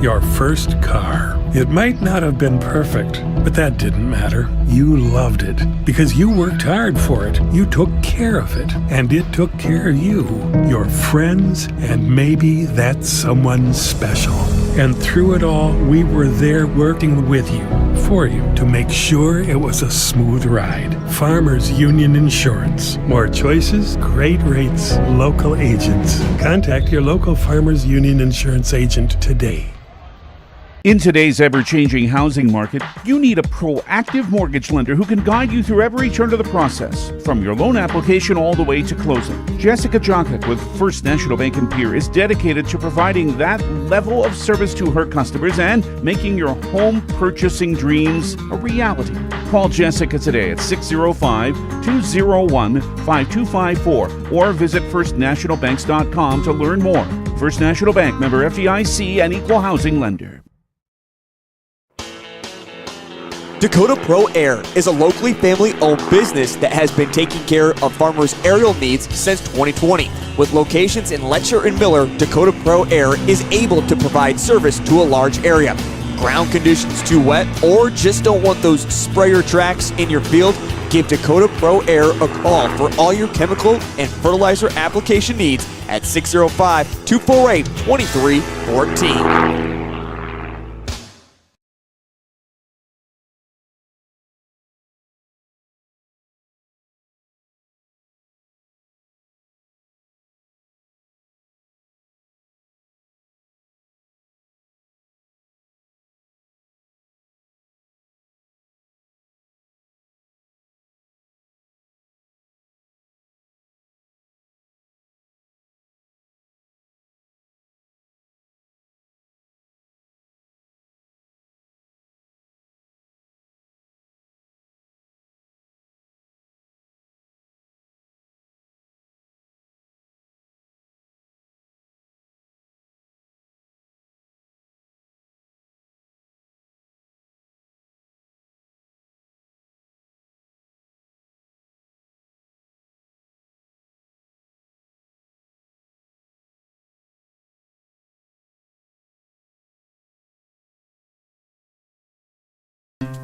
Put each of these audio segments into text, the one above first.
Your first car. It might not have been perfect, but that didn't matter. You loved it because you worked hard for it. You took care of it, and it took care of you, your friends, and maybe that someone special. And through it all, we were there working with you, for you, to make sure it was a smooth ride. Farmers Union Insurance. More choices, great rates, local agents. Contact your local Farmers Union Insurance agent today. In today's ever-changing housing market, you need a proactive mortgage lender who can guide you through every turn of the process, from your loan application all the way to closing. Jessica Jokic with First National Bank in Pierre is dedicated to providing that level of service to her customers and making your home purchasing dreams a reality. Call Jessica today at 605-201-5254 or visit firstnationalbanks.com to learn more. First National Bank, member FDIC, and equal housing lender. Dakota Pro Air is a locally family-owned business that has been taking care of farmers' aerial needs since 2020. With locations in Letcher and Miller, Dakota Pro Air is able to provide service to a large area. Ground conditions too wet, or just don't want those sprayer tracks in your field? Give Dakota Pro Air a call for all your chemical and fertilizer application needs at 605-248-2314.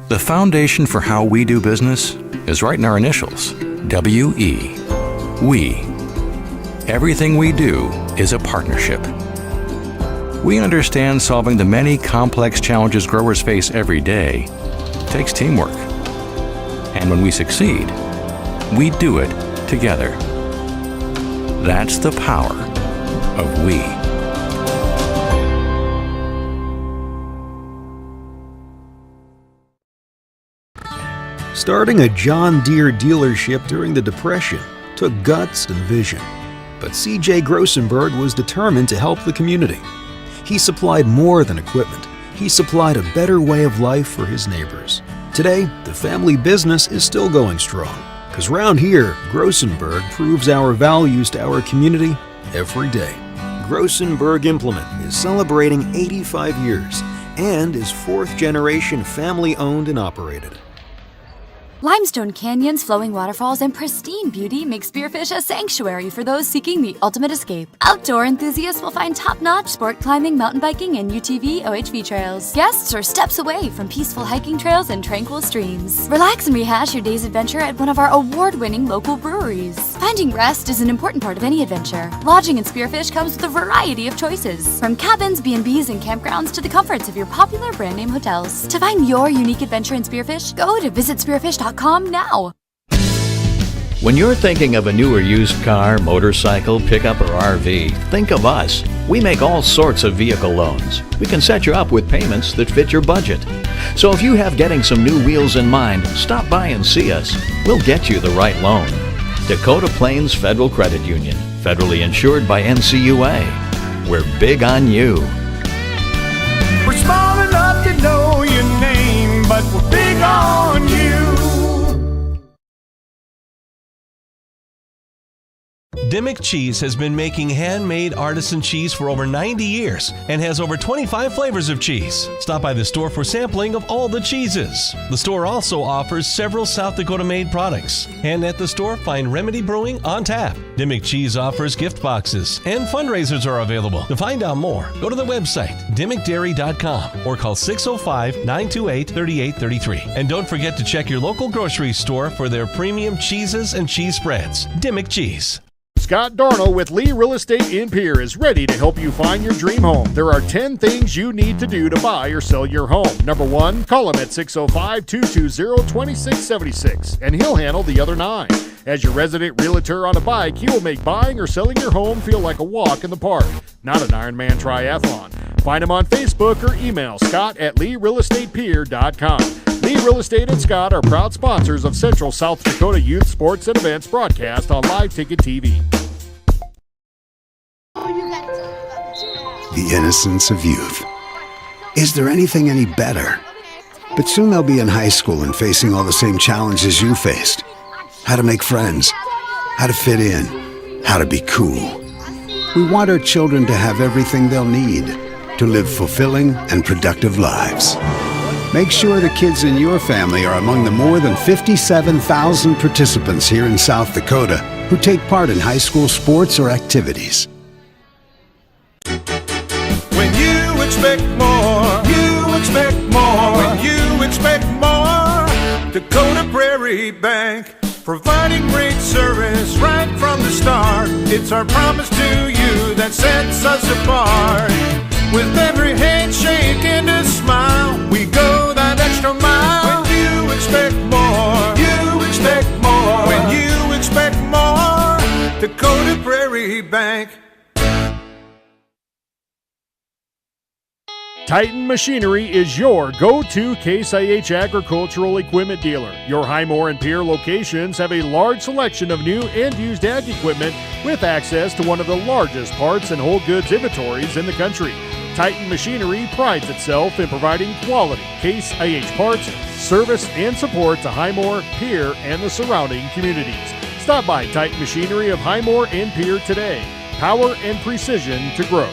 The foundation for how we do business is right in our initials, W-E. We. Everything we do is a partnership. We understand solving the many complex challenges growers face every day takes teamwork. And when we succeed, we do it together. That's the power of we. Starting a John Deere dealership during the Depression took guts and vision. But C.J. Grossenberg was determined to help the community. He supplied more than equipment. He supplied a better way of life for his neighbors. Today, the family business is still going strong. Because round here, Grossenberg proves our values to our community every day. Grossenberg Implement is celebrating 85 years and is fourth-generation family-owned and operated. Limestone canyons, flowing waterfalls, and pristine beauty make Spearfish a sanctuary for those seeking the ultimate escape. Outdoor enthusiasts will find top-notch sport climbing, mountain biking, and UTV OHV trails. Guests are steps away from peaceful hiking trails and tranquil streams. Relax and rehash your day's adventure at one of our award-winning local breweries. Finding rest is an important part of any adventure. Lodging in Spearfish comes with a variety of choices, from cabins, B&Bs, and campgrounds to the comforts of your popular brand-name hotels. To find your unique adventure in Spearfish, go to visitspearfish.com now. When you're thinking of a new or used car, motorcycle, pickup, or RV, think of us. We make all sorts of vehicle loans. We can set you up with payments that fit your budget. So if you have getting some new wheels in mind, stop by and see us. We'll get you the right loan. Dakota Plains Federal Credit Union, federally insured by NCUA. We're big on you. We're small enough to know your name, but we're big on you. Dimmick Cheese has been making handmade artisan cheese for over 90 years and has over 25 flavors of cheese. Stop by the store for sampling of all the cheeses. The store also offers several South Dakota-made products. And at the store, find Remedy Brewing on tap. Dimmick Cheese offers gift boxes, and fundraisers are available. To find out more, go to the website, dimmickdairy.com, or call 605-928-3833. And don't forget to check your local grocery store for their premium cheeses and cheese spreads. Dimmick Cheese. Scott Darnell with Lee Real Estate in Pierre is ready to help you find your dream home. There are 10 things you need to do to buy or sell your home. Number 1, call him at 605-220-2676, and he'll handle the other 9. As your resident realtor on a bike, he will make buying or selling your home feel like a walk in the park, not an Ironman triathlon. Find him on Facebook or email scott@LeeRealEstatePierre.com. Lee Real Estate and Scott are proud sponsors of Central South Dakota Youth Sports and Events broadcast on Live Ticket TV. The innocence of youth. Is there anything any better? But soon they'll be in high school and facing all the same challenges you faced. How to make friends, how to fit in, how to be cool. We want our children to have everything they'll need to live fulfilling and productive lives. Make sure the kids in your family are among the more than 57,000 participants here in South Dakota who take part in high school sports or activities. When you expect more, you expect more. When you expect more, Dakota Prairie Bank, providing great service right from the start. It's our promise to you that sets us apart. With every handshake and a smile, we go that extra mile. When you expect more, you expect more. When you expect more, Dakota Prairie Bank. Titan Machinery is your go-to Case IH agricultural equipment dealer. Your Highmore and Pierre locations have a large selection of new and used ag equipment with access to one of the largest parts and whole goods inventories in the country. Titan Machinery prides itself in providing quality Case IH parts, service, and support to Highmore, Pierre, and the surrounding communities. Stop by Titan Machinery of Highmore and Pierre today. Power and precision to grow.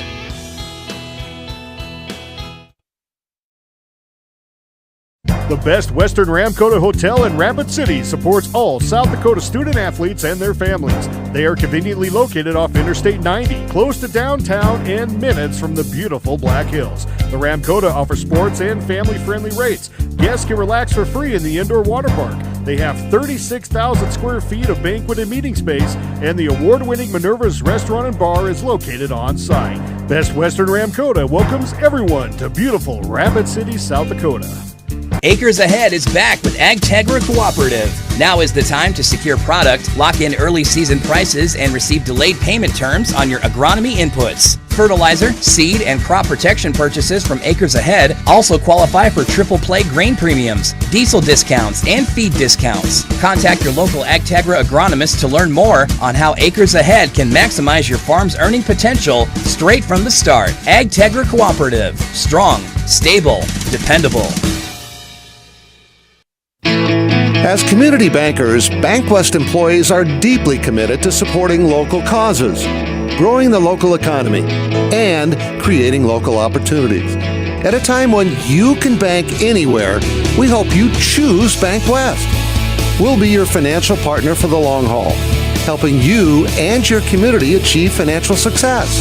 The Best Western Ramkota Hotel in Rapid City supports all South Dakota student athletes and their families. They are conveniently located off Interstate 90, close to downtown and minutes from the beautiful Black Hills. The Ramkota offers sports and family-friendly rates. Guests can relax for free in the indoor water park. They have 36,000 square feet of banquet and meeting space, and the award-winning Minerva's Restaurant and Bar is located on site. Best Western Ramkota welcomes everyone to beautiful Rapid City, South Dakota. Acres Ahead is back with AgTegra Cooperative. Now is the time to secure product, lock in early season prices, and receive delayed payment terms on your agronomy inputs. Fertilizer, seed, and crop protection purchases from Acres Ahead also qualify for triple play grain premiums, diesel discounts, and feed discounts. Contact your local AgTegra agronomist to learn more on how Acres Ahead can maximize your farm's earning potential straight from the start. AgTegra Cooperative. Strong, stable, dependable. As community bankers, BankWest employees are deeply committed to supporting local causes, growing the local economy, and creating local opportunities. At a time when you can bank anywhere, we hope you choose BankWest. We'll be your financial partner for the long haul, helping you and your community achieve financial success.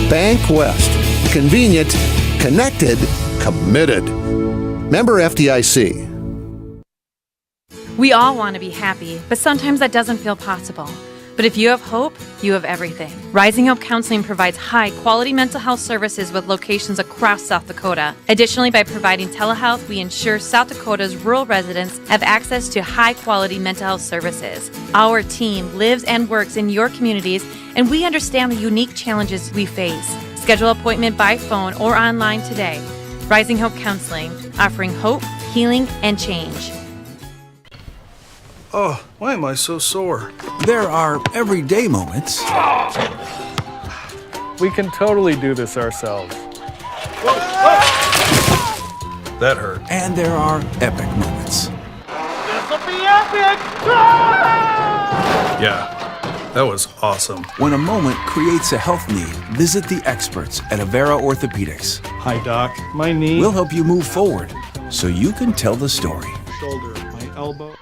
BankWest. Convenient, connected, committed. Member FDIC. We all want to be happy, but sometimes that doesn't feel possible. But if you have hope, you have everything. Rising Hope Counseling provides high-quality mental health services with locations across South Dakota. Additionally, by providing telehealth, we ensure South Dakota's rural residents have access to high-quality mental health services. Our team lives and works in your communities, and we understand the unique challenges we face. Schedule an appointment by phone or online today. Rising Hope Counseling, offering hope, healing, and change. Oh, why am I so sore? There are everyday moments. We can totally do this ourselves. That hurt. And there are epic moments. This'll be epic! Yeah, That was awesome. When a moment creates a health need, visit the experts at Avera Orthopedics. Hi, Doc. My knee. We'll help you move forward so you can tell the story. Shoulder, my elbow.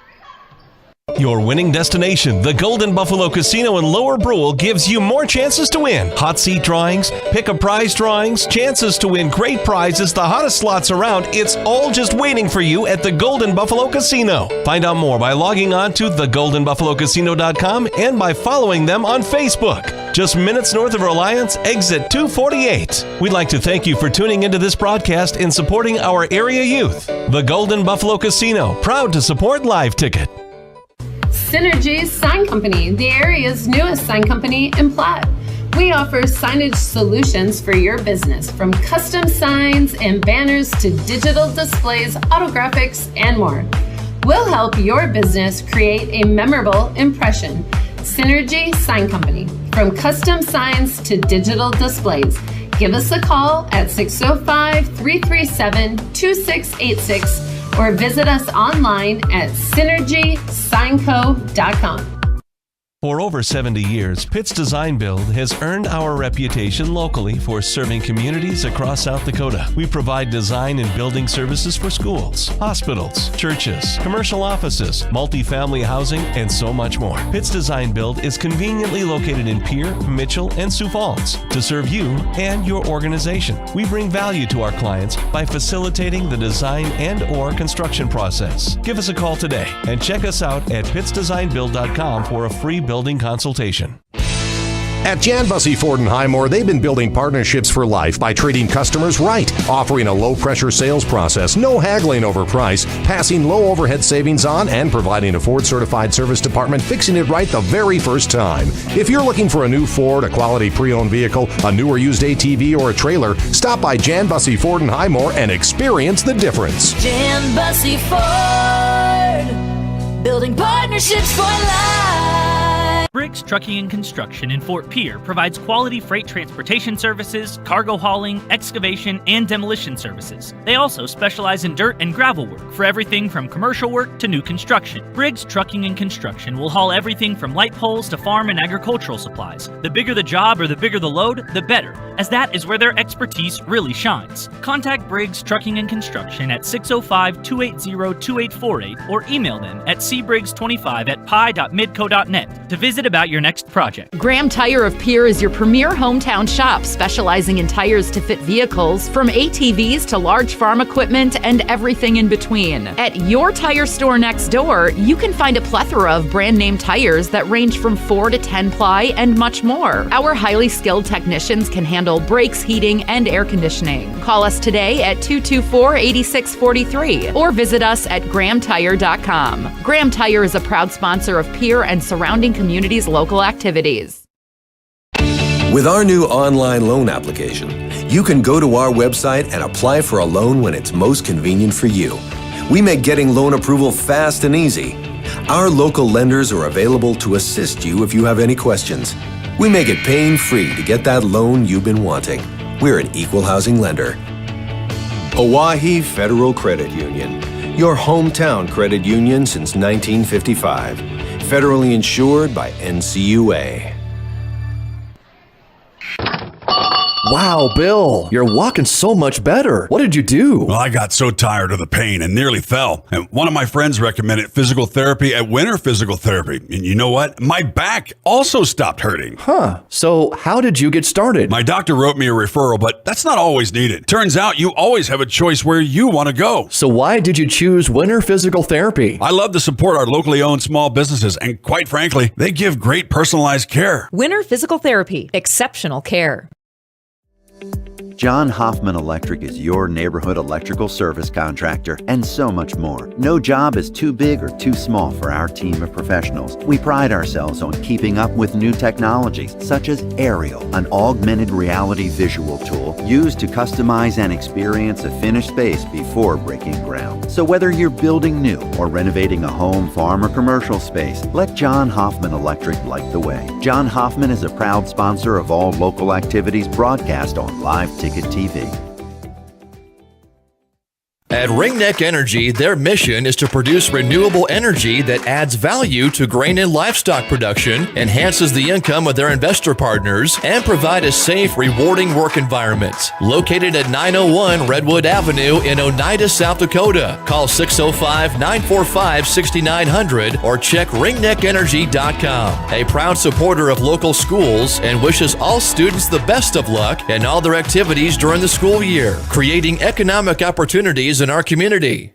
Your winning destination, the Golden Buffalo Casino in Lower Brule, gives you more chances to win. Hot seat drawings, pick a prize drawings, chances to win great prizes, the hottest slots around. It's all just waiting for you at the Golden Buffalo Casino. Find out more by logging on to thegoldenbuffalocasino.com and by following them on Facebook. Just minutes north of Reliance, exit 248. We'd like to thank you for tuning into this broadcast and supporting our area youth. The Golden Buffalo Casino, proud to support Live Ticket. Synergy Sign Company, the area's newest sign company in Platte. We offer signage solutions for your business, from custom signs and banners to digital displays, autographics, and more. We'll help your business create a memorable impression. Synergy Sign Company, from custom signs to digital displays. Give us a call at 605-337-2686 or visit us online at synergysignco.com. For over 70 years, Pitt's Design Build has earned our reputation locally for serving communities across South Dakota. We provide design and building services for schools, hospitals, churches, commercial offices, multifamily housing, and so much more. Pitt's Design Build is conveniently located in Pierre, Mitchell, and Sioux Falls to serve you and your organization. We bring value to our clients by facilitating the design and or construction process. Give us a call today and check us out at pittsdesignbuild.com for a free building consultation. At Jan Bussey Ford & Highmore, they've been building partnerships for life by treating customers right, offering a low-pressure sales process, no haggling over price, passing low overhead savings on, and providing a Ford-certified service department fixing it right the very first time. If you're looking for a new Ford, a quality pre-owned vehicle, a new or used ATV, or a trailer, stop by Jan Bussey Ford & Highmore and experience the difference. Jan Bussey Ford, building partnerships for life. Briggs Trucking and Construction in Fort Pierre provides quality freight transportation services, cargo hauling, excavation, and demolition services. They also specialize in dirt and gravel work for everything from commercial work to new construction. Briggs Trucking and Construction will haul everything from light poles to farm and agricultural supplies. The bigger the job or the bigger the load, the better, as that is where their expertise really shines. Contact Briggs Trucking and Construction at 605-280-2848 or email them at cbriggs25@pi.midco.net to visit about your next project. Graham Tire of Pierre is your premier hometown shop, specializing in tires to fit vehicles, from ATVs to large farm equipment and everything in between. At your tire store next door, you can find a plethora of brand name tires that range from 4 to 10 ply and much more. Our highly skilled technicians can handle brakes, heating, and air conditioning. Call us today at 224-8643 or visit us at grahamtire.com. Graham Tire is a proud sponsor of Pierre and surrounding communities' local activities. With our new online loan application, you can go to our website and apply for a loan when it's most convenient for you. We make getting loan approval fast and easy. Our local lenders are available to assist you if you have any questions. We make it pain-free to get that loan you've been wanting. We're an equal housing lender. Oahe Federal Credit Union, your hometown credit union since 1955. Federally insured by NCUA. Wow, Bill, you're walking so much better. What did you do? Well, I got so tired of the pain and nearly fell. And one of my friends recommended physical therapy at Winter Physical Therapy. And you know what? My back also stopped hurting. Huh. So how did you get started? My doctor wrote me a referral, but that's not always needed. Turns out you always have a choice where you want to go. So why did you choose Winter Physical Therapy? I love to support our locally owned small businesses, and quite frankly, they give great personalized care. Winter Physical Therapy, exceptional care. John Hoffman Electric is your neighborhood electrical service contractor, and so much more. No job is too big or too small for our team of professionals. We pride ourselves on keeping up with new technologies, such as Aerial, an augmented reality visual tool used to customize and experience a finished space before breaking ground. So whether you're building new or renovating a home, farm, or commercial space, let John Hoffman Electric light the way. John Hoffman is a proud sponsor of all local activities broadcast on Live Ticket TV. At Ringneck Energy, their mission is to produce renewable energy that adds value to grain and livestock production, enhances the income of their investor partners, and provide a safe, rewarding work environment. Located at 901 Redwood Avenue in Oneida, South Dakota. Call 605-945-6900 or check ringneckenergy.com. A proud supporter of local schools and wishes all students the best of luck in all their activities during the school year, creating economic opportunities in our community.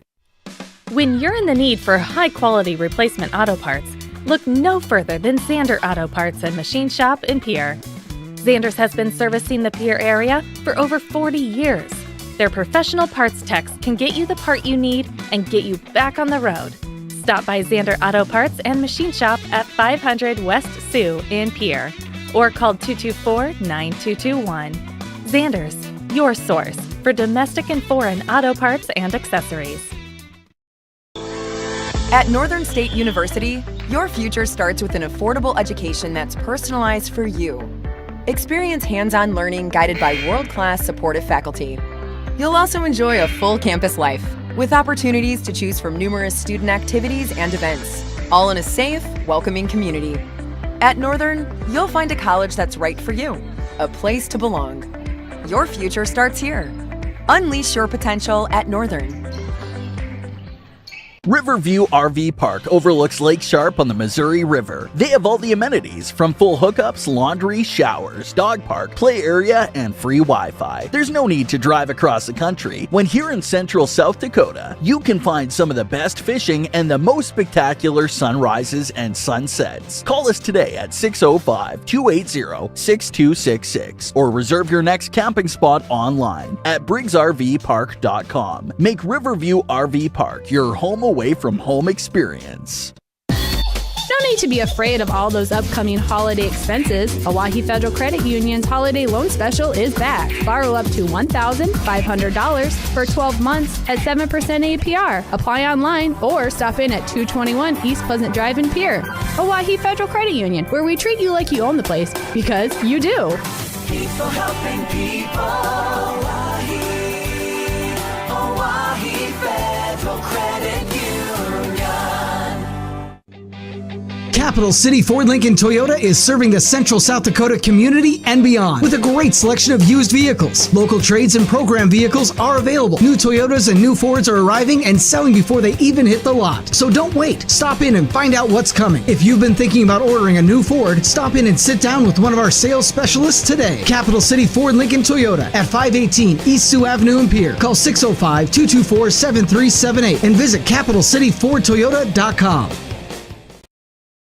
When you're in the need for high-quality replacement auto parts, look no further than Zander Auto Parts and Machine Shop in Pierre. Zander's has been servicing the Pierre area for over 40 years. Their professional parts techs can get you the part you need and get you back on the road. Stop by Zander Auto Parts and Machine Shop at 500 West Sioux in Pierre or call 224-9221. Zander's, your source for domestic and foreign auto parts and accessories. At Northern State University, your future starts with an affordable education that's personalized for you. Experience hands-on learning guided by world-class supportive faculty. You'll also enjoy a full campus life with opportunities to choose from numerous student activities and events, all in a safe, welcoming community. At Northern, you'll find a college that's right for you, a place to belong. Your future starts here. Unleash your potential at Northern. Riverview RV Park overlooks Lake Sharp on the Missouri River. They have all the amenities from full hookups, laundry, showers, dog park, play area, and free Wi-Fi. There's no need to drive across the country. When here in central South Dakota, you can find some of the best fishing and the most spectacular sunrises and sunsets. Call us today at 605-280-6266 or reserve your next camping spot online at briggsrvpark.com. Make Riverview RV Park your home away from home experience. No need to be afraid of all those upcoming holiday expenses. Oahe Federal Credit Union's holiday loan special is back. Borrow up to $1,500 for 12 months at 7% APR. Apply online or stop in at 221 East Pleasant Drive in Pierre. Oahe Federal Credit Union, where we treat you like you own the place, because you do. People helping people. Oahe Federal Credit Union. Capital City Ford Lincoln Toyota is serving the central South Dakota community and beyond with a great selection of used vehicles. Local trades and program vehicles are available. New Toyotas and new Fords are arriving and selling before they even hit the lot. So don't wait. Stop in and find out what's coming. If you've been thinking about ordering a new Ford, stop in and sit down with one of our sales specialists today. Capital City Ford Lincoln Toyota at 518 East Sioux Avenue in Pierre. Call 605-224-7378 and visit CapitalCityFordToyota.com.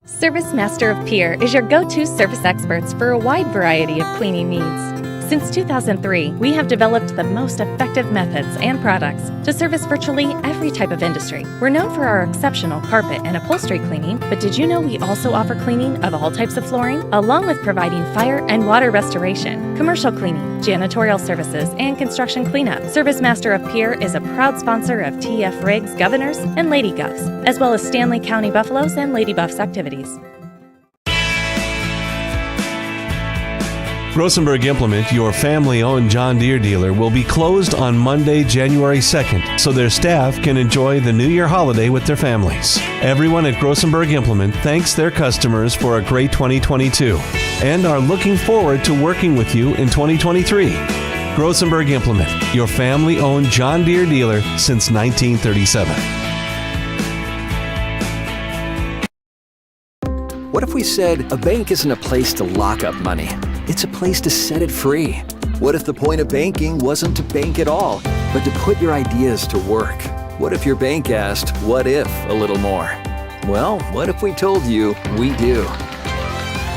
Service Master of Pierre is your go-to service experts for a wide variety of cleaning needs. Since 2003, we have developed the most effective methods and products to service virtually every type of industry. We're known for our exceptional carpet and upholstery cleaning, but did you know we also offer cleaning of all types of flooring, along with providing fire and water restoration, commercial cleaning, janitorial services, and construction cleanup. Service Master of Pierre is a proud sponsor of TF Riggs Governors and Lady Govs, as well as Stanley County Buffaloes and Lady Buffs activities. Rosenberg Implement, your family-owned John Deere dealer, will be closed on Monday, January 2nd, so their staff can enjoy the New Year holiday with their families. Everyone at Rosenberg Implement thanks their customers for a great 2022 and are looking forward to working with you in 2023. Rosenberg Implement, your family-owned John Deere dealer since 1937. What if we said a bank isn't a place to lock up money? It's a place to set it free. What if the point of banking wasn't to bank at all, but to put your ideas to work? What if your bank asked, what if, a little more? Well, what if we told you we do?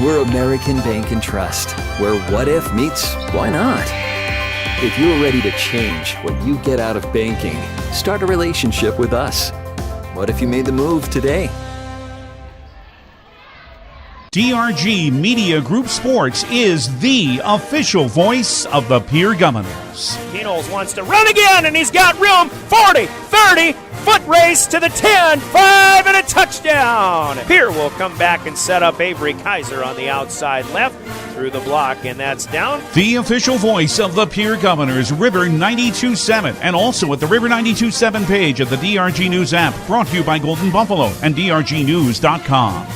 We're American Bank and Trust, where what if meets why not? If you're ready to change what you get out of banking, start a relationship with us. What if you made the move today? DRG Media Group Sports is the official voice of the Pierre Governors. Kenols wants to run again, and he's got room. 40, 30, foot race to the 10, 5, and a touchdown. Pierre will come back and set up Avery Kaiser on the outside left through the block, and that's down. The official voice of the Pierre Governors, River 92.7, and also at the River 92.7 page of the DRG News app, brought to you by Golden Buffalo and drgnews.com.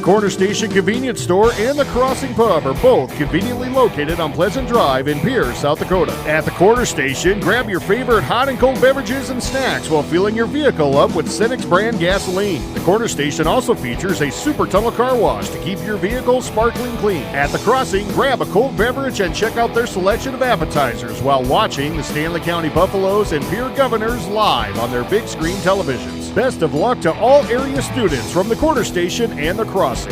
Corner Station Convenience Store and the Crossing Pub are both conveniently located on Pleasant Drive in Pierre, South Dakota. At the Corner Station, grab your favorite hot and cold beverages and snacks while filling your vehicle up with Cenex brand gasoline. The Corner Station also features a super tunnel car wash to keep your vehicle sparkling clean. At the Crossing, grab a cold beverage and check out their selection of appetizers while watching the Stanley County Buffaloes and Pierre Governors live on their big screen televisions. Best of luck to all area students from the Corner Station and the Crossing.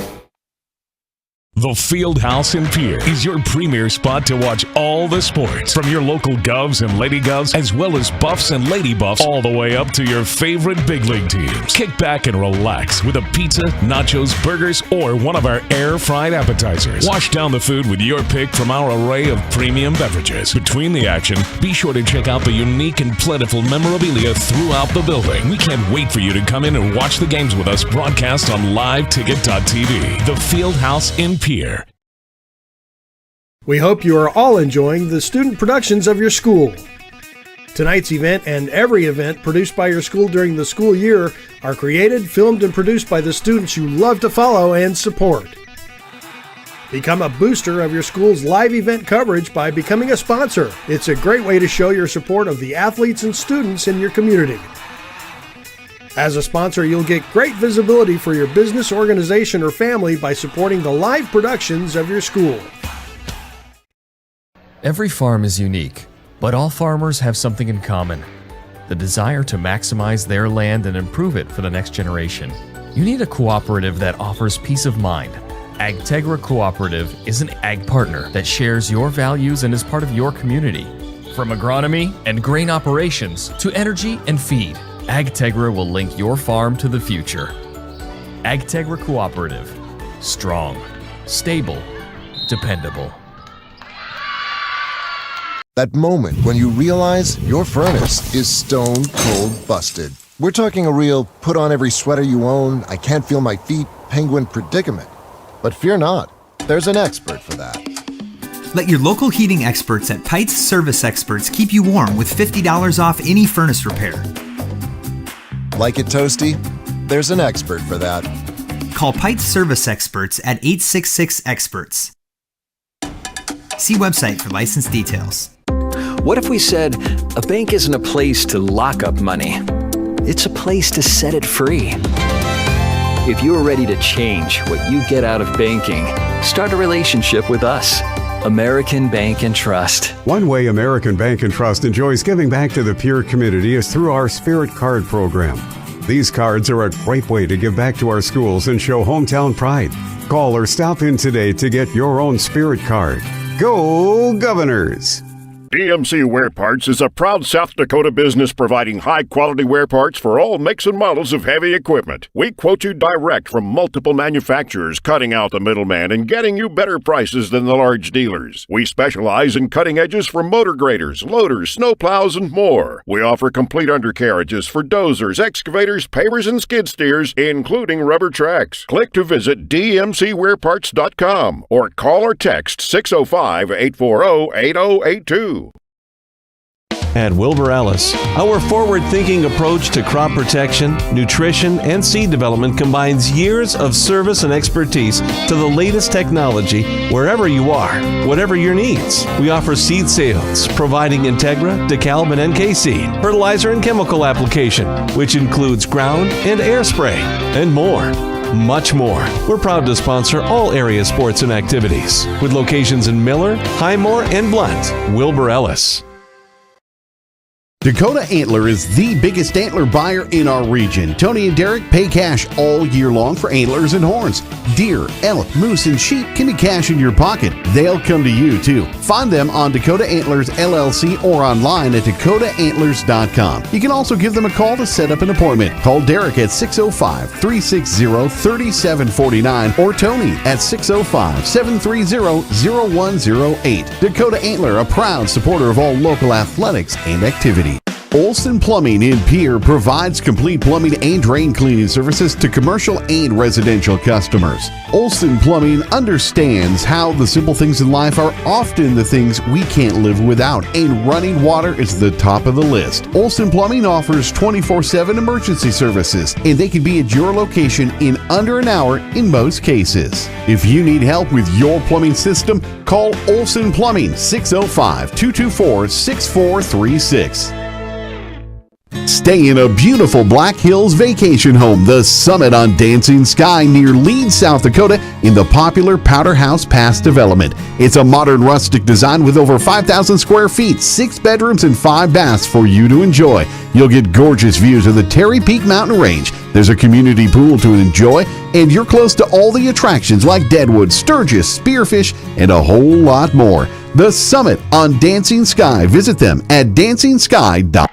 The Fieldhouse in Pierre is your premier spot to watch all the sports, from your local Govs and Lady Govs, as well as Buffs and Lady Buffs, all the way up to your favorite big league teams. Kick back and relax with a pizza, nachos, burgers, or one of our air-fried appetizers. Wash down the food with your pick from our array of premium beverages. Between the action, be sure to check out the unique and plentiful memorabilia throughout the building. We can't wait for you to come in and watch the games with us broadcast on liveticket.tv. The Fieldhouse in Pierre. We hope you are all enjoying the student productions of your school. Tonight's event and every event produced by your school during the school year are created, filmed, and produced by the students you love to follow and support. Become a booster of your school's live event coverage by becoming a sponsor. It's a great way to show your support of the athletes and students in your community. As a sponsor, you'll get great visibility for your business, organization, or family by supporting the live productions of your school. Every farm is unique, but all farmers have something in common: the desire to maximize their land and improve it for the next generation. You need a cooperative that offers peace of mind. AgTegra Cooperative is an ag partner that shares your values and is part of your community. From agronomy and grain operations to energy and feed, AgTegra will link your farm to the future. AgTegra Cooperative. Strong, stable, dependable. That moment when you realize your furnace is stone cold busted. We're talking a real put on every sweater you own, I can't feel my feet, penguin predicament. But fear not, there's an expert for that. Let your local heating experts at Pites Service Experts keep you warm with $50 off any furnace repair. Like it toasty? There's an expert for that. Call Pites Service Experts at 866-EXPERTS. See website for license details. What if we said a bank isn't a place to lock up money? It's a place to set it free. If you're ready to change what you get out of banking, start a relationship with us. American Bank and Trust. One way American Bank and Trust enjoys giving back to the Pierre community is through our Spirit Card program. These cards are a great way to give back to our schools and show hometown pride. Call or stop in today to get your own Spirit Card. Go Governors! DMC Wear Parts is a proud South Dakota business providing high-quality wear parts for all makes and models of heavy equipment. We quote you direct from multiple manufacturers, cutting out the middleman and getting you better prices than the large dealers. We specialize in cutting edges for motor graders, loaders, snowplows, and more. We offer complete undercarriages for dozers, excavators, pavers, and skid steers, including rubber tracks. Click to visit dmcwearparts.com or call or text 605-840-8082. At Wilbur Ellis, our forward-thinking approach to crop protection, nutrition, and seed development combines years of service and expertise to the latest technology wherever you are, whatever your needs. We offer seed sales, providing Integra, DeKalb, and NK seed, fertilizer and chemical application, which includes ground and air spray, and more. Much more. We're proud to sponsor all area sports and activities, with locations in Miller, Highmore, and Blunt. Wilbur Ellis. Dakota Antler is the biggest antler buyer in our region. Tony and Derek pay cash all year long for antlers and horns. Deer, elk, moose, and sheep can be cash in your pocket. They'll come to you, too. Find them on Dakota Antlers LLC or online at dakotaantlers.com. You can also give them a call to set up an appointment. Call Derek at 605-360-3749 or Tony at 605-730-0108. Dakota Antler, a proud supporter of all local athletics and activity. Olson Plumbing in Pierre provides complete plumbing and drain cleaning services to commercial and residential customers. Olson Plumbing understands how the simple things in life are often the things we can't live without, and running water is the top of the list. Olson Plumbing offers 24/7 emergency services, and they can be at your location in under an hour in most cases. If you need help with your plumbing system, call Olson Plumbing 605-224-6436. Stay in a beautiful Black Hills vacation home, the Summit on Dancing Sky near Leeds, South Dakota, in the popular Powder House Pass development. It's a modern rustic design with over 5,000 square feet, 6 bedrooms, and 5 baths for you to enjoy. You'll get gorgeous views of the Terry Peak Mountain Range. There's a community pool to enjoy, and you're close to all the attractions like Deadwood, Sturgis, Spearfish, and a whole lot more. The Summit on Dancing Sky. Visit them at dancingsky.com.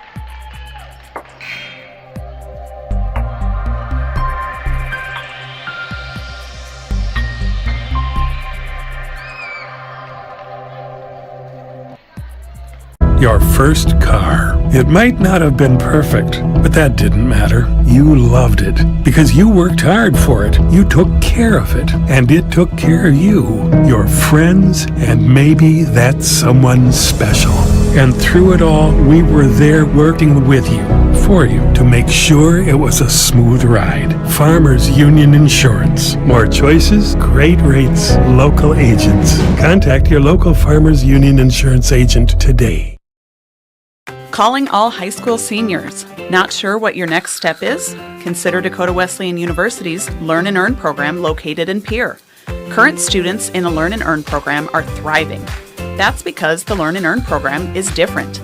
Your first car. It might not have been perfect, but that didn't matter. You loved it because you worked hard for it. You took care of it, and it took care of you, your friends, and maybe that someone special. And through it all, we were there working with you, for you, to make sure it was a smooth ride. Farmers Union Insurance. More choices, great rates, local agents. Contact your local Farmers Union Insurance agent today. Calling all high school seniors. Not sure what your next step is? Consider Dakota Wesleyan University's Learn and Earn program located in Pierre. Current students in the Learn and Earn program are thriving. That's because the Learn and Earn program is different.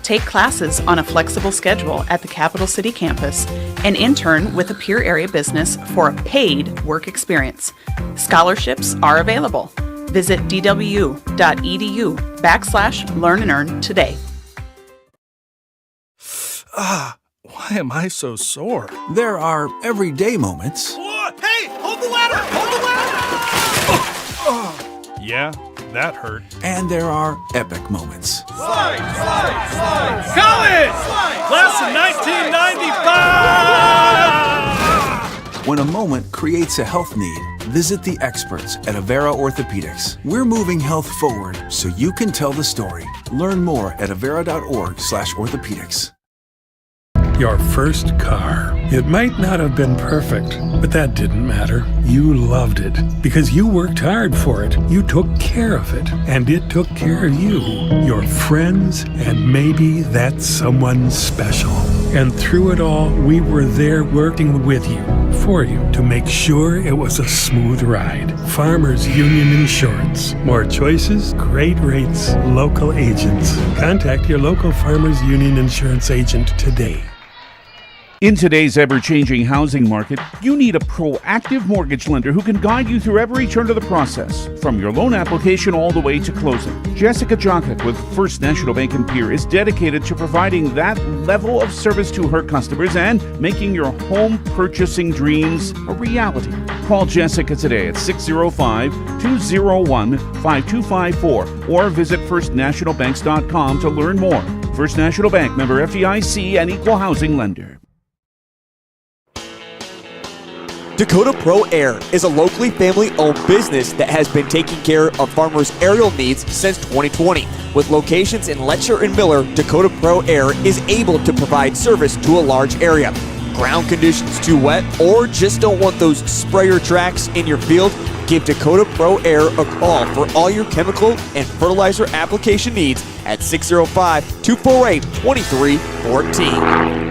Take classes on a flexible schedule at the Capital City campus and intern with a Pierre area business for a paid work experience. Scholarships are available. Visit dwu.edu/Learn and Earn today. Why am I so sore? There are everyday moments. Hey, hold the ladder! Hold the ladder! Yeah, that hurt. And there are epic moments. Slide, slide, slide! College! Class of 1995! When a moment creates a health need, visit the experts at Avera Orthopedics. We're moving health forward so you can tell the story. Learn more at avera.org/orthopedics. Your first car. It might not have been perfect, but that didn't matter. You loved it because you worked hard for it. You took care of it, and it took care of you, your friends, and maybe that someone special. And through it all, we were there working with you, for you, to make sure it was a smooth ride. Farmers Union Insurance. More choices, great rates, local agents. Contact your local Farmers Union Insurance agent today. In today's ever-changing housing market, you need a proactive mortgage lender who can guide you through every turn of the process, from your loan application all the way to closing. Jessica Jonkak with First National Bank in Pierre is dedicated to providing that level of service to her customers and making your home purchasing dreams a reality. Call Jessica today at 605-201-5254 or visit firstnationalbanks.com to learn more. First National Bank, member FDIC, and equal housing lender. Dakota Pro Air is a locally family-owned business that has been taking care of farmers' aerial needs since 2020. With locations in Letcher and Miller, Dakota Pro Air is able to provide service to a large area. Ground conditions too wet, or just don't want those sprayer tracks in your field? Give Dakota Pro Air a call for all your chemical and fertilizer application needs at 605-248-2314.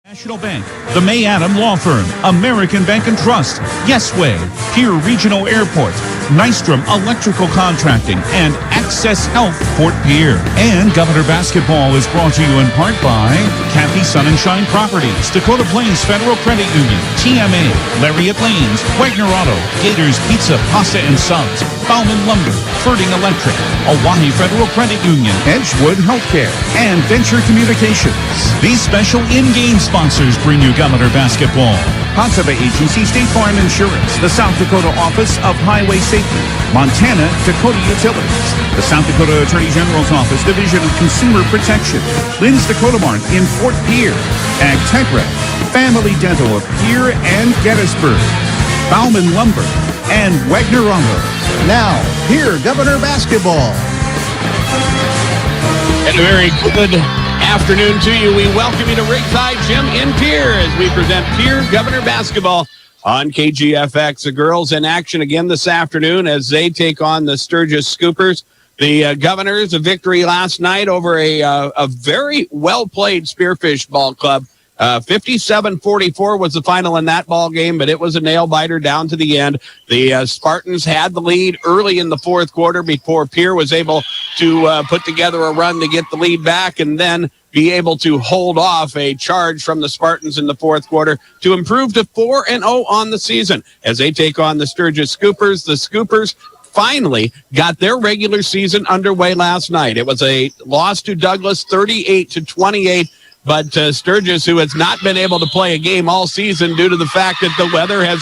National Bank, the May Adam Law Firm, American Bank and Trust, Yesway, Pierre Regional Airport, Nystrom Electrical Contracting, and Access Health Fort Pierre. And Governor Basketball is brought to you in part by Kathy Sun and Shine Properties, Dakota Plains Federal Credit Union, TMA, Lariat Lanes, Wagner Auto, Gators Pizza, Pasta and Subs, Bauman Lumber, Ferding Electric, Oahe Federal Credit Union, Edgewood Healthcare, and Venture Communications. These special in-game sponsors bring you Governor Basketball. Consummate Agency, State Farm Insurance, the South Dakota Office of Highway Safety, Montana Dakota Utilities, the South Dakota Attorney General's Office, Division of Consumer Protection, Lynn's Dakota Mart in Fort Pierre, Agtegra, Family Dental of Pierre and Gettysburg, Bauman Lumber, and Wagner Auto. Now, here, Governor Basketball. And a very good afternoon to you. We welcome you to Ringside Gym in Pierre as we present Pierre Governor Basketball on KGFX. The girls in action again this afternoon as they take on the Sturgis Scoopers. The Governors, a victory last night over a very well-played Spearfish Ball Club. 57-44 was the final in that ball game, but it was a nail-biter down to the end. The Spartans had the lead early in the fourth quarter before Pierre was able to put together a run to get the lead back and then be able to hold off a charge from the Spartans in the fourth quarter to improve to 4-0 on the season. As they take on the Sturgis Scoopers, the Scoopers finally got their regular season underway last night. It was a loss to Douglas, 38-28. But Sturgis, who has not been able to play a game all season due to the fact that the weather has,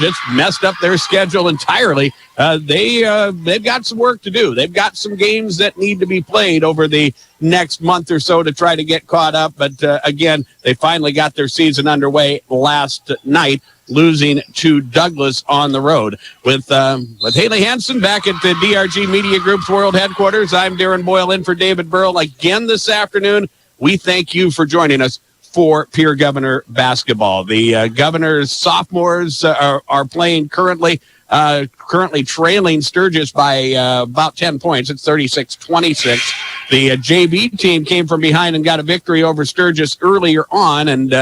just messed up their schedule entirely, they've got some work to do. They've got some games that need to be played over the next month or so to try to get caught up. But again, they finally got their season underway last night, losing to Douglas on the road. With Haley Hansen back at the DRG Media Group's World Headquarters, I'm Darren Boyle in for David Burrell again this afternoon. We thank you for joining us for Pierre Governor Basketball. The Governors sophomores are playing currently trailing Sturgis by about 10 points. It's 36-26. The JB team came from behind and got a victory over Sturgis earlier on, and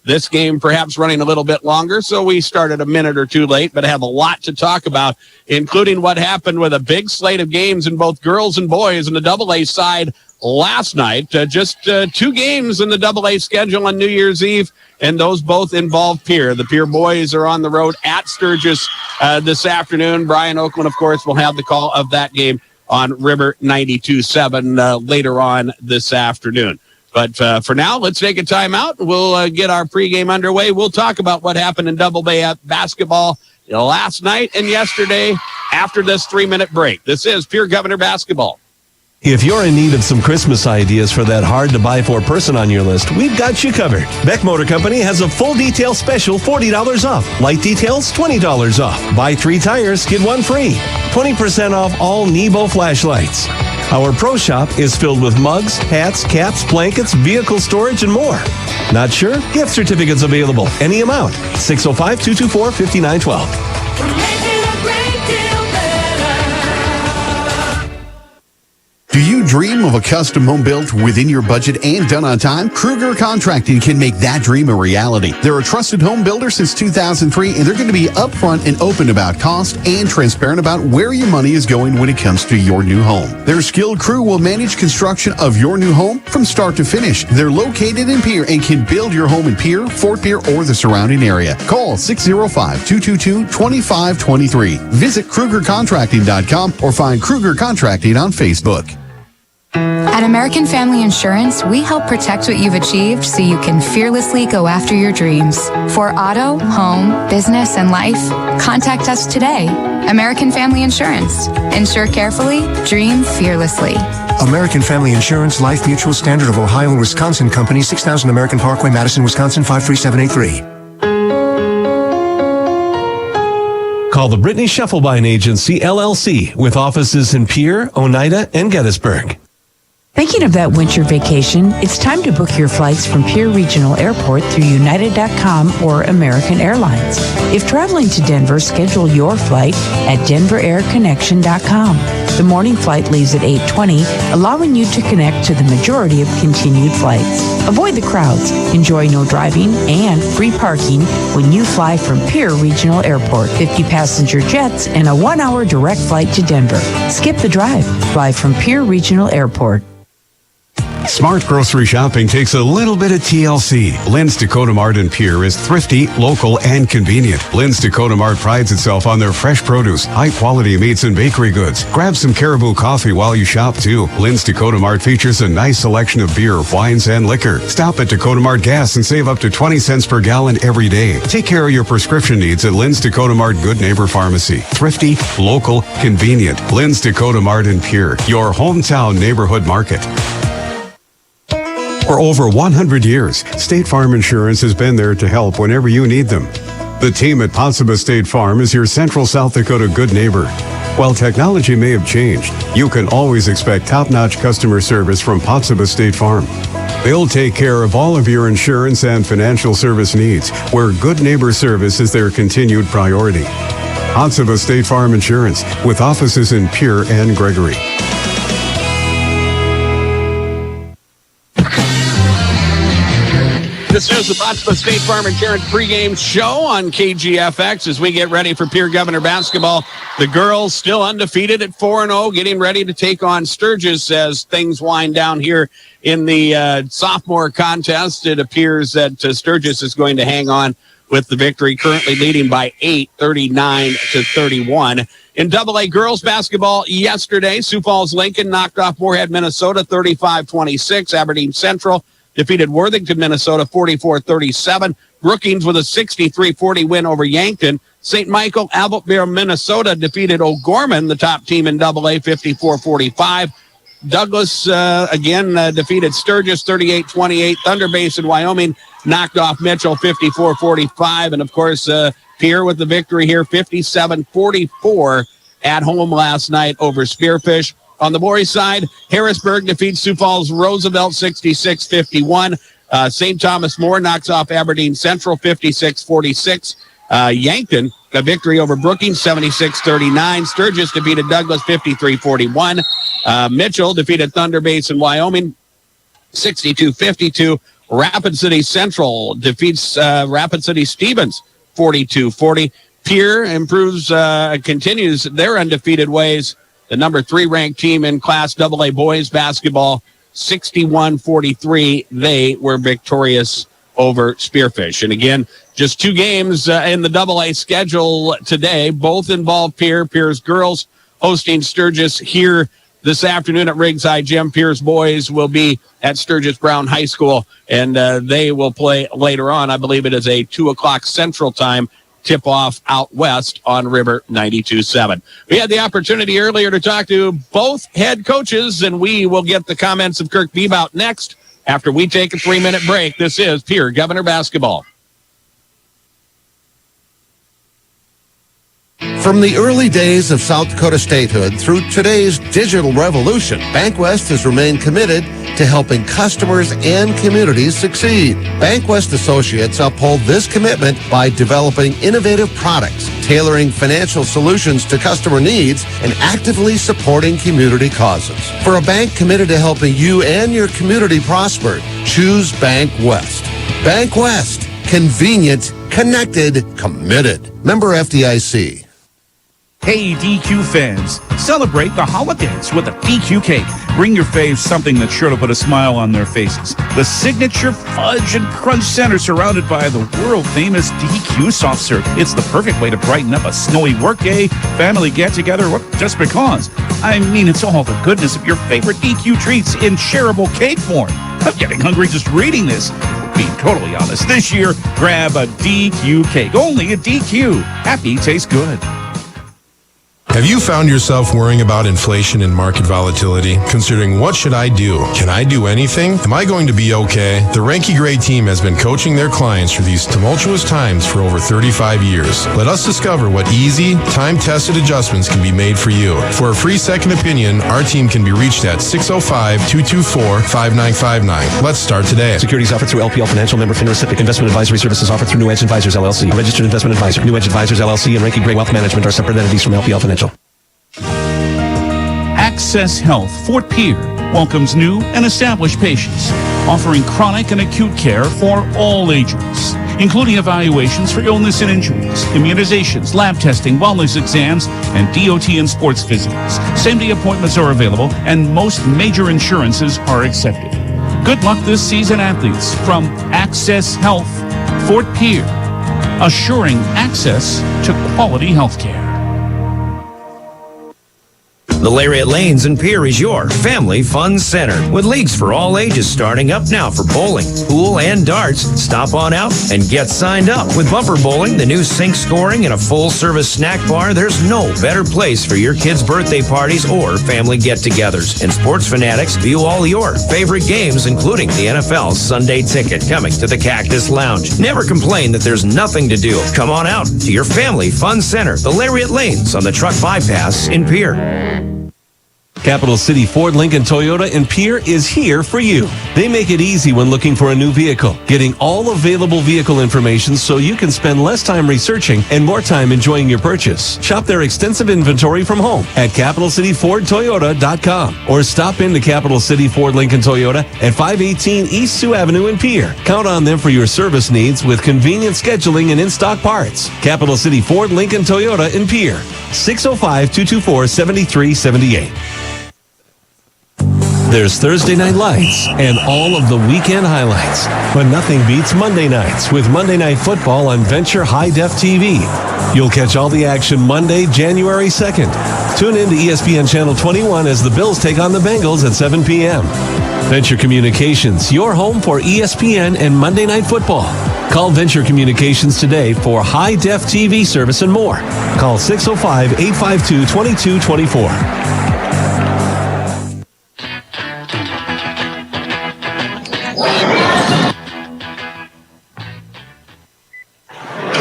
this game perhaps running a little bit longer, so we started a minute or two late, but have a lot to talk about, including what happened with a big slate of games in both girls and boys in the AA side last night. Just 2 games in the AA schedule on New Year's Eve, and those both involve Pierre. The Pierre boys are on the road at Sturgis this afternoon. Brian Oakland, of course, will have the call of that game on River 92.7 later on this afternoon. But for now, let's take a timeout. We'll get our pregame underway. We'll talk about what happened in Double A basketball last night and yesterday after this 3-minute break. This is Pierre Governor Basketball. If you're in need of some Christmas ideas for that hard-to-buy-for person on your list, we've got you covered. Beck Motor Company has a full detail special, $40 off. Light details, $20 off. Buy 3 tires, get 1 free. 20% off all Nebo flashlights. Our pro shop is filled with mugs, hats, caps, blankets, vehicle storage, and more. Not sure? Gift certificates available. Any amount. 605-224-5912. Do you dream of a custom home built within your budget and done on time? Kruger Contracting can make that dream a reality. They're a trusted home builder since 2003, and they're going to be upfront and open about cost and transparent about where your money is going when it comes to your new home. Their skilled crew will manage construction of your new home from start to finish. They're located in Pierre and can build your home in Pierre, Fort Pierre, or the surrounding area. Call 605-222-2523. Visit KrugerContracting.com or find Kruger Contracting on Facebook. At American Family Insurance, we help protect what you've achieved so you can fearlessly go after your dreams. For auto, home, business, and life, contact us today. American Family Insurance. Insure carefully, dream fearlessly. American Family Insurance, Life Mutual, Standard of Ohio and Wisconsin Company, 6000 American Parkway, Madison, Wisconsin, 53783. Call the Brittany Scheffelbein Agency, LLC, with offices in Pierre, Oneida, and Gettysburg. Thinking of that winter vacation? It's time to book your flights from Pierre Regional Airport through United.com or American Airlines. If traveling to Denver, schedule your flight at DenverAirConnection.com. The morning flight leaves at 8:20, allowing you to connect to the majority of continued flights. Avoid the crowds, enjoy no driving, and free parking when you fly from Pierre Regional Airport. 50 passenger jets and a 1-hour direct flight to Denver. Skip the drive. Fly from Pierre Regional Airport. Smart grocery shopping takes a little bit of TLC. Lynn's Dakota Mart in Pierre is thrifty, local, and convenient. Lynn's Dakota Mart prides itself on their fresh produce, high-quality meats, and bakery goods. Grab some Caribou coffee while you shop, too. Lynn's Dakota Mart features a nice selection of beer, wines, and liquor. Stop at Dakota Mart Gas and save up to 20 cents per gallon every day. Take care of your prescription needs at Lynn's Dakota Mart Good Neighbor Pharmacy. Thrifty, local, convenient. Lynn's Dakota Mart in Pierre, your hometown neighborhood market. For over 100 years, State Farm Insurance has been there to help whenever you need them. The team at Potsdam State Farm is your Central South Dakota good neighbor. While technology may have changed, you can always expect top-notch customer service from Potsdam State Farm. They'll take care of all of your insurance and financial service needs, where good neighbor service is their continued priority. Potsdam State Farm Insurance, with offices in Pierre and Gregory. This is the Potsdam State Farm Insurance pregame show on KGFX as we get ready for Pierre Governor basketball. The girls still undefeated at 4-0, getting ready to take on Sturgis as things wind down here in the sophomore contest. It appears that Sturgis is going to hang on with the victory, currently leading by 8, 39-31. In AA girls basketball yesterday, Sioux Falls Lincoln knocked off Moorhead, Minnesota, 35-26. Aberdeen Central defeated Worthington, Minnesota, 44-37. Brookings with a 63-40 win over Yankton. St. Michael, Albert, Minnesota defeated O'Gorman, the top team in AA, 54-45. Douglas, again, defeated Sturgis, 38-28. Thunder Basin, Wyoming, knocked off Mitchell, 54-45. And, of course, Pierre with the victory here, 57-44 at home last night over Spearfish. On the boys' side, Harrisburg defeats Sioux Falls Roosevelt 66-51. St. Thomas More knocks off Aberdeen Central 56-46. Yankton, a victory over Brookings 76-39. Sturgis defeated Douglas 53-41. Mitchell defeated Thunder Basin Wyoming 62-52. Rapid City Central defeats Rapid City Stevens 42-40. Pierre continues their undefeated ways. The number 3 ranked team in Class AA boys basketball, 61-43. They were victorious over Spearfish. And again, just 2 games in the AA schedule today. Both involve Pierre. Pierre's girls hosting Sturgis here this afternoon at Ringside Gym. Pierre's boys will be at Sturgis Brown High School, and they will play later on. I believe it is a 2 o'clock Central Time tip-off out west on River 92.7. We had the opportunity earlier to talk to both head coaches, and we will get the comments of Kirk Bebout next after we take a 3-minute break. This is Pierre Governor Basketball. From the early days of South Dakota statehood through today's digital revolution, BankWest has remained committed to helping customers and communities succeed. BankWest Associates uphold this commitment by developing innovative products, tailoring financial solutions to customer needs, and actively supporting community causes. For a bank committed to helping you and your community prosper, choose BankWest. BankWest. Convenient, connected, committed. Member FDIC. Hey, DQ fans, celebrate the holidays with a DQ cake. Bring your faves something that's sure to put a smile on their faces. The signature fudge and crunch center surrounded by the world-famous DQ soft serve. It's the perfect way to brighten up a snowy workday, family get-together, or just because. I mean, it's all the goodness of your favorite DQ treats in shareable cake form. I'm getting hungry just reading this. Being totally honest, this year, grab a DQ cake. Only a DQ. Happy tastes good. Have you found yourself worrying about inflation and market volatility? Considering what should I do? Can I do anything? Am I going to be okay? The Ranky Gray team has been coaching their clients through these tumultuous times for over 35 years. Let us discover what easy, time-tested adjustments can be made for you. For a free second opinion, our team can be reached at 605-224-5959. Let's start today. Securities offered through LPL Financial, member FINRA SIPC. Investment advisory services offered through New Edge Advisors, LLC. A registered investment advisor. New Edge Advisors, LLC and Ranky Gray Wealth Management are separate entities from LPL Financial. Access Health Fort Pierre welcomes new and established patients, offering chronic and acute care for all ages, including evaluations for illness and injuries, immunizations, lab testing, wellness exams, and DOT and sports visits. Same-day appointments are available, and most major insurances are accepted. Good luck this season, athletes, from Access Health Fort Pierre, assuring access to quality health care. The Lariat Lanes in Pierre is your family fun center, with leagues for all ages starting up now for bowling, pool, and darts. Stop on out and get signed up. With bumper bowling, the new sink scoring, and a full-service snack bar, there's no better place for your kids' birthday parties or family get-togethers. And sports fanatics, view all your favorite games, including the NFL Sunday Ticket, coming to the Cactus Lounge. Never complain that there's nothing to do. Come on out to your family fun center, the Lariat Lanes on the truck bypass in Pierre. Capital City Ford Lincoln Toyota in Pierre is here for you. They make it easy when looking for a new vehicle, getting all available vehicle information so you can spend less time researching and more time enjoying your purchase. Shop their extensive inventory from home at CapitalCityFordToyota.com or stop into Capital City Ford Lincoln Toyota at 518 East Sioux Avenue in Pierre. Count on them for your service needs with convenient scheduling and in-stock parts. Capital City Ford Lincoln Toyota in Pierre, 605-224-7378. There's Thursday Night Lights and all of the weekend highlights. But nothing beats Monday nights with Monday Night Football on Venture High Def TV. You'll catch all the action Monday, January 2nd. Tune in to ESPN Channel 21 as the Bills take on the Bengals at 7 p.m. Venture Communications, your home for ESPN and Monday Night Football. Call Venture Communications today for High Def TV service and more. Call 605-852-2224.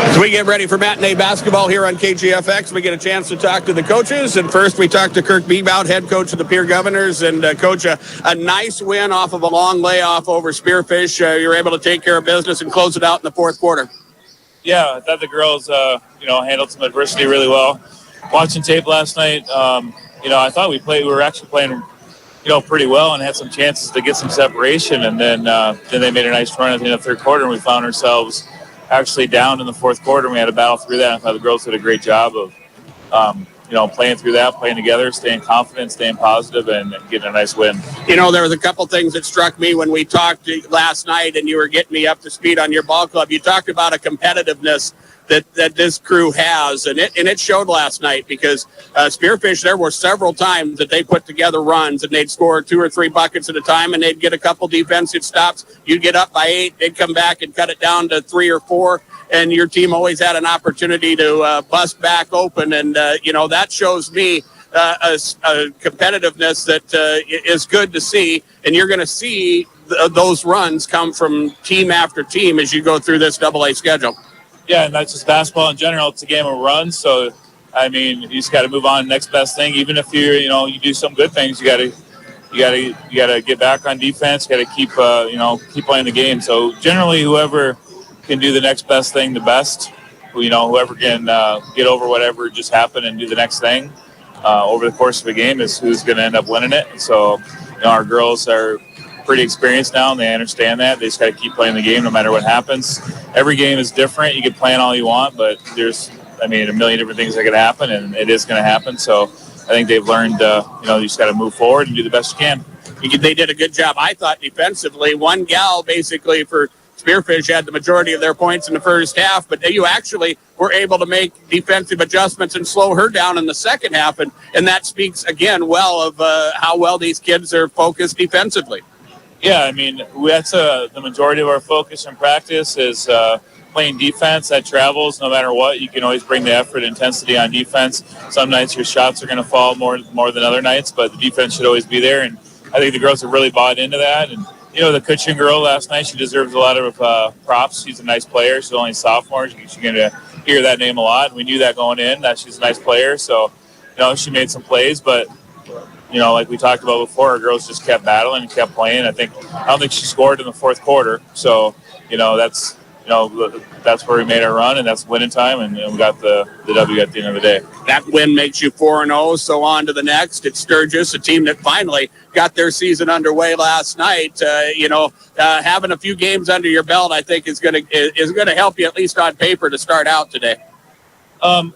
As we get ready for matinee basketball here on KGFX, we get a chance to talk to the coaches. And first, we talked to Kirk Bebout, head coach of the Pierre Governors. And, Coach, a nice win off of a long layoff over Spearfish. You were able to take care of business and close it out in the fourth quarter. Yeah, I thought the girls, handled some adversity really well. Watching tape last night, I thought we were actually playing, pretty well and had some chances to get some separation. And then they made a nice run at the end of the third quarter, and we found ourselves actually down in the fourth quarter, and we had to battle through that. I thought the girls did a great job of, playing through that, playing together, staying confident, staying positive, and getting a nice win. There was a couple things that struck me when we talked last night, and you were getting me up to speed on your ball club. You talked about a competitiveness that this crew has, and it showed last night, because Spearfish, there were several times that they put together runs and they'd score 2 or 3 buckets at a time, and they'd get a couple defensive stops. You'd get up by 8, they'd come back and cut it down to 3 or 4, and your team always had an opportunity to bust back open, and that shows me a competitiveness that is good to see, and you're going to see those runs come from team after team as you go through this AA schedule. Yeah, and that's just basketball in general. It's a game of runs. So, you just got to move on to the next best thing. Even if you do some good things, you got to get back on defense. Got to keep playing the game. So generally, whoever can do the next best thing the best, whoever can get over whatever just happened and do the next thing over the course of a game is who's going to end up winning it. And so, our girls are pretty experienced now, and they understand that. They just got to keep playing the game no matter what happens. Every game is different. You can plan all you want, but there's, a million different things that could happen, and it is going to happen. So I think they've learned, you just got to move forward and do the best you can. They did a good job, I thought, defensively. One gal, basically, for Spearfish had the majority of their points in the first half, but you actually were able to make defensive adjustments and slow her down in the second half, and that speaks, again, well of how well these kids are focused defensively. Yeah, that's the majority of our focus in practice is playing defense. That travels no matter what. You can always bring the effort and intensity on defense. Some nights your shots are going to fall more than other nights, but the defense should always be there. And I think the girls have really bought into that. And, the Kutchin girl last night, she deserves a lot of props. She's a nice player. She's only a sophomore. She's going to hear that name a lot. We knew that going in, that she's a nice player. So, she made some plays, but like we talked about before, our girls just kept battling and kept playing. I don't think she scored in the fourth quarter. So, that's that's where we made our run, and that's winning time, and we got the W at the end of the day. That win makes you 4-0, so on to the next. It's Sturgis, a team that finally got their season underway last night. Having a few games under your belt, I think, is going to help you, at least on paper, to start out today.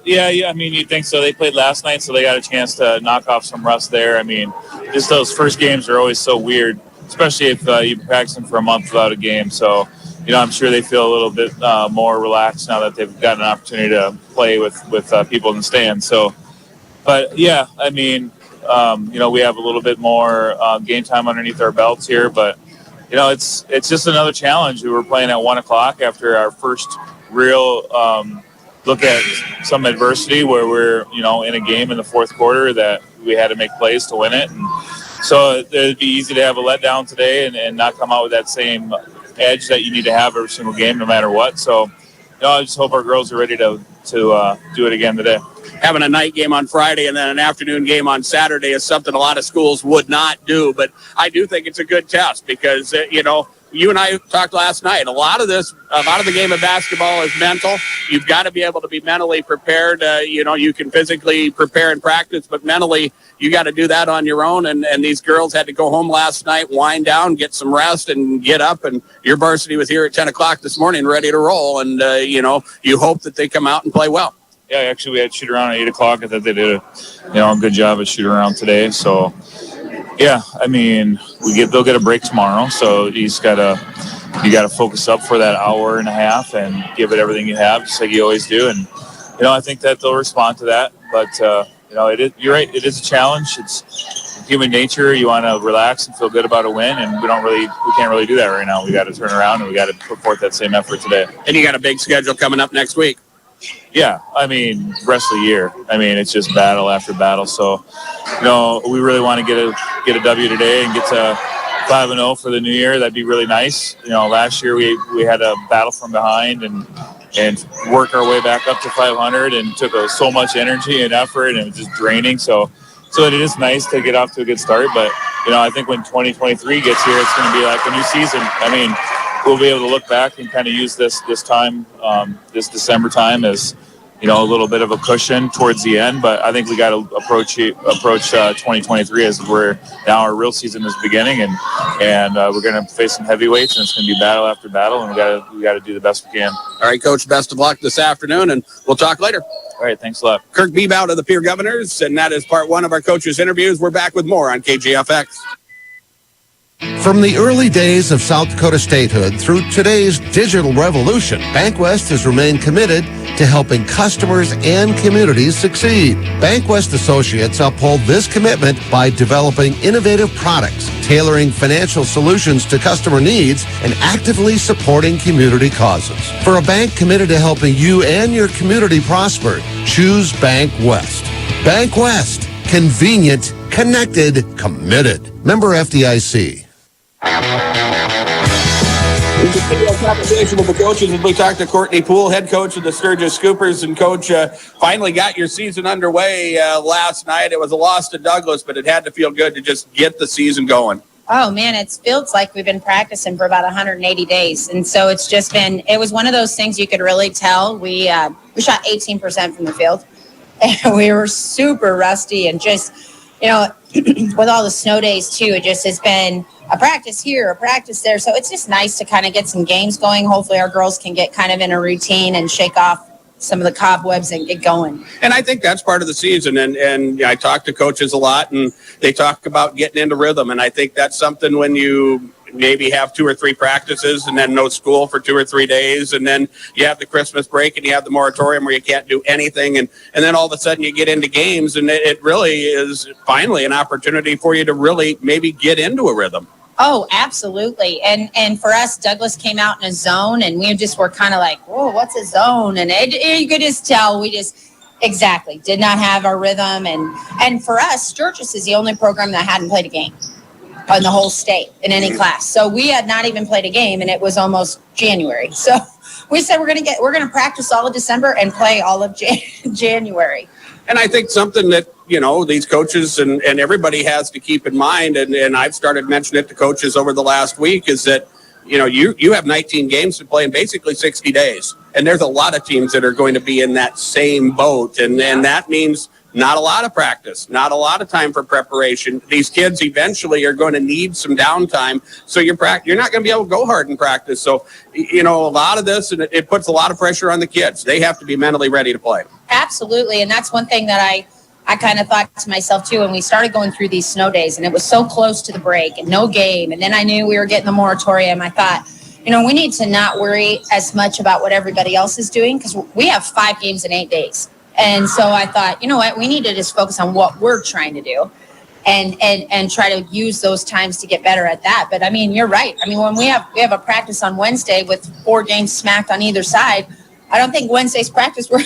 Yeah. I mean, you'd think so. They played last night, so they got a chance to knock off some rust there. I mean, just those first games are always so weird, especially if you've been practicing for a month without a game. So, I'm sure they feel a little bit more relaxed now that they've got an opportunity to play with people in the stands. So, but yeah, I mean, we have a little bit more game time underneath our belts here, but it's just another challenge. We were playing at 1:00 after our first real look at some adversity where we're in a game in the fourth quarter that we had to make plays to win it, and so it'd be easy to have a letdown today and not come out with that same edge that you need to have every single game, no matter what. So, I just hope our girls are ready to do it again today. Having a night game on Friday and then an afternoon game on Saturday is something a lot of schools would not do, but I do think it's a good test because, you and I talked last night. A lot of the game of basketball is mental. You've got to be able to be mentally prepared. You can physically prepare and practice, but mentally you got to do that on your own. And these girls had to go home last night, wind down, get some rest, and get up. And your varsity was here at 10:00 this morning, ready to roll. And you hope that they come out and play well. Yeah, actually, we had shoot around at 8:00. I thought they did a good job at shoot around today. So. Yeah, I mean, they'll get a break tomorrow, so you got to focus up for that hour and a half and give it everything you have, just like you always do. And I think that they'll respond to that. But you're right, it is a challenge. It's human nature. You want to relax and feel good about a win, and we can't really do that right now. We got to turn around and we got to put forth that same effort today. And you got a big schedule coming up next week. Yeah, I mean, rest of the year. I mean, it's just battle after battle. So, we really want to get a W today and get to 5-0 for the new year. That'd be really nice. Last year we had a battle from behind and work our way back up to 500 and took so much energy and effort, and it was just draining. So it is nice to get off to a good start. But I think when 2023 gets here, it's going to be like a new season. I mean, we'll be able to look back and kind of use this time, this December time as, a little bit of a cushion towards the end. But I think we got to approach 2023 as now our real season is beginning, and we're going to face some heavyweights, and it's going to be battle after battle, and we got to do the best we can. All right, Coach, best of luck this afternoon, and we'll talk later. All right, thanks a lot. Kirk Bebout of the Pierre Governors, and that is part one of our coaches' interviews. We're back with more on KGFX. From the early days of South Dakota statehood through today's digital revolution, BankWest has remained committed to helping customers and communities succeed. BankWest Associates uphold this commitment by developing innovative products, tailoring financial solutions to customer needs, and actively supporting community causes. For a bank committed to helping you and your community prosper, choose BankWest. BankWest. Convenient, connected, committed. Member FDIC. We continue our conversation with the coaches as we talk to Courtney Poole, head coach of the Sturgis Scoopers. And, Coach, finally got your season underway last night. It was a loss to Douglas, but it had to feel good to just get the season going. Oh, man, it feels like we've been practicing for about 180 days. And so it's just been – it was one of those things you could really tell. We shot 18% from the field. And we were super rusty and just, with all the snow days, too, it just has been – a practice here, a practice there. So it's just nice to kind of get some games going. Hopefully our girls can get kind of in a routine and shake off some of the cobwebs and get going. And I think that's part of the season. And I talk to coaches a lot, and they talk about getting into rhythm. And I think that's something when you maybe have 2 or 3 practices and then no school for 2 or 3 days. And then you have the Christmas break and you have the moratorium where you can't do anything. And then all of a sudden you get into games, and it really is finally an opportunity for you to really maybe get into a rhythm. Oh, absolutely. And for us, Douglas came out in a zone, and we just were kind of like, whoa, what's a zone? And you could just tell we just exactly did not have our rhythm. And for us, Sturgis is the only program that hadn't played a game in the whole state in any class. So we had not even played a game, and it was almost January. So we said we're going to practice all of December and play all of January. And I think something that, these coaches and everybody has to keep in mind, and I've started mentioning it to coaches over the last week, is that, you have 19 games to play in basically 60 days. And there's a lot of teams that are going to be in that same boat. And that means not a lot of practice, not a lot of time for preparation. These kids eventually are going to need some downtime. So you're not going to be able to go hard in practice. So, a lot of this, and it puts a lot of pressure on the kids. They have to be mentally ready to play. Absolutely. And that's one thing that I kind of thought to myself too, when we started going through these snow days and it was so close to the break and no game. And then I knew we were getting the moratorium. I thought, we need to not worry as much about what everybody else is doing because we have 5 games in 8 days. And so I thought, we need to just focus on what we're trying to do and try to use those times to get better at that. But you're right. When we have a practice on Wednesday with 4 games smacked on either side, I don't think Wednesday's practice we're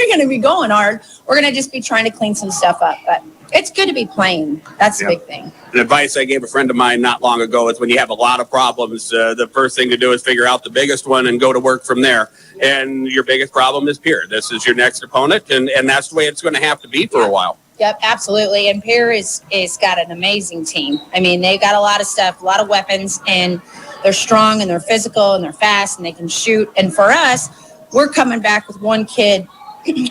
going to be going hard. We're going to just be trying to clean some stuff up. But it's good to be playing. That's the big thing. The advice I gave a friend of mine not long ago is when you have a lot of problems, the first thing to do is figure out the biggest one and go to work from there. And your biggest problem is Pierre. This is your next opponent, and that's the way it's going to have to be for a while. Yep, absolutely. And Pierre is got an amazing team. They've got a lot of stuff, a lot of weapons, and they're strong and they're physical and they're fast and they can shoot. And for us, we're coming back with one kid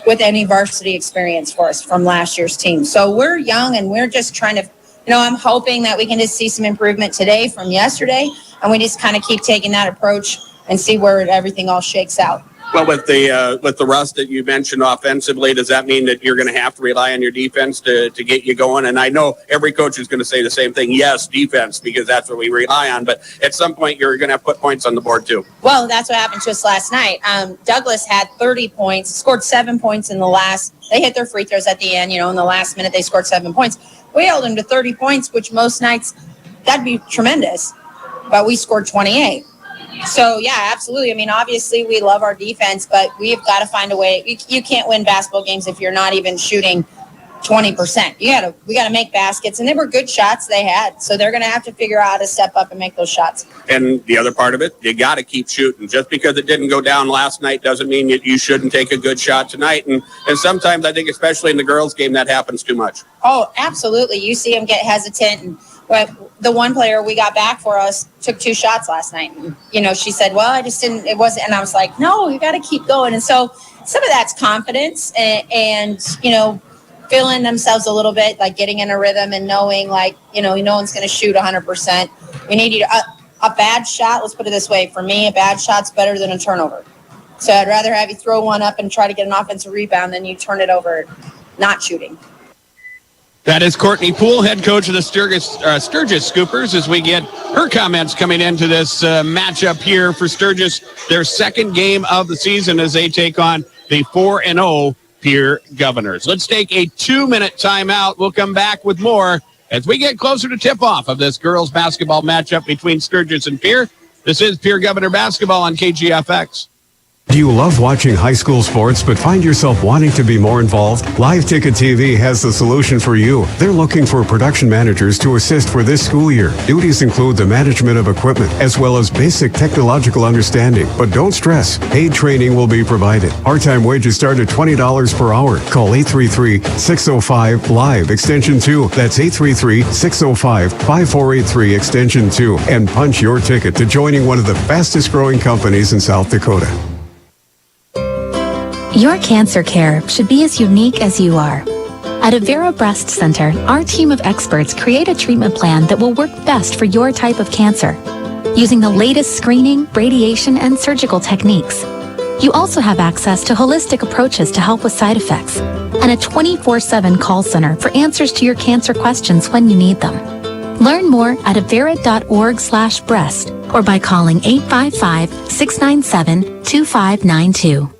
with any varsity experience for us from last year's team. So we're young and we're just trying to, I'm hoping that we can just see some improvement today from yesterday. And we just kind of keep taking that approach and see where everything all shakes out. Well, with the rust that you mentioned offensively, does that mean that you're going to have to rely on your defense to get you going? And I know every coach is going to say the same thing. Yes, defense, because that's what we rely on. But at some point, you're going to have to put points on the board, too. Well, that's what happened to us last night. Douglas had 30 points, scored 7 points in the last. They hit their free throws at the end. In the last minute, they scored 7 points. We held them to 30 points, which most nights, that'd be tremendous. But we scored 28. So, yeah, absolutely. Obviously, we love our defense, but we've got to find a way. You can't win basketball games if you're not even shooting 20%. We got to make baskets, and they were good shots they had. So they're going to have to figure out how to step up and make those shots. And the other part of it, you got to keep shooting. Just because it didn't go down last night doesn't mean you shouldn't take a good shot tonight. And sometimes I think, especially in the girls' game, that happens too much. Oh, absolutely. You see them get hesitant. But the one player we got back for us took 2 shots last night. And, she said, well, I just didn't, it wasn't. And I was like, no, you got to keep going. And so some of that's confidence and feeling themselves a little bit, like getting in a rhythm and knowing no one's going to shoot 100%. We need you to, a bad shot, let's put it this way. For me, a bad shot's better than a turnover. So I'd rather have you throw one up and try to get an offensive rebound than you turn it over not shooting. That is Courtney Poole, head coach of the Sturgis Scoopers, as we get her comments coming into this matchup here for Sturgis, their second game of the season as they take on the 4-0 Pierre Governors. Let's take a 2-minute timeout. We'll come back with more as we get closer to tip-off of this girls basketball matchup between Sturgis and Pierre. This is Pierre Governor basketball on KGFX. Do you love watching high school sports but find yourself wanting to be more involved? Live Ticket TV has the solution for you. They're looking for production managers to assist for this school year. Duties include the management of equipment as well as basic technological understanding. But don't stress, paid training will be provided. Part-time wages start at $20 per hour. Call 833-605-LIVE extension 2. That's 833-605-5483 extension 2. And punch your ticket to joining one of the fastest growing companies in South Dakota. Your cancer care should be as unique as you are. At Avera Breast Center, our team of experts create a treatment plan that will work best for your type of cancer, using the latest screening, radiation, and surgical techniques. You also have access to holistic approaches to help with side effects, and a 24/7 call center for answers to your cancer questions when you need them. Learn more at avera.org/breast or by calling 855-697-2592.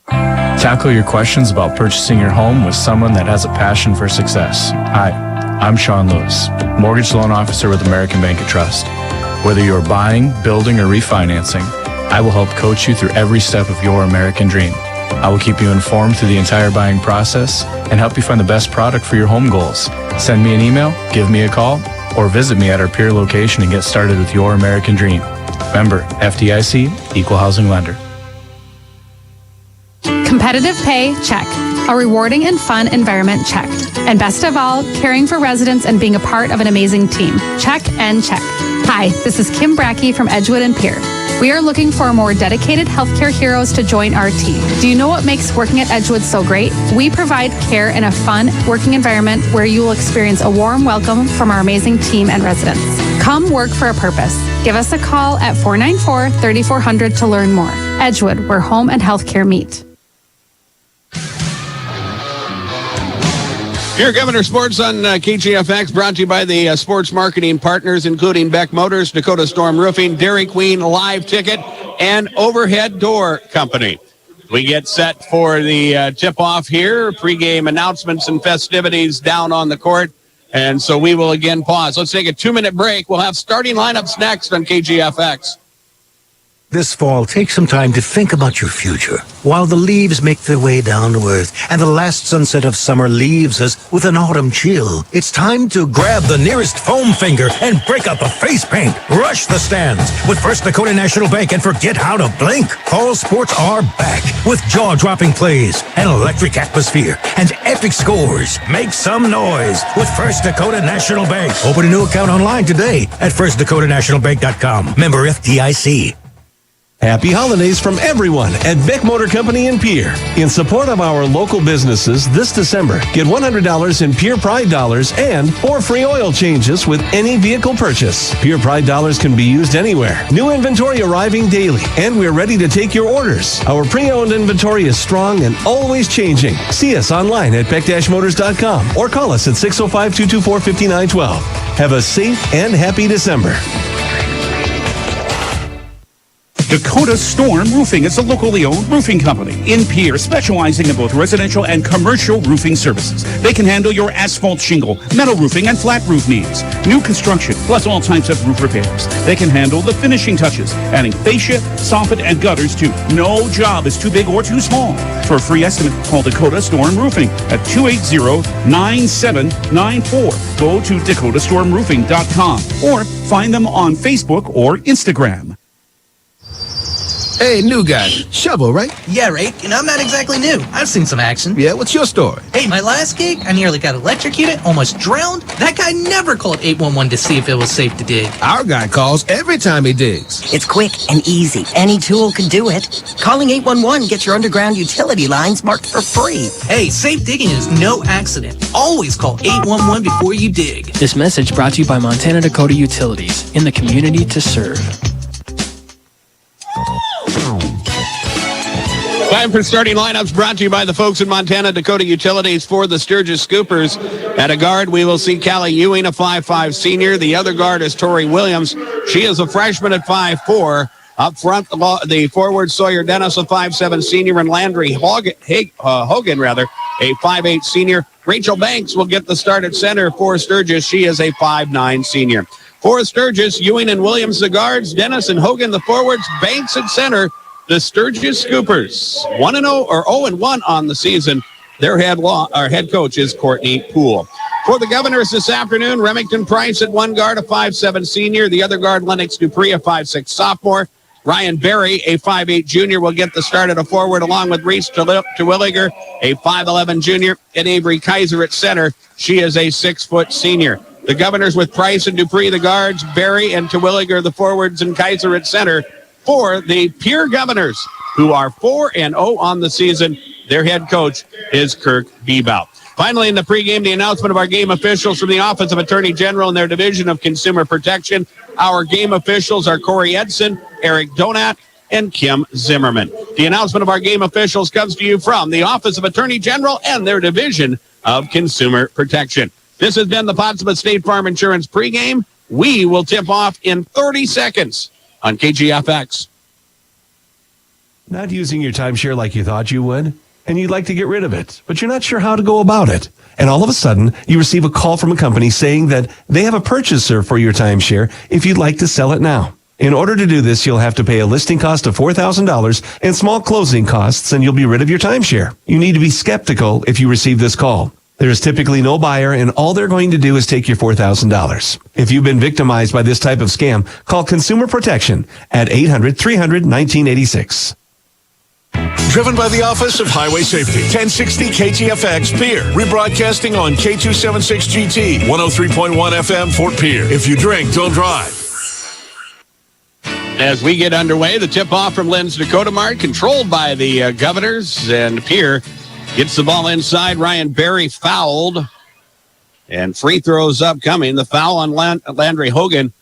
Tackle your questions about purchasing your home with someone that has a passion for success. Hi, I'm Sean Lewis, Mortgage Loan Officer with American Bank and Trust. Whether you're buying, building, or refinancing, I will help coach you through every step of your American dream. I will keep you informed through the entire buying process and help you find the best product for your home goals. Send me an email, give me a call, or visit me at our Pierre location and get started with your American dream. Member, FDIC, Equal Housing Lender. Competitive pay, check. A rewarding and fun environment, check. And best of all, caring for residents and being a part of an amazing team, check and check. Hi, this is Kim Brackey from Edgewood and Pierre. We are looking for more dedicated healthcare heroes to join our team. Do you know what makes working at Edgewood so great? We provide care in a fun working environment where you will experience a warm welcome from our amazing team and residents. Come work for a purpose. Give us a call at 494-3400 to learn more. Edgewood, where home and healthcare meet. Pierre Governor Sports on KGFX, brought to you by the sports marketing partners, including Beck Motors, Dakota Storm Roofing, Dairy Queen Live Ticket, and Overhead Door Company. We get set for the tip-off here, pregame announcements and festivities down on the court, and so we will again pause. Let's take a 2-minute break. We'll have starting lineups next on KGFX. This fall, take some time to think about your future while the leaves make their way down to earth and the last sunset of summer leaves us with an autumn chill. It's time to grab the nearest foam finger and break out the face paint. Rush the stands with First Dakota National Bank and forget how to blink. Fall sports are back with jaw-dropping plays, an electric atmosphere, and epic scores. Make some noise with First Dakota National Bank. Open a new account online today at firstdakotanationalbank.com. Member FDIC. Happy holidays from everyone at Beck Motor Company in Pierre. In support of our local businesses this December, get $100 in Pierre Pride dollars and 4 free oil changes with any vehicle purchase. Pierre Pride dollars can be used anywhere. New inventory arriving daily, and we're ready to take your orders. Our pre-owned inventory is strong and always changing. See us online at beck-motors.com or call us at 605-224-5912. Have a safe and happy December. Dakota Storm Roofing is a locally owned roofing company in Pierre, specializing in both residential and commercial roofing services. They can handle your asphalt shingle, metal roofing, and flat roof needs. New construction, plus all types of roof repairs. They can handle the finishing touches, adding fascia, soffit, and gutters too. No job is too big or too small. For a free estimate, call Dakota Storm Roofing at 280-9794. Go to dakotastormroofing.com or find them on Facebook or Instagram. Hey, new guy. Shovel, right? Yeah, Rake, and I'm not exactly new. I've seen some action. Yeah, what's your story? Hey, my last gig, I nearly got electrocuted, almost drowned. That guy never called 811 to see if it was safe to dig. Our guy calls every time he digs. It's quick and easy. Any tool can do it. Calling 811 gets your underground utility lines marked for free. Hey, safe digging is no accident. Always call 811 before you dig. This message brought to you by Montana Dakota Utilities, in the community to serve. Time for starting lineups brought to you by the folks in Montana Dakota Utilities for the Sturgis Scoopers. At a guard, we will see Callie Ewing, a 5'5 senior. The other guard is Tori Williams. She is a freshman at 5'4. Up front, the forward Sawyer Dennis, a 5'7 senior, and Landry Hogan, a 5'8 senior. Rachel Banks will get the start at center for Sturgis. She is a 5'9 senior. For Sturgis, Ewing and Williams the guards, Dennis and Hogan the forwards, Banks at center. The Sturgis Scoopers, 1-0 or 0-1 on the season. Their head coach is Courtney Poole. For the Governors this afternoon, Remington Price at one guard, a 5'7 senior. The other guard, Lennox Dupree, a 5'6 sophomore. Ryan Berry, a 5'8 junior, will get the start at a forward, along with Reese Terwilliger, a 5'11 junior, and Avery Kaiser at center. She is a 6' senior. The Governors with Price and Dupree, the guards, Berry and Terwilliger, the forwards, and Kaiser at center. For the Pierre Governors, who are 4-0 on the season, their head coach is Kirk Bebout. Finally, in the pregame, the announcement of our game officials from the Office of Attorney General and their Division of Consumer Protection. Our game officials are Corey Edson, Eric Donat, and Kim Zimmerman. The announcement of our game officials comes to you from the Office of Attorney General and their Division of Consumer Protection. This has been the Pottsville State Farm Insurance pregame. We will tip off in 30 seconds. On KGFX. Not using your timeshare like you thought you would, and you'd like to get rid of it, but you're not sure how to go about it. And all of a sudden, you receive a call from a company saying that they have a purchaser for your timeshare if you'd like to sell it now. In order to do this, you'll have to pay a listing cost of $4,000 and small closing costs, and you'll be rid of your timeshare. You need to be skeptical if you receive this call. There is typically no buyer, and all they're going to do is take your $4,000. If you've been victimized by this type of scam, call Consumer Protection at 800-300-1986. Driven by the Office of Highway Safety. 1060 KGFX Pierre. Rebroadcasting on K276GT. 103.1 FM Fort Pierre. If you drink, don't drive. As we get underway, the tip-off from Lynn's Dakota Mart, controlled by the Governors, and Pierre gets the ball inside. Ryan Berry fouled, and free throws upcoming. The foul on Landry Hogan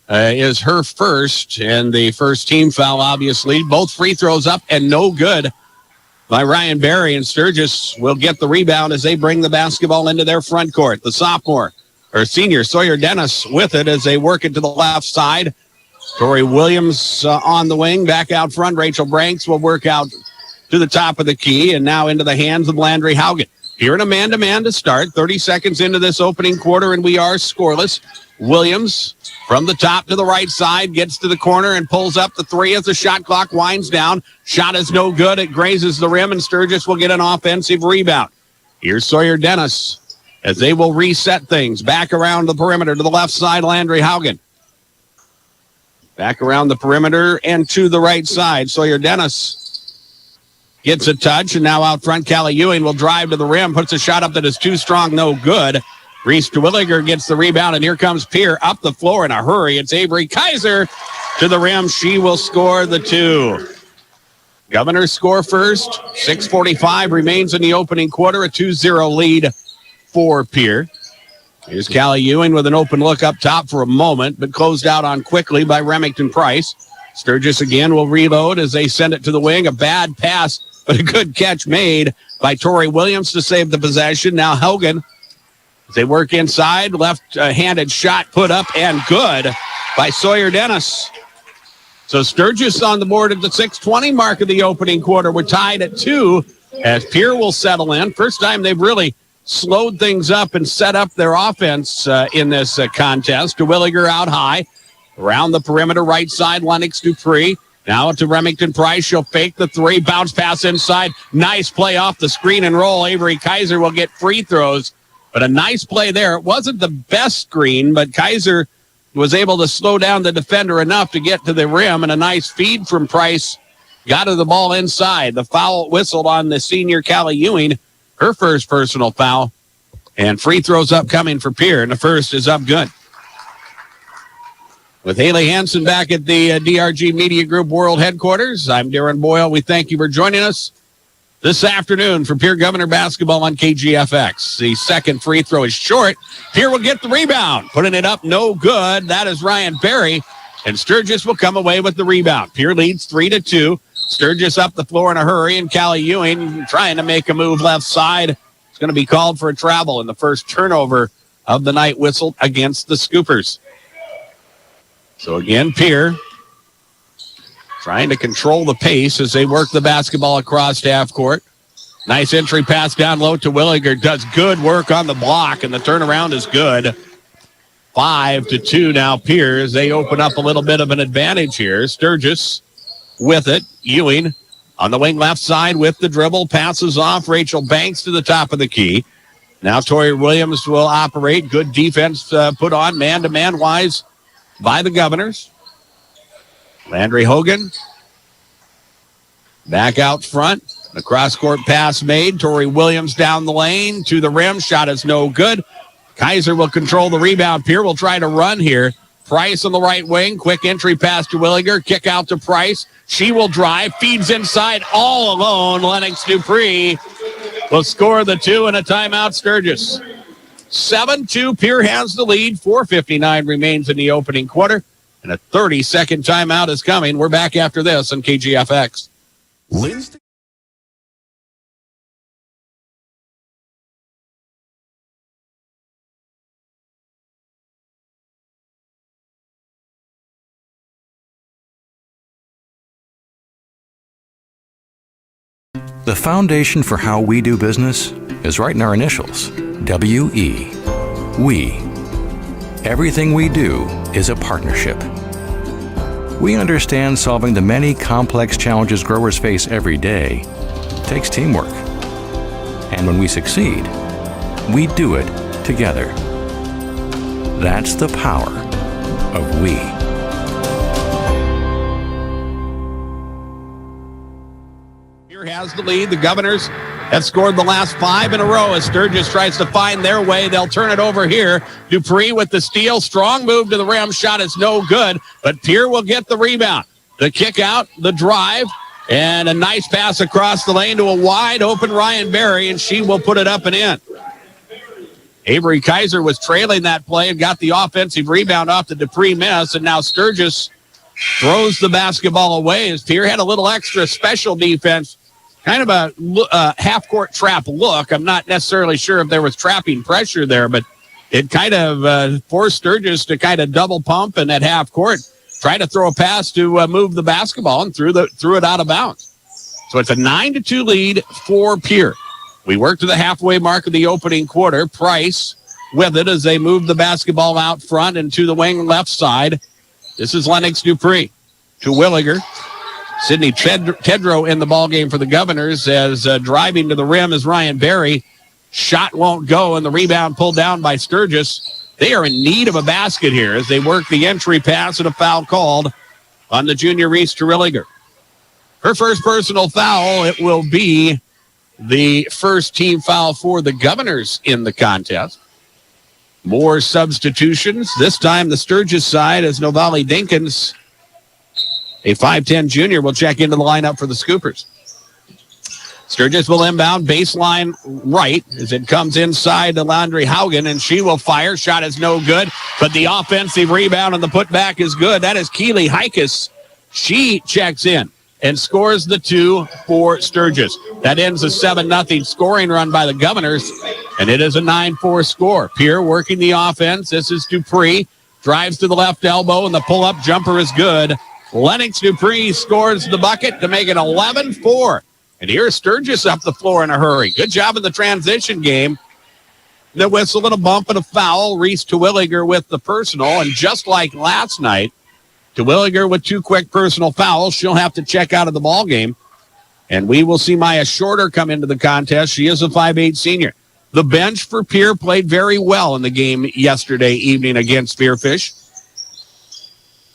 is her first, and the first team foul, obviously. Both free throws up and no good by Ryan Berry, and Sturgis will get the rebound as they bring the basketball into their front court. The senior Sawyer Dennis with it as they work it to the left side. Tori Williams on the wing, back out front. Rachel Branks will work out to the top of the key, and now into the hands of Landry Haugen. Here in a man-to-man to start, 30 seconds into this opening quarter, and we are scoreless. Williams from the top to the right side, gets to the corner and pulls up the three as the shot clock winds down. Shot is no good. It grazes the rim, and Sturgis will get an offensive rebound. Here's Sawyer Dennis as they will reset things. Back around the perimeter to the left side, Landry Haugen. Back around the perimeter and to the right side. Sawyer Dennis gets a touch, and now out front, Callie Ewing will drive to the rim, puts a shot up that is too strong, no good. Reese Terwilliger gets the rebound, and here comes Pierre up the floor in a hurry. It's Avery Kaiser to the rim. She will score the two. Governors score first. 6:45 remains in the opening quarter, a 2-0 lead for Pierre. Here's Callie Ewing with an open look up top for a moment, but closed out on quickly by Remington Price. Sturgis again will reload as they send it to the wing. A bad pass, but a good catch made by Tori Williams to save the possession. Now Hogan, as they work inside, left-handed shot put up and good by Sawyer Dennis. So Sturgis on the board at the 6:20 mark of the opening quarter. We're tied at 2 as Pierre will settle in. First time they've really slowed things up and set up their offense in this contest. Terwilliger out high. Around the perimeter, right side, Lennox Dupree. Now to Remington Price. She'll fake the three. Bounce pass inside. Nice play off the screen and roll. Avery Kaiser will get free throws. But a nice play there. It wasn't the best screen, but Kaiser was able to slow down the defender enough to get to the rim. And a nice feed from Price got her the ball inside. The foul whistled on the senior Callie Ewing. Her first personal foul, and free throws upcoming for Pierre, and the first is up good. With Haley Hansen back at the DRG Media Group World Headquarters, I'm Darren Boyle. We thank you for joining us this afternoon for Pierre Governor basketball on KGFX. The second free throw is short. Pierre will get the rebound, putting it up, no good. That is Ryan Berry, and Sturgis will come away with the rebound. Pierre leads 3-2. Sturgis up the floor in a hurry, and Callie Ewing trying to make a move left side. It's going to be called for a travel, and the first turnover of the night whistled against the Scoopers. So again, Pierre trying to control the pace as they work the basketball across half court. Nice entry pass down low to Williger. Does good work on the block, and the turnaround is good. 5-2 now, Pierre, as they open up a little bit of an advantage here. Sturgis with it. Ewing on the wing left side with the dribble. Passes off. Rachel Banks to the top of the key. Now Tori Williams will operate. Good defense put on man-to-man wise by the Governors. Landry Hogan back out front. The cross-court pass made. Tori Williams down the lane to the rim. Shot is no good. Kaiser will control the rebound. Pierre will try to run here. Price on the right wing. Quick entry pass to Williger. Kick out to Price. She will drive. Feeds inside all alone. Lennox Dupree will score the two, and a timeout, Sturgis. 7-2. Pierre has the lead. 4:59 remains in the opening quarter, and a 30-second timeout is coming. We're back after this on KGFX. The foundation for how we do business is right in our initials, W-E. We. Everything we do is a partnership. We understand solving the many complex challenges growers face every day takes teamwork. And when we succeed, we do it together. That's the power of we. Has the lead. The Governors have scored the last 5 in a row as Sturgis tries to find their way. They'll turn it over here. Dupree with the steal. Strong move to the rim. Shot is no good, but Pierre will get the rebound. The kick out, the drive, and a nice pass across the lane to a wide-open Ryan Berry, and she will put it up and in. Avery Kaiser was trailing that play and got the offensive rebound off the Dupree miss, and now Sturgis throws the basketball away as Pierre had a little extra special defense, kind of a half-court trap look. I'm not necessarily sure if there was trapping pressure there, but it kind of forced Sturgis to kind of double pump and at half court try to throw a pass to move the basketball and threw it out of bounds. So it's a 9-2 lead for Pierre. We work to the halfway mark of the opening quarter. Price with it as they move the basketball out front and to the wing left side. This is Lennox Dupree to Williger. Sidney Tedrow in the ballgame for the Governors as driving to the rim is Ryan Berry. Shot won't go, and the rebound pulled down by Sturgis. They are in need of a basket here as they work the entry pass and a foul called on the junior Reese Terwilliger. Her first personal foul, it will be the first team foul for the Governors in the contest. More substitutions. This time the Sturgis side as Novali Dinkins, a 5'10 junior, will check into the lineup for the Scoopers. Sturgis will inbound baseline right as it comes inside to Landry Haugen, and she will fire. Shot is no good, but the offensive rebound and the putback is good. That is Keely Hikas. She checks in and scores the 2 for Sturgis. That ends a 7-0 scoring run by the Governors, and it is a 9-4 score. Pierre working the offense. This is Dupree. Drives to the left elbow, and the pull-up jumper is good. Lennox Dupree scores the bucket to make it 11-4. And here's Sturgis up the floor in a hurry. Good job in the transition game. The whistle and a bump and a foul. Reese Terwilliger with the personal, and just like last night, Terwilliger with 2 quick personal fouls. She'll have to check out of the ball game. And we will see Maya Shorter come into the contest. She is a 5'8 senior. The bench for Pierre played very well in the game yesterday evening against Spearfish.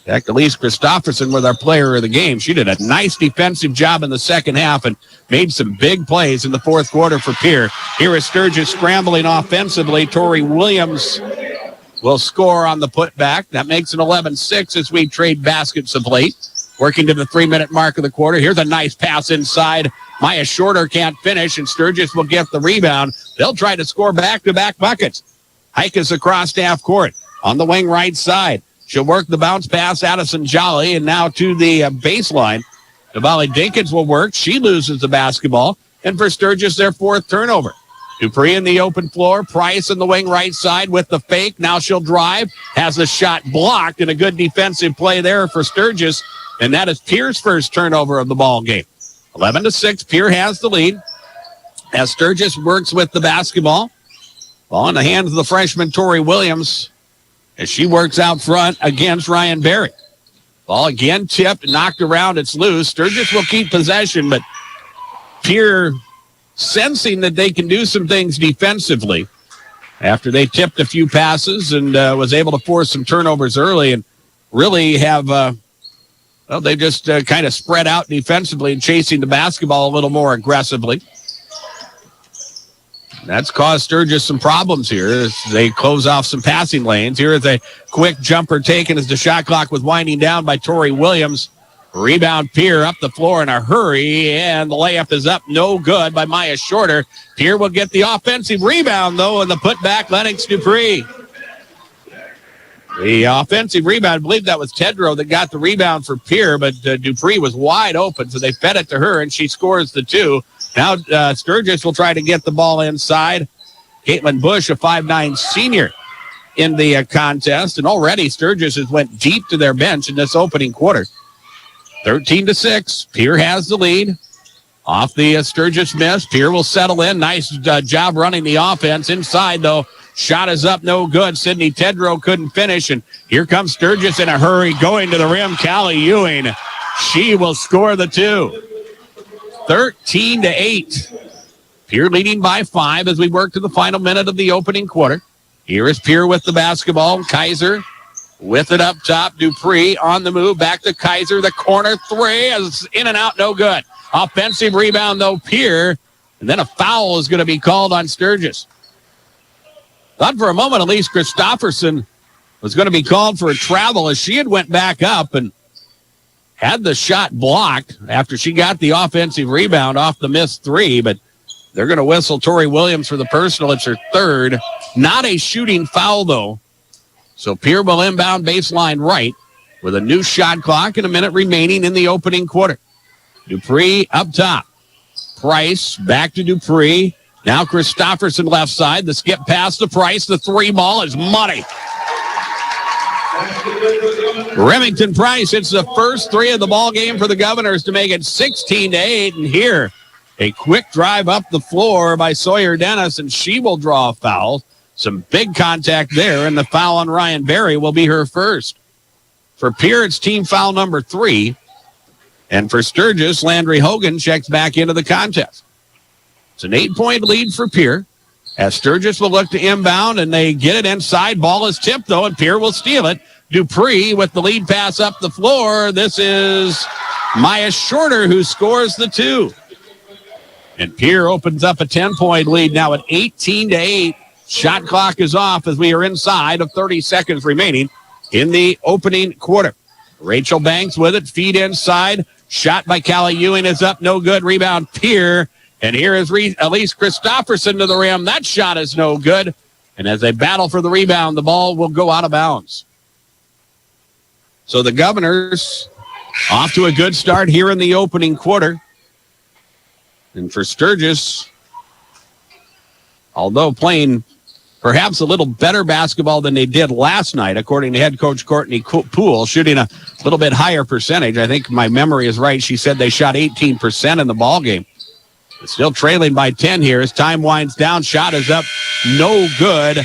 In fact, Elise Christofferson was our player of the game. She did a nice defensive job in the second half and made some big plays in the fourth quarter for Pierre. Here is Sturgis scrambling offensively. Tori Williams will score on the putback. That makes it 11-6 as we trade baskets of late. Working to the 3-minute mark of the quarter. Here's a nice pass inside. Maya Shorter can't finish, and Sturgis will get the rebound. They'll try to score back-to-back buckets. Hikas across half court on the wing right side. She'll work the bounce pass, Addison Jolly, and now to the baseline. Navali Dinkins will work. She loses the basketball. And for Sturgis, their 4th turnover. Dupree in the open floor. Price in the wing right side with the fake. Now she'll drive. Has the shot blocked, and a good defensive play there for Sturgis. And that is Pierre's first turnover of the ball game. 11-6, Pierre has the lead as Sturgis works with the basketball. Ball in the hands of the freshman Tori Williams as she works out front against Ryan Berry. Ball again tipped, knocked around, it's loose. Sturgis will keep possession, but Pierre sensing that they can do some things defensively after they tipped a few passes and was able to force some turnovers early and really have, they just kind of spread out defensively and chasing the basketball a little more aggressively. That's caused Sturgis some problems here as they close off some passing lanes. Here is a quick jumper taken as the shot clock was winding down by Tori Williams. Rebound Pierre up the floor in a hurry, and the layup is up, no good by Maya Shorter. Pierre will get the offensive rebound, though, and the putback, Lennox Dupree. The offensive rebound, I believe that was Tedrow that got the rebound for Pierre, but Dupree was wide open, so they fed it to her, and she scores the 2. Now Sturgis will try to get the ball inside. Caitlin Bush, a 5'9 senior in the contest, and already Sturgis has went deep to their bench in this opening quarter. 13-6, Pierre has the lead. Off the Sturgis miss, Pierre will settle in. Nice job running the offense. Inside, though, shot is up, no good. Sydney Tedrow couldn't finish, and here comes Sturgis in a hurry, going to the rim. Callie Ewing, she will score the 2. 13-8. Pierre leading by 5 as we work to the final minute of the opening quarter. Here is Pierre with the basketball. Kaiser with it up top. Dupree on the move. Back to Kaiser. The corner 3 is in and out, no good. Offensive rebound, though, Pierre. And then a foul is going to be called on Sturgis. Thought for a moment Elise Christofferson was going to be called for a travel as she had went back up and had the shot blocked after she got the offensive rebound off the missed three, but they're going to whistle Tori Williams for the personal. It's her third. Not a shooting foul, though. So Pierre will inbound baseline right with a new shot clock and a minute remaining in the opening quarter. Dupree up top. Price back to Dupree. Now Christofferson left side. The skip pass to Price. The three ball is money. Remington Price hits the first three of the ball game for the Governors to make it 16-8. And here, a quick drive up the floor by Sawyer Dennis, and she will draw a foul. Some big contact there, and the foul on Ryan Berry will be her first. For Pierre, it's team foul number 3. And for Sturgis, Landry Hogan checks back into the contest. It's an 8-point lead for Pierre, as Sturgis will look to inbound, and they get it inside. Ball is tipped, though, and Pierre will steal it. Dupree with the lead pass up the floor. This is Maya Shorter who scores the 2. And Pierre opens up a 10-point lead now at 18-8. Shot clock is off as we are inside of 30 seconds remaining in the opening quarter. Rachel Banks with it, feed inside. Shot by Callie Ewing is up, no good. Rebound Pierre. And here is Elise Christofferson to the rim. That shot is no good. And as they battle for the rebound, the ball will go out of bounds. So the Governors off to a good start here in the opening quarter. And for Sturgis, although playing perhaps a little better basketball than they did last night, according to head coach Courtney Poole, shooting a little bit higher percentage. I think my memory is right. She said they shot 18% in the ball game. Still trailing by 10 here as time winds down. Shot is up, no good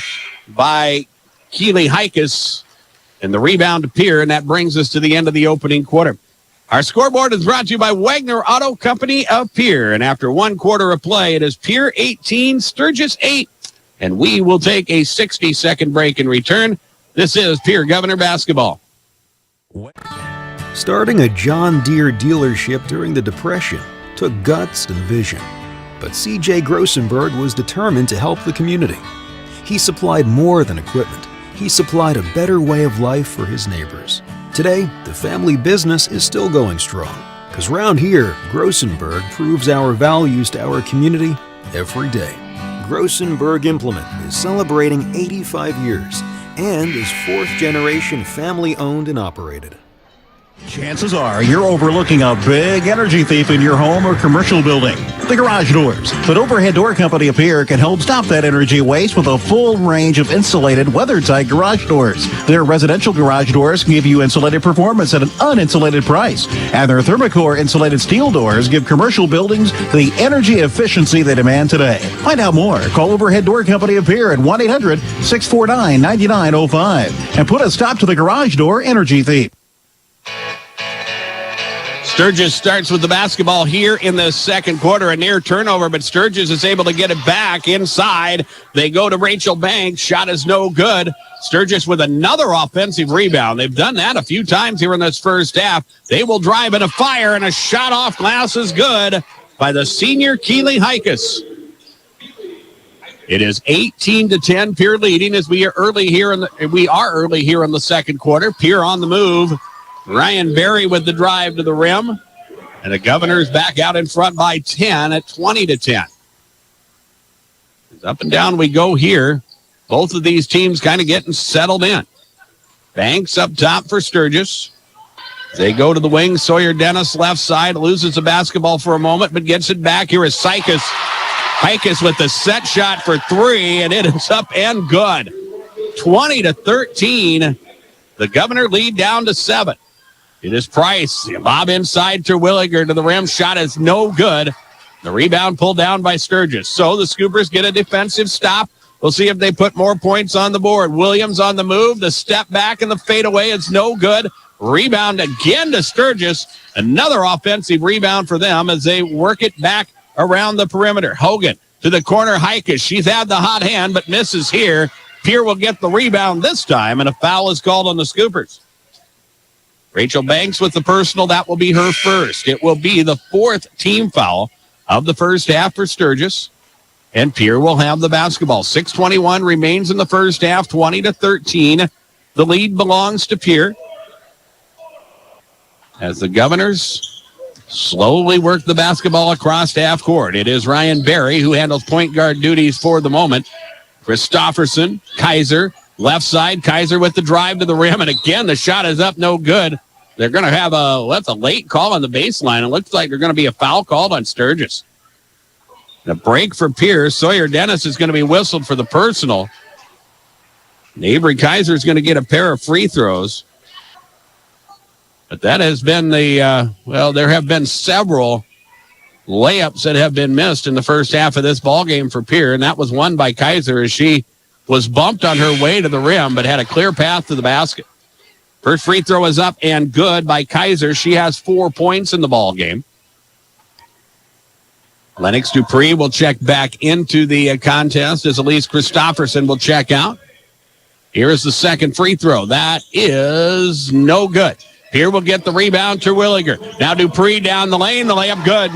by Keely Hikus. And the rebound to Pierre, and that brings us to the end of the opening quarter. Our scoreboard is brought to you by Wagner Auto Company of Pierre. And after one quarter of play, it is Pierre 18, Sturgis 8. And we will take a 60-second break and return. This is Pierre Governor Basketball. Starting a John Deere dealership during the Depression took guts and vision. But C.J. Grossenberg was determined to help the community. He supplied more than equipment. He supplied a better way of life for his neighbors. Today, the family business is still going strong, because round here, Grossenberg proves our values to our community every day. Grossenberg Implement is celebrating 85 years and is fourth-generation family-owned and operated. Chances are you're overlooking a big energy thief in your home or commercial building. The garage doors. But Overhead Door Company of Pierre can help stop that energy waste with a full range of insulated, weather-tight garage doors. Their residential garage doors give you insulated performance at an uninsulated price. And their Thermocore insulated steel doors give commercial buildings the energy efficiency they demand today. Find out more. Call Overhead Door Company of Pierre at 1-800-649-9905 and put a stop to the garage door energy thief. Sturgis starts with the basketball here in the second quarter. A near turnover, but Sturgis is able to get it back inside. They go to Rachel Banks. Shot is no good. Sturgis with another offensive rebound. They've done that a few times here in this first half. They will drive and a fire, and a shot off glass is good by the senior Keely Hikus. It is 18-10. Pierre leading as we are early here in the second quarter. Pierre on the move. Ryan Berry with the drive to the rim. And the Governors back out in front by 10 at 20-10. Up and down we go here. Both of these teams kind of getting settled in. Banks up top for Sturgis. They go to the wing. Sawyer Dennis left side. Loses the basketball for a moment, but gets it back. Here is Hikus with the set shot for 3, and it is up and good. 20-13. The Governor lead down to 7. It is Price. Bob inside to Williger to the rim. Shot is no good. The rebound pulled down by Sturgis. So the Scoopers get a defensive stop. We'll see if they put more points on the board. Williams on the move. The step back and the fadeaway is no good. Rebound again to Sturgis. Another offensive rebound for them as they work it back around the perimeter. Hogan to the corner. Hikus. She's had the hot hand but misses here. Pierre will get the rebound this time, and a foul is called on the Scoopers. Rachel Banks with the personal. That will be her first. It will be the 4th team foul of the first half for Sturgis. And Pierre will have the basketball. 6:21 remains in the first half, 20-13. The lead belongs to Pierre as the Governors slowly work the basketball across half court. It is Ryan Berry who handles point guard duties for the moment. Christofferson, Kaiser, left side. Kaiser with the drive to the rim. And again, the shot is up, no good. They're going to have that's a late call on the baseline. It looks like there's going to be a foul called on Sturgis. The break for Pierce. Sawyer Dennis is going to be whistled for the personal. And Avery Kaiser is going to get a pair of free throws. But that has been there have been several layups that have been missed in the first half of this ball game for Pierre, and that was won by Kaiser as she was bumped on her way to the rim, but had a clear path to the basket. First free throw is up and good by Kaiser. She has 4 points in the ball game. Lennox Dupree will check back into the contest as Elise Christofferson will check out. Here is the second free throw. That is no good. Pierre will get the rebound to Williger. Now Dupree down the lane. The layup good.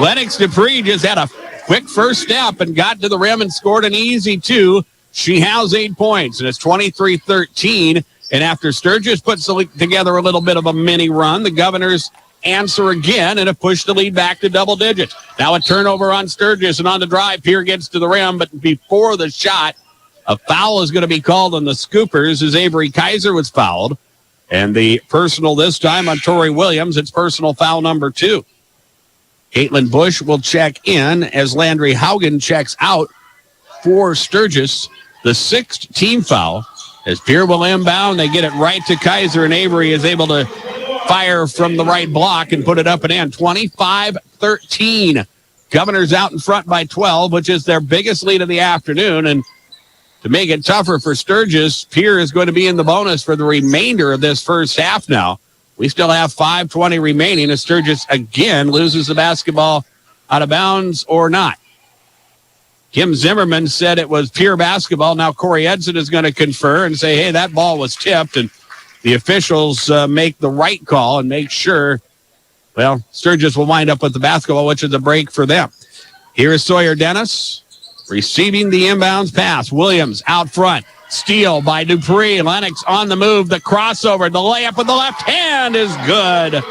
Lennox Dupree just had a quick first step and got to the rim and scored an easy 2. She has 8 points, and it's 23-13. And after Sturgis puts together a little bit of a mini run, the Governors answer again and have pushed the lead back to double digits. Now a turnover on Sturgis, and on the drive, Pierre gets to the rim, but before the shot, a foul is going to be called on the Scoopers as Avery Kaiser was fouled. And the personal this time on Tori Williams, it's personal foul number 2. Caitlin Bush will check in as Landry Haugen checks out for Sturgis. The 6th team foul as Pierre will inbound. They get it right to Kaiser, and Avery is able to fire from the right block and put it up and in. 25-13. Governors out in front by 12, which is their biggest lead of the afternoon. And to make it tougher for Sturgis, Pierre is going to be in the bonus for the remainder of this first half now. We still have 5:20 remaining as Sturgis again loses the basketball out of bounds or not. Kim Zimmerman said it was Pierre basketball. Now Corey Edson is going to confer and say, hey, that ball was tipped, and the officials make the right call and make sure, Sturgis will wind up with the basketball, which is a break for them. Here is Sawyer Dennis receiving the inbounds pass. Williams out front. Steal by Dupree. Lennox on the move. The crossover. The layup with the left hand is good.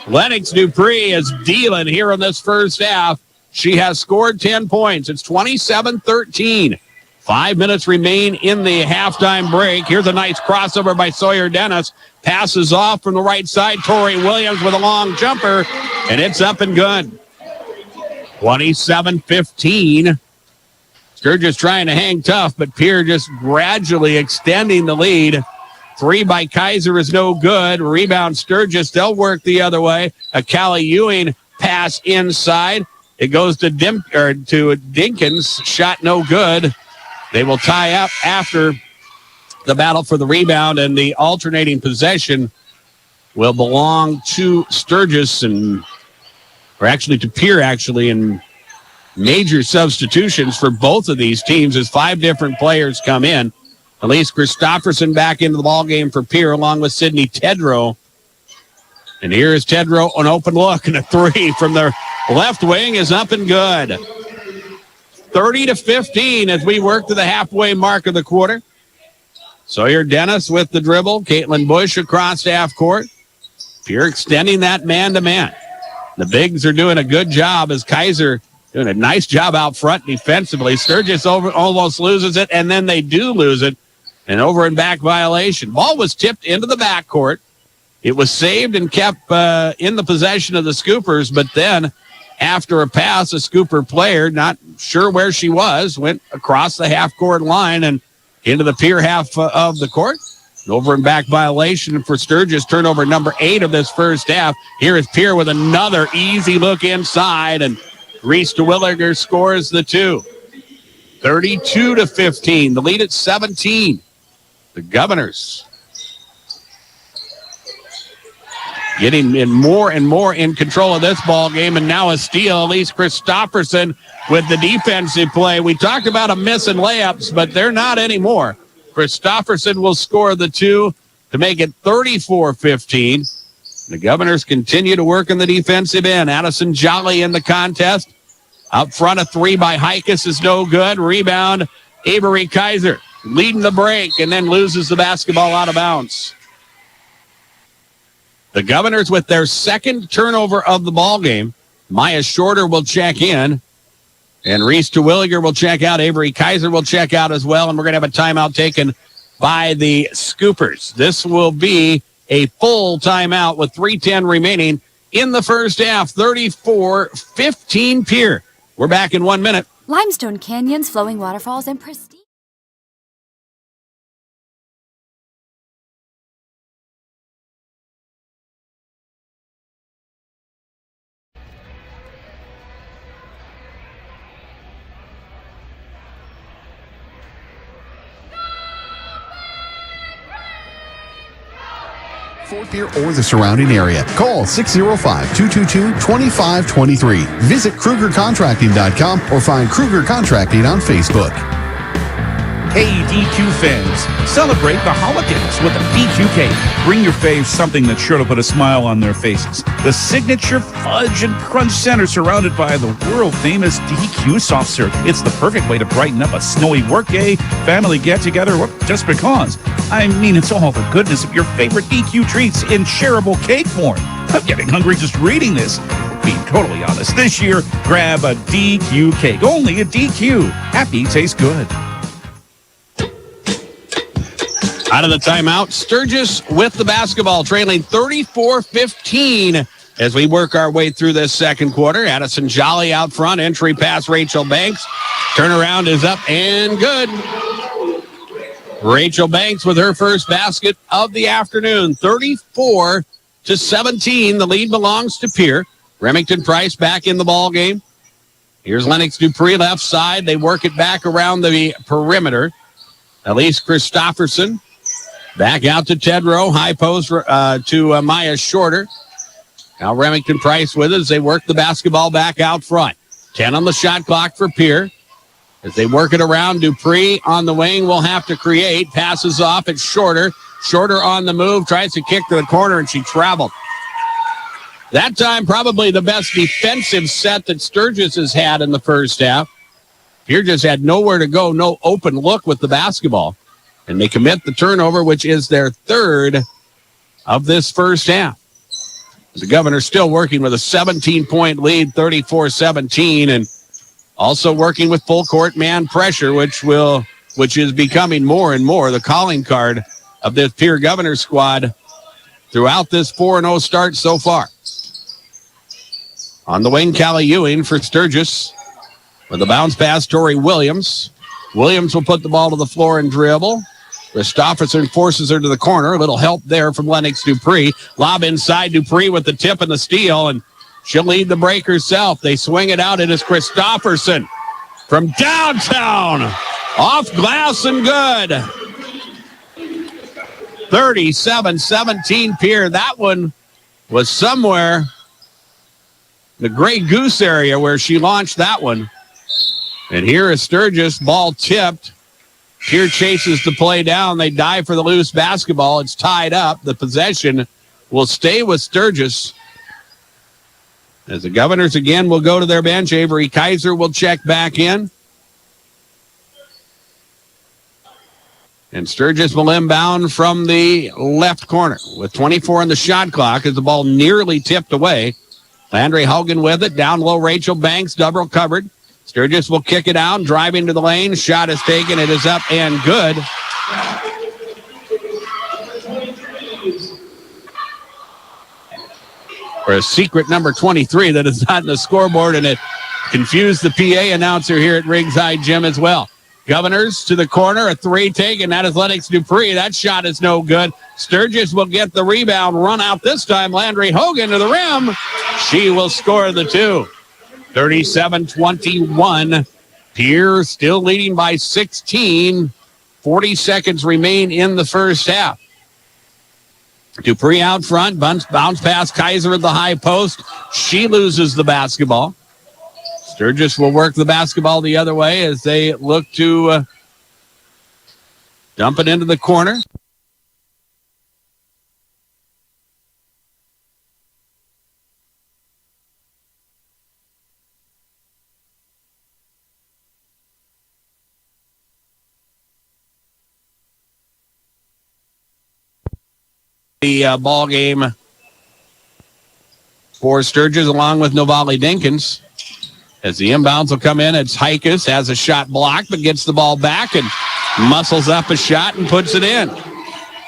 Lennox Dupree is dealing here in this first half. She has scored 10 points. It's 27-13. 5 minutes remain in the halftime break. Here's a nice crossover by Sawyer Dennis. Passes off from the right side. Tori Williams with a long jumper, and it's up and good. 27-15. Sturgis trying to hang tough, but Pierre just gradually extending the lead. 3 by Kaiser is no good. Rebound Sturgis. They'll work the other way. A Callie Ewing pass inside. It goes to Dinkins. Shot no good. They will tie up after the battle for the rebound, and the alternating possession will belong to Sturgis to Pierre, and major substitutions for both of these teams as 5 different players come in. Elise Christofferson back into the ballgame for Pierre along with Sydney Tedrow. And here is Tedrow, an open look, and a 3 from the left wing is up and good. 30-15 as we work to the halfway mark of the quarter. Sawyer Dennis with the dribble. Caitlin Bush across half court. Pierre extending that man-to-man. The bigs are doing a good job as Kaiser doing a nice job out front defensively. Sturgis almost loses it, and then they do lose it. An over and back violation. Ball was tipped into the backcourt. It was saved and kept in the possession of the Scoopers, but then after a pass, a Scooper player, not sure where she was, went across the half-court line and into the Pierre half of the court. An over and back violation for Sturgis, turnover number 8 of this first half. Here is Pierre with another easy look inside, and Reese DeWilliger scores the 2. 32-15, the lead at 17. The Governors getting in more and more in control of this ball game, and now a steal. Elise Christofferson with the defensive play. We talked about a miss in layups, but they're not anymore. Christofferson will score the 2 to make it 34-15. The Governors continue to work in the defensive end. Addison Jolly in the contest. Up front, a three by Hikus is no good. Rebound, Avery Kaiser leading the break and then loses the basketball out of bounds. The Governors with their second turnover of the ball game. Maya Shorter will check in. And Reese Terwilliger will check out. Avery Kaiser will check out as well. And we're going to have a timeout taken by the Scoopers. This will be a full timeout with 3:10 remaining in the first half. 34-15 Pierre. We're back in 1 minute. Limestone canyons, flowing waterfalls, and pristine. Fort Pierre or the surrounding area. Call 605-222-2523. Visit KrugerContracting.com or find Kruger Contracting on Facebook. Hey, DQ fans, celebrate the holidays with a DQ cake. Bring your faves something that's sure to put a smile on their faces. The signature fudge and crunch center surrounded by the world-famous DQ soft serve. It's the perfect way to brighten up a snowy workday, family get-together, or just because. I mean, it's all the goodness of your favorite DQ treats in shareable cake form. I'm getting hungry just reading this. Being totally honest, this year, grab a DQ cake. Only a DQ. Happy tastes good. Out of the timeout, Sturgis with the basketball, trailing 34-15 as we work our way through this second quarter. Addison Jolly out front, entry pass Rachel Banks. Turnaround is up and good. Rachel Banks with her first basket of the afternoon, 34-17. The lead belongs to Pierre. Remington Price back in the ball game. Here's Lennox Dupree left side. They work it back around the perimeter. Elise Christofferson. Back out to Tedrow. High post to Maya Shorter. Now Remington Price with it as they work the basketball back out front. 10 on the shot clock for Pierre. As they work it around, Dupree on the wing will have to create. Passes off. It's Shorter. Shorter on the move. Tries to kick to the corner, and she traveled. That time, probably the best defensive set that Sturgis has had in the first half. Pierre just had nowhere to go, no open look with the basketball. And they commit the turnover, which is their third of this first half. The Governors still working with a 17-point lead, 34-17, and also working with full court man pressure, which is becoming more and more the calling card of this Pierre Governors squad throughout this 4-0 start so far. On the wing, Callie Ewing for Sturgis. With a bounce pass, Tori Williams. Williams will put the ball to the floor and dribble. Christofferson forces her to the corner. A little help there from Lennox Dupree. Lob inside, Dupree with the tip and the steal, and she'll lead the break herself. They swing it out. It is Christofferson from downtown. Off glass and good. 37-17 Pierre. That one was somewhere the Grey Goose area where she launched that one. And here is Sturgis, ball tipped. Pierre chases the play down. They dive for the loose basketball. It's tied up. The possession will stay with Sturgis. As the Governors again will go to their bench. Avery Kaiser will check back in. And Sturgis will inbound from the left corner with 24 on the shot clock as the ball nearly tipped away. Landry Hogan with it. Down low, Rachel Banks, double covered. Sturgis will kick it out, driving to the lane. Shot is taken. It is up and good. For a secret number 23 that is not in the scoreboard, and it confused the PA announcer here at Ringside Gym as well. Governors to the corner, a three taken. That is Lennox Dupree. That shot is no good. Sturgis will get the rebound, run out this time. Landry Hogan to the rim. She will score the two. 37-21. Pierre still leading by 16. 40 seconds remain in the first half. Dupree out front, bounce pass, Kaiser at the high post. She loses the basketball. Sturgis will work the basketball the other way as they look to dump it into the corner. The ball game for Sturgis along with Novali Dinkins. As the inbounds will come in, it's Hikus, has a shot blocked, but gets the ball back and muscles up a shot and puts it in.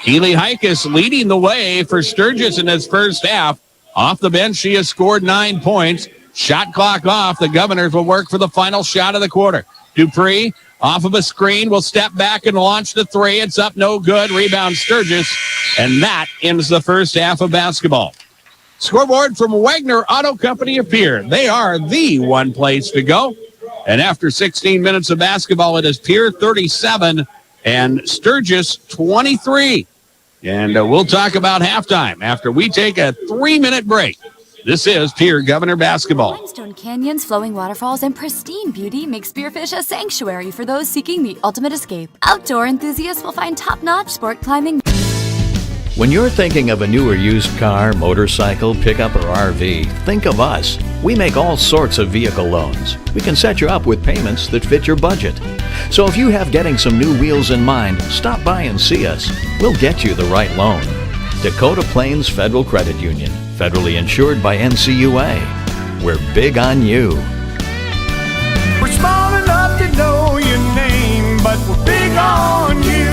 Keely Hikus leading the way for Sturgis in this first half. Off the bench, she has scored 9 points. Shot clock off. The Governors will work for the final shot of the quarter. Dupree, off of a screen, will step back and launch the three. It's up, no good. Rebound Sturgis. And that ends the first half of basketball. Scoreboard from Wagner Auto Company of Pierre. They are the one place to go. And after 16 minutes of basketball, it is Pierre 37 and Sturgis 23. And we'll talk about halftime after we take a 3-minute break. This is Pierre Governor basketball. Limestone canyons, flowing waterfalls, and pristine beauty make Spearfish a sanctuary for those seeking the ultimate escape. Outdoor enthusiasts will find top-notch sport climbing. When you're thinking of a new or used car, motorcycle, pickup, or RV, think of us. We make all sorts of vehicle loans. We can set you up with payments that fit your budget. So if you have getting some new wheels in mind, stop by and see us. We'll get you the right loan. Dakota Plains Federal Credit Union, federally insured by NCUA. We're big on you. We're small enough to know your name, but we're big on you.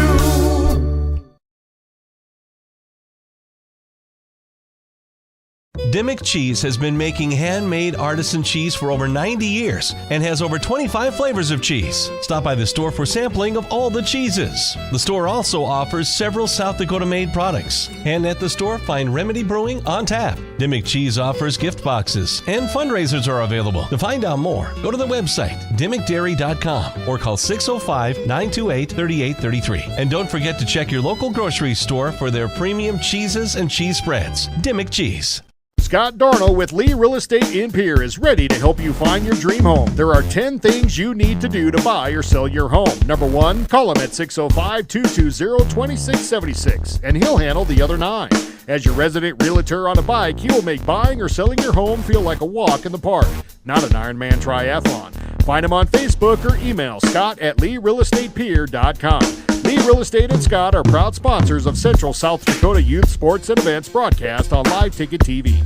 Dimmick Cheese has been making handmade artisan cheese for over 90 years and has over 25 flavors of cheese. Stop by the store for sampling of all the cheeses. The store also offers several South Dakota-made products. And at the store, find Remedy Brewing on tap. Dimmick Cheese offers gift boxes and fundraisers are available. To find out more, go to the website, dimmickdairy.com, or call 605-928-3833. And don't forget to check your local grocery store for their premium cheeses and cheese spreads. Dimmick Cheese. Scott Darno with Lee Real Estate in Pierre is ready to help you find your dream home. There are 10 things you need to do to buy or sell your home. Number 1, call him at 605-220-2676, and he'll handle the other 9. As your resident realtor on a bike, he will make buying or selling your home feel like a walk in the park, not an Ironman triathlon. Find him on Facebook or email scott@LeeRealEstatePierre.com. Lee Real Estate and Scott are proud sponsors of Central South Dakota Youth Sports and Events broadcast on Live Ticket TV.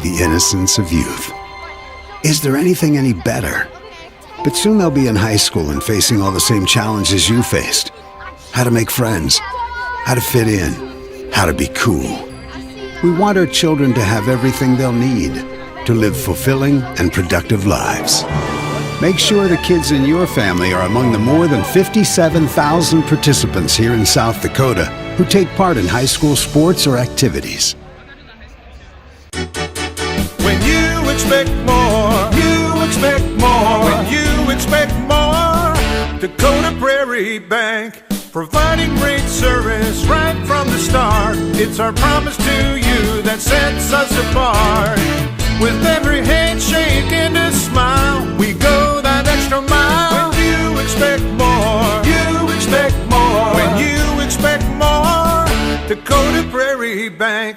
The innocence of youth. Is there anything any better? But soon they'll be in high school and facing all the same challenges you faced. How to make friends, how to fit in, how to be cool. We want our children to have everything they'll need to live fulfilling and productive lives. Make sure the kids in your family are among the more than 57,000 participants here in South Dakota who take part in high school sports or activities. When you expect more, you expect more. When you expect more, Dakota Prairie Bank, providing great service right from the start. It's our promise to you that sets us apart. With every handshake and a smile, we go that extra mile. When you expect more, you expect more. When you expect more, Dakota Prairie Bank.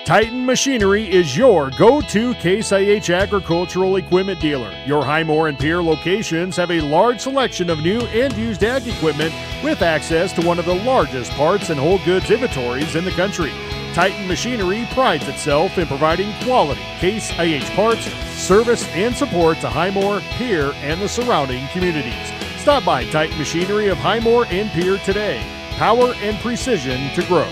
Titan Machinery is your go-to Case IH agricultural equipment dealer. Your Highmore and Pierre locations have a large selection of new and used ag equipment with access to one of the largest parts and whole goods inventories in the country. Titan Machinery prides itself in providing quality Case IH parts, service, and support to Highmore, Pierre, and the surrounding communities. Stop by Titan Machinery of Highmore and Pierre today. Power and precision to grow.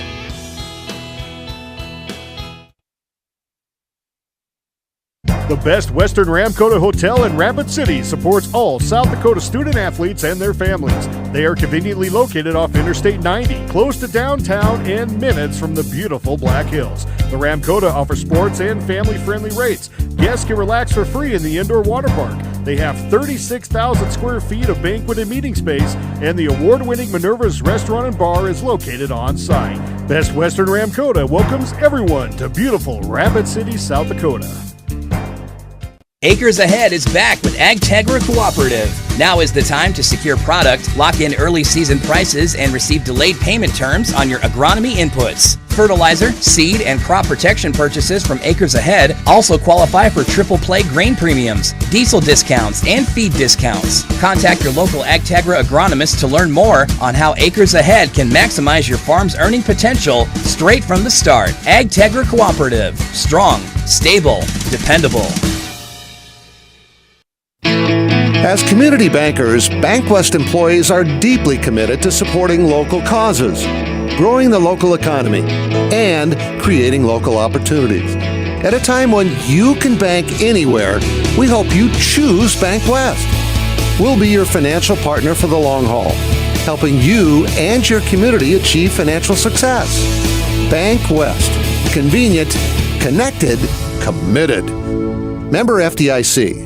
The Best Western Ramkota Hotel in Rapid City supports all South Dakota student athletes and their families. They are conveniently located off Interstate 90, close to downtown and minutes from the beautiful Black Hills. The Ramkota offers sports and family-friendly rates. Guests can relax for free in the indoor water park. They have 36,000 square feet of banquet and meeting space, and the award-winning Minerva's Restaurant and Bar is located on site. Best Western Ramkota welcomes everyone to beautiful Rapid City, South Dakota. Acres Ahead is back with AgTegra Cooperative. Now is the time to secure product, lock in early season prices, and receive delayed payment terms on your agronomy inputs. Fertilizer, seed, and crop protection purchases from Acres Ahead also qualify for triple play grain premiums, diesel discounts, and feed discounts. Contact your local Agtegra agronomist to learn more on how Acres Ahead can maximize your farm's earning potential straight from the start. Agtegra Cooperative. Strong, stable, dependable. As community bankers, BankWest employees are deeply committed to supporting local causes, growing the local economy, and creating local opportunities. At a time when you can bank anywhere, we hope you choose BankWest. We'll be your financial partner for the long haul, helping you and your community achieve financial success. BankWest. Convenient, connected, committed. Member FDIC.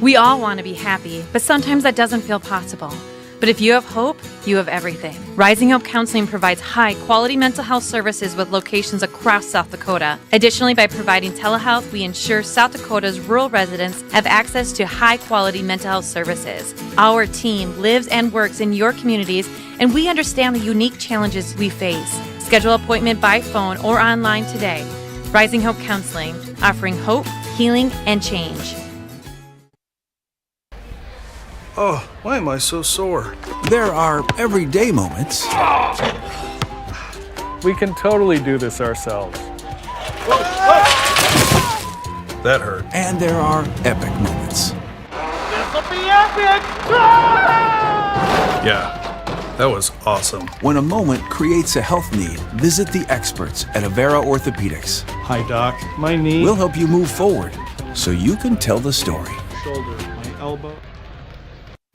We all want to be happy, but sometimes that doesn't feel possible. But if you have hope, you have everything. Rising Hope Counseling provides high-quality mental health services with locations across South Dakota. Additionally, by providing telehealth, we ensure South Dakota's rural residents have access to high-quality mental health services. Our team lives and works in your communities, and we understand the unique challenges we face. Schedule an appointment by phone or online today. Rising Hope Counseling, offering hope, healing, and change. Oh, why am I so sore? There are everyday moments. We can totally do this ourselves. That hurt. And there are epic moments. This'll be epic! Yeah, that was awesome. When a moment creates a health need, visit the experts at Avera Orthopedics. Hi, Doc. My knee. We'll help you move forward so you can tell the story. Shoulder, my elbow.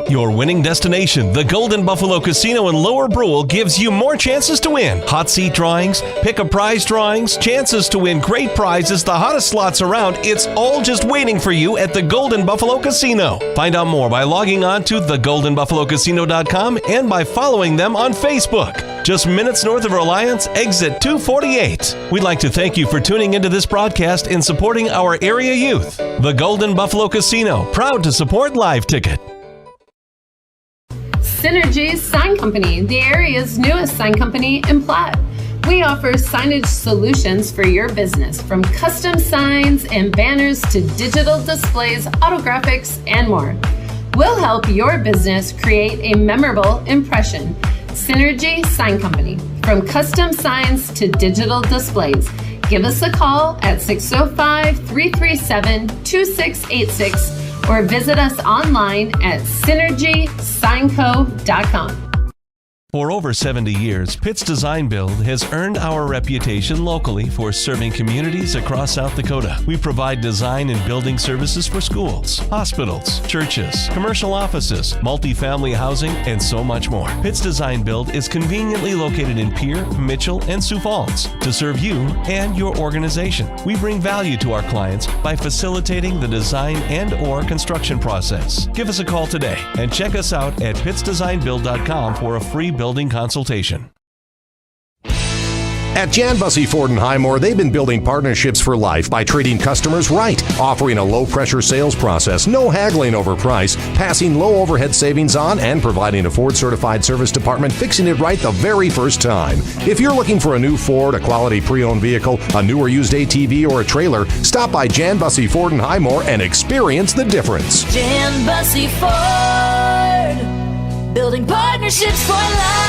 Your winning destination, the Golden Buffalo Casino in Lower Brule, gives you more chances to win. Hot seat drawings, pick a prize drawings, chances to win great prizes, the hottest slots around. It's all just waiting for you at the Golden Buffalo Casino. Find out more by logging on to thegoldenbuffalocasino.com and by following them on Facebook. Just minutes north of Reliance, exit 248. We'd like to thank you for tuning into this broadcast and supporting our area youth. The Golden Buffalo Casino, proud to support Live Ticket. Synergy's Sign Company, the area's newest sign company in Platte. We offer signage solutions for your business, from custom signs and banners to digital displays, autographics, and more. We'll help your business create a memorable impression. Synergy Sign Company, from custom signs to digital displays. Give us a call at 605-337-2686 or visit us online at synergysignco.com. For over 70 years, Pitt's Design Build has earned our reputation locally for serving communities across South Dakota. We provide design and building services for schools, hospitals, churches, commercial offices, multifamily housing, and so much more. Pitt's Design Build is conveniently located in Pierre, Mitchell, and Sioux Falls to serve you and your organization. We bring value to our clients by facilitating the design and/or construction process. Give us a call today and check us out at pittsdesignbuild.com for a free building consultation. At Jan Bussey Ford & Highmore, they've been building partnerships for life by treating customers right, offering a low-pressure sales process, no haggling over price, passing low overhead savings on, and providing a Ford-certified service department fixing it right the very first time. If you're looking for a new Ford, a quality pre-owned vehicle, a new or used ATV, or a trailer, stop by Jan Bussey Ford & Highmore and experience the difference. Jan Bussey Ford, building partnerships for life.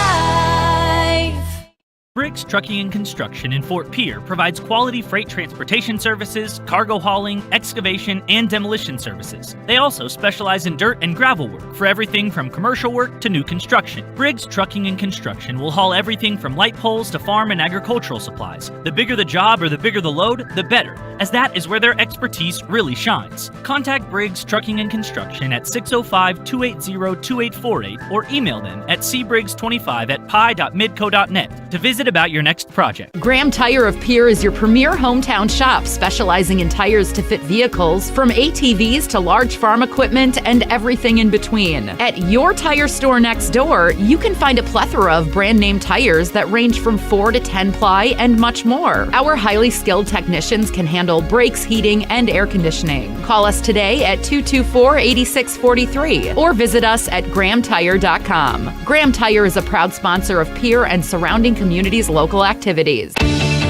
Briggs Trucking and Construction in Fort Pierre provides quality freight transportation services, cargo hauling, excavation, and demolition services. They also specialize in dirt and gravel work for everything from commercial work to new construction. Briggs Trucking and Construction will haul everything from light poles to farm and agricultural supplies. The bigger the job or the bigger the load, the better, as that is where their expertise really shines. Contact Briggs Trucking and Construction at 605-280-2848 or email them at cbriggs25@pi.midco.net to visit about your next project. Graham Tire of Pierre is your premier hometown shop, specializing in tires to fit vehicles, from ATVs to large farm equipment and everything in between. At your tire store next door, you can find a plethora of brand name tires that range from 4 to 10 ply and much more. Our highly skilled technicians can handle brakes, heating, and air conditioning. Call us today at 224-8643 or visit us at grahamtire.com. Graham Tire is a proud sponsor of Pierre and surrounding communities city's local activities.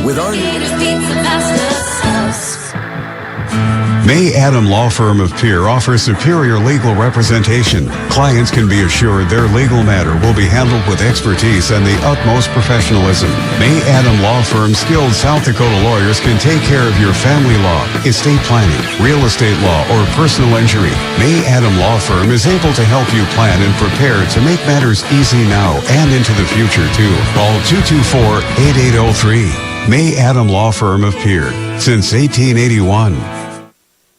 With our May Adam Law Firm of Pierre offers superior legal representation. Clients can be assured their legal matter will be handled with expertise and the utmost professionalism. May Adam Law Firm's skilled South Dakota lawyers can take care of your family law, estate planning, real estate law, or personal injury. May Adam Law Firm is able to help you plan and prepare to make matters easy now and into the future, too. Call 224-8803. May Adam Law Firm of Pierre, since 1881.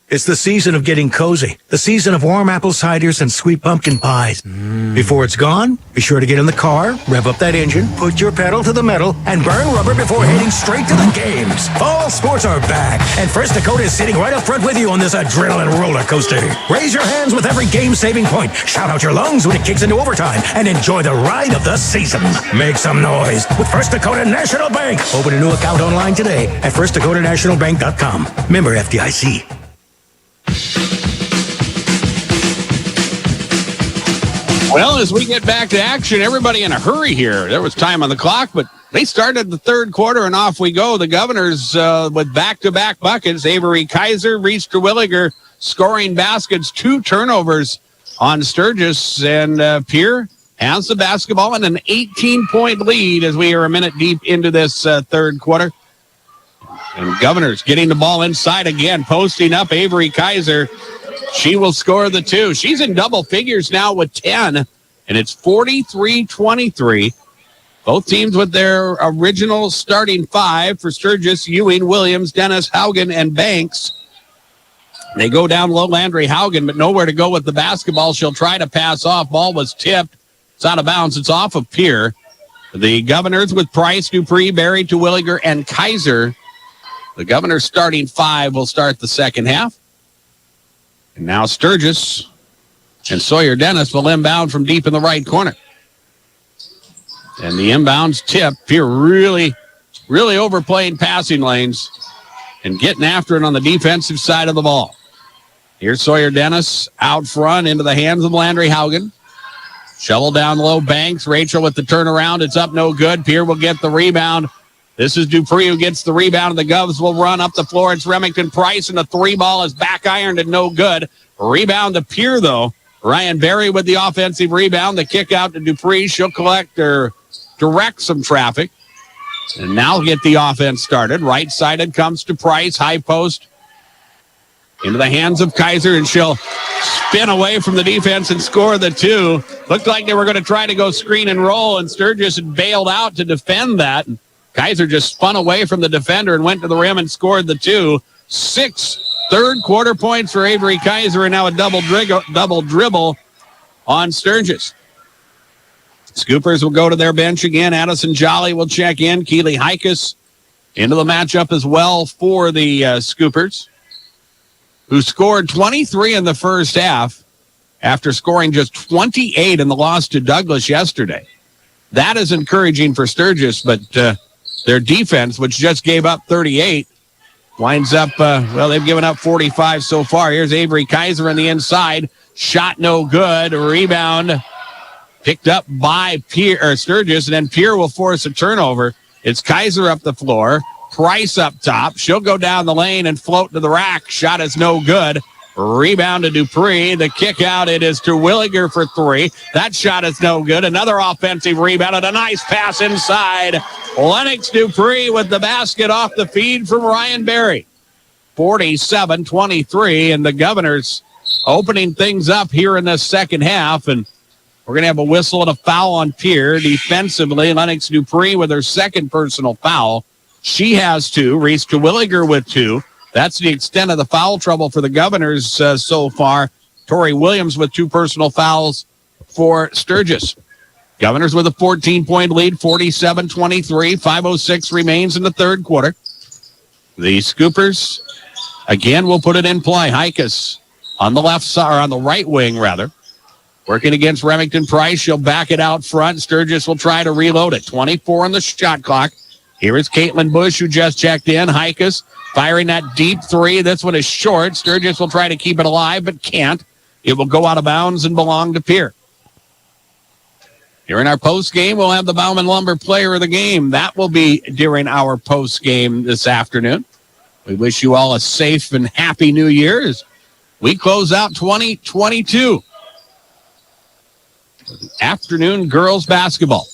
It's the season of getting cozy, the season of warm apple ciders and sweet pumpkin pies. Before it's gone, be sure to get in the car, rev up that engine, put your pedal to the metal, and burn rubber before heading straight to the games. Fall sports are back, and First Dakota is sitting right up front with you on this adrenaline roller coaster. Raise your hands with every game-saving point, shout out your lungs when it kicks into overtime, and enjoy the ride of the season. Make some noise with First Dakota National Bank. Open a new account online today at firstdakotanationalbank.com. Member FDIC. Well, as we get back to action, everybody in a hurry here. There was time on the clock, but they started the third quarter, and off we go. The Governors with back-to-back buckets. Avery Kaiser, Reese Terwilliger scoring baskets, 2 turnovers on Sturgis, and Pierre has the basketball and an 18-point lead as we are a minute deep into this third quarter. And Governors getting the ball inside again, posting up Avery Kaiser. She will score the 2. She's in double figures now with 10, and it's 43-23. Both teams with their original starting 5 for Sturgis: Ewing, Williams, Dennis, Haugen, and Banks. They go down low, Landry Haugen, but nowhere to go with the basketball. She'll try to pass off. Ball was tipped. It's out of bounds. It's off of Pierre. The Governors with Price, Dupree, Barry, Terwilliger, and Kaiser. The Governors starting 5 will start the second half. And now Sturgis and Sawyer Dennis will inbound from deep in the right corner. And the inbounds tip. Pierre really overplaying passing lanes and getting after it on the defensive side of the ball. Here's Sawyer Dennis out front into the hands of Landry Haugen. Shovel down low, Banks. Rachel with the turnaround. It's up, no good. Pierre will get the rebound. This is Dupree who gets the rebound, and the Govs will run up the floor. It's Remington Price, and the 3 ball is back ironed and no good. Rebound to Pierre, though. Ryan Berry with the offensive rebound. The kick out to Dupree. She'll collect or direct some traffic. And now get the offense started. Right-sided comes to Price. High post into the hands of Kaiser, and she'll spin away from the defense and score the 2. Looked like they were going to try to go screen and roll, and Sturgis had bailed out to defend that. Kaiser just spun away from the defender and went to the rim and scored the 2. 6 third quarter points for Avery Kaiser, and now a double dribble on Sturgis. Scoopers will go to their bench again. Addison Jolly will check in. Keely Hikus into the matchup as well for the Scoopers, who scored 23 in the first half after scoring just 28 in the loss to Douglas yesterday. That is encouraging for Sturgis, but their defense, which just gave up 38, winds up, they've given up 45 so far. Here's Avery Kaiser on the inside. Shot no good. Rebound picked up by Sturgis, and then Pierre will force a turnover. It's Kaiser up the floor. Price up top. She'll go down the lane and float to the rack. Shot is no good. Rebound to Dupree. The kick out, it is Terwilliger for 3. That shot is no good. Another offensive rebound and a nice pass inside. Lennox Dupree with the basket off the feed from Ryan Berry. 47-23, and the Governors opening things up here in the second half. And we're going to have a whistle and a foul on Pierre. Defensively, Lennox Dupree with her second personal foul. She has 2. Reese Terwilliger with 2. That's the extent of the foul trouble for the Governors so far. Tori Williams with 2 personal fouls for Sturgis. Governors with a 14-point lead, 47-23. 5:06 remains in the third quarter. The Scoopers, again, will put it in play. Hikus on the left side, or on the right wing, rather. Working against Remington Price. She'll back it out front. Sturgis will try to reload it. 24 on the shot clock. Here is Caitlin Bush, who just checked in. Hikus firing that deep 3. This one is short. Sturgis will try to keep it alive, but can't. It will go out of bounds and belong to Pierre. During our post game, we'll have the Bauman Lumber Player of the Game. That will be during our post game this afternoon. We wish you all a safe and happy New Year as we close out 2022. Afternoon girls basketball.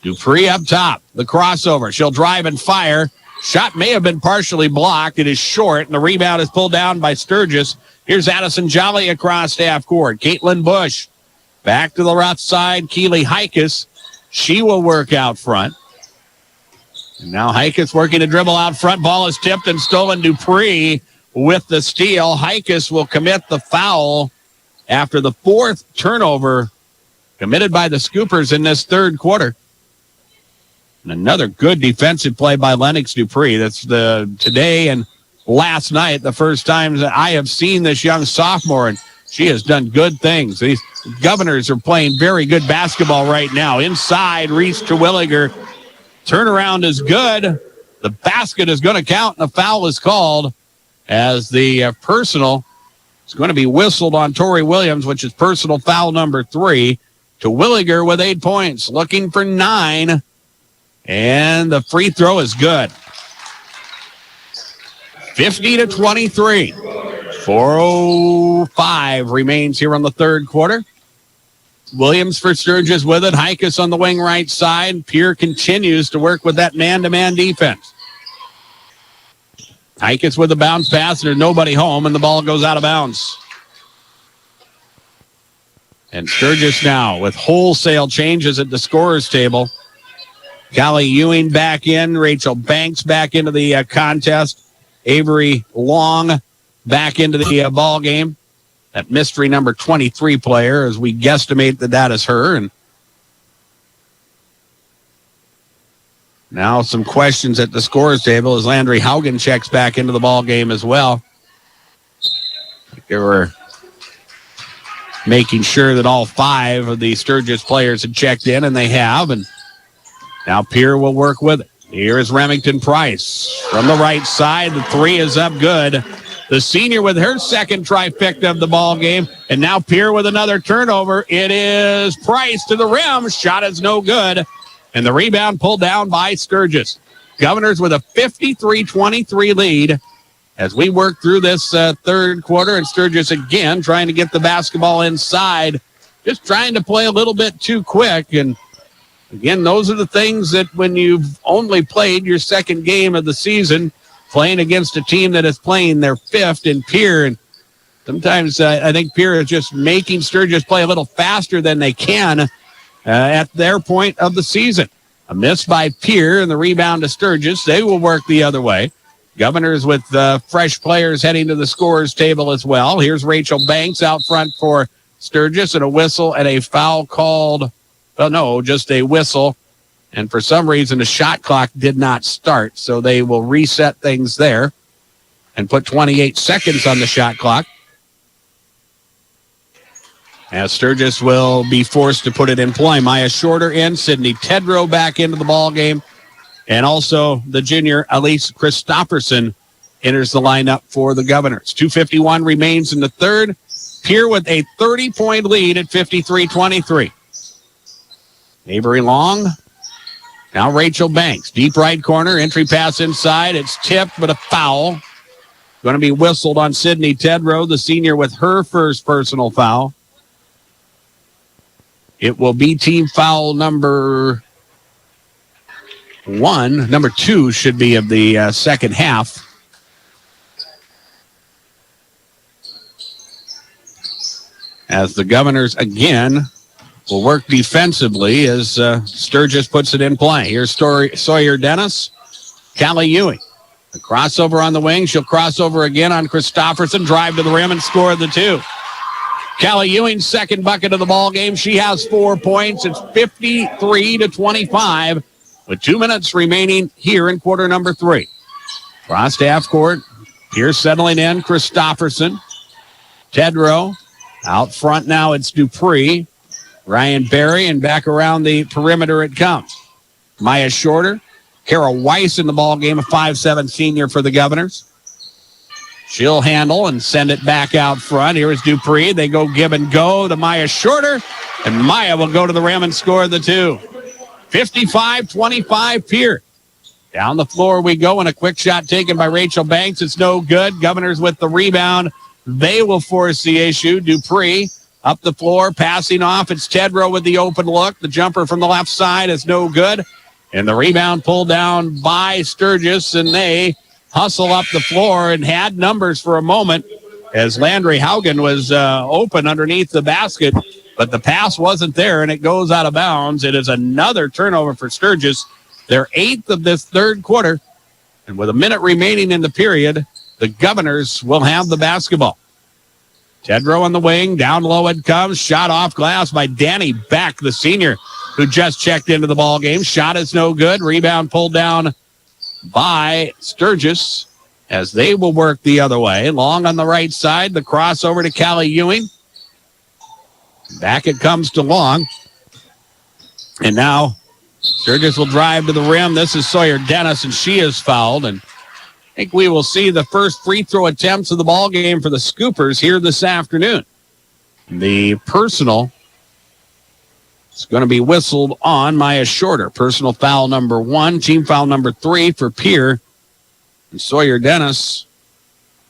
Dupree up top, the crossover. She'll drive and fire. Shot may have been partially blocked. It is short, and the rebound is pulled down by Sturgis. Here's Addison Jolly across half court. Caitlin Bush back to the left side. Keely Hikus. She will work out front. And now Hikus working to dribble out front. Ball is tipped and stolen. Dupree with the steal. Hikus will commit the foul after the fourth turnover committed by the Scoopers in this third quarter. And another good defensive play by Lennox Dupree. That's today and last night, the first time that I have seen this young sophomore, and she has done good things. These Governors are playing very good basketball right now. Inside, Reese Terwilliger. Turnaround is good. The basket is going to count, and the foul is called as the personal is going to be whistled on Tori Williams, which is personal foul number 3. Terwilliger with 8 points, looking for 9. And the free throw is good. 50-23. 4:05 remains here on the third quarter. Williams for Sturgis with it. Hikus on the wing right side. Pierre continues to work with that man-to-man defense. Hikus with a bounce pass. There's nobody home, and the ball goes out of bounds. And Sturgis now with wholesale changes at the scorer's table. Callie Ewing back in. Rachel Banks back into the contest. Avery Long back into the ball game. That mystery number 23 player, as we guesstimate that is her. And now some questions at the scorer's table as Landry Haugen checks back into the ball game as well. They were making sure that all 5 of the Sturgis players had checked in, and they have. And now Pierre will work with it. Here is Remington Price from the right side. The 3 is up good. The senior with her second trifecta of the ball game. And now Pierre with another turnover. It is Price to the rim. Shot is no good. And the rebound pulled down by Sturgis. Governors with a 53-23 lead as we work through this third quarter. And Sturgis again trying to get the basketball inside. Just trying to play a little bit too quick. And again, those are the things that when you've only played your second game of the season, playing against a team that is playing their 5th in Pierre, and sometimes I think Pierre is just making Sturgis play a little faster than they can at their point of the season. A miss by Pierre and the rebound to Sturgis. They will work the other way. Governors with fresh players heading to the scorer's table as well. Here's Rachel Banks out front for Sturgis, and a whistle and a foul called. Well, no, just a whistle. And for some reason, the shot clock did not start. So they will reset things there and put 28 seconds on the shot clock. As Sturgis will be forced to put it in play. Maya Shorter in, Sydney Tedrow back into the ball game. And also the junior Elise Christopherson enters the lineup for the Governors. 2:51 remains in the third. Pierre with a 30-point lead at 53-23. Avery Long. Now Rachel Banks. Deep right corner. Entry pass inside. It's tipped, but a foul. Going to be whistled on Sydney Tedrow, the senior, with her first personal foul. It will be team foul number 1. Number 2 should be of the second half. As the Governors again will work defensively as Sturgis puts it in play. Here's Sawyer Dennis. Callie Ewing. The crossover on the wing. She'll cross over again on Christopherson. Drive to the rim and score the 2. Callie Ewing's second bucket of the ball game. She has 4 points. It's 53-25 with 2 minutes remaining here in quarter number 3. Cross half court. Pierce settling in. Christopherson. Tedrow. Out front now it's Dupree. Ryan Berry, and back around the perimeter it comes. Maya Shorter. Kara Weiss in the ball game, a 5'7" senior for the Governors. She'll handle and send it back out front. Here is Dupree. They go give and go to Maya Shorter, and Maya will go to the rim and score the 2. 55-25 Pierre. Down the floor we go, and a quick shot taken by Rachel Banks. It's no good. Governors with the rebound. They will force the issue. Dupree up the floor, passing off. It's Tedrow with the open look. The jumper from the left side is no good. And the rebound pulled down by Sturgis, and they hustle up the floor and had numbers for a moment as Landry Haugen was open underneath the basket, but the pass wasn't there, and it goes out of bounds. It is another turnover for Sturgis, their 8th of this third quarter, and with a minute remaining in the period, the Governors will have the basketball. Tedrow on the wing, down low it comes, shot off glass by Danny Beck, the senior, who just checked into the ball game. Shot is no good. Rebound pulled down by Sturgis as they will work the other way. Long on the right side, the crossover to Callie Ewing. Back it comes to Long. And now Sturgis will drive to the rim. This is Sawyer Dennis, and she is fouled. And I think we will see the first free throw attempts of the ball game for the Scoopers here this afternoon. The personal is going to be whistled on Maya Shorter. Personal foul number 1, team foul number 3 for Pierre. And Sawyer Dennis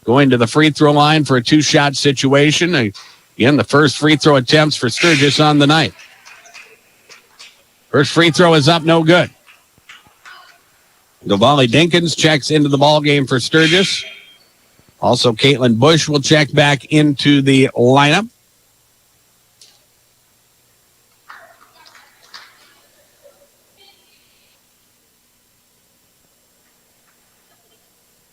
going to the free throw line for a 2-shot situation. Again, the first free throw attempts for Sturgis on the night. First free throw is up, no good. Devali Dinkins checks into the ball game for Sturgis. Also, Caitlin Bush will check back into the lineup.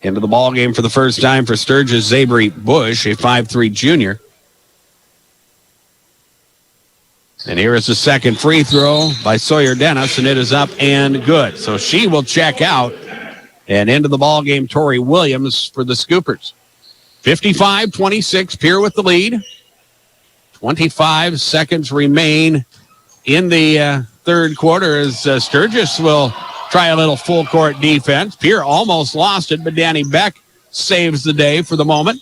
Into the ball game for the first time for Sturgis, Zabri Bush, a 5'3" junior. And here is the second free throw by Sawyer Dennis, and it is up and good. So she will check out, and into the ball game, Tori Williams for the Scoopers. 55-26, Pierre with the lead. 25 seconds remain in the third quarter as Sturgis will try a little full court defense. Pierre almost lost it, but Danny Beck saves the day for the moment.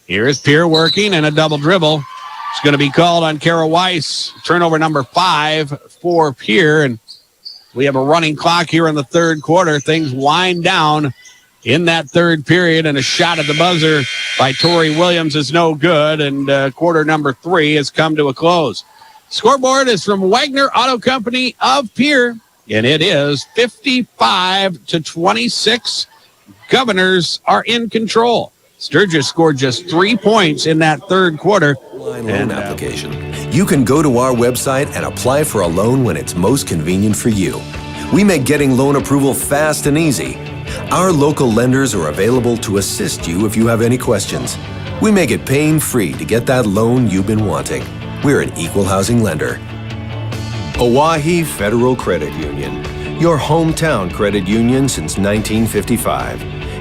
Here is Pierre working, and a double dribble. It's going to be called on Kara Weiss. Turnover number 5 for Pierre. And we have a running clock here in the third quarter. Things wind down in that third period, and a shot at the buzzer by Tori Williams is no good. And quarter number 3 has come to a close. Scoreboard is from Wagner Auto Company of Pierre, and it is 55-26. Governors are in control. Sturgis scored just 3 points in that third quarter. Loan application. You can go to our website and apply for a loan when it's most convenient for you. We make getting loan approval fast and easy. Our local lenders are available to assist you if you have any questions. We make it pain-free to get that loan you've been wanting. We're an equal housing lender. Oahe Federal Credit Union, your hometown credit union since 1955.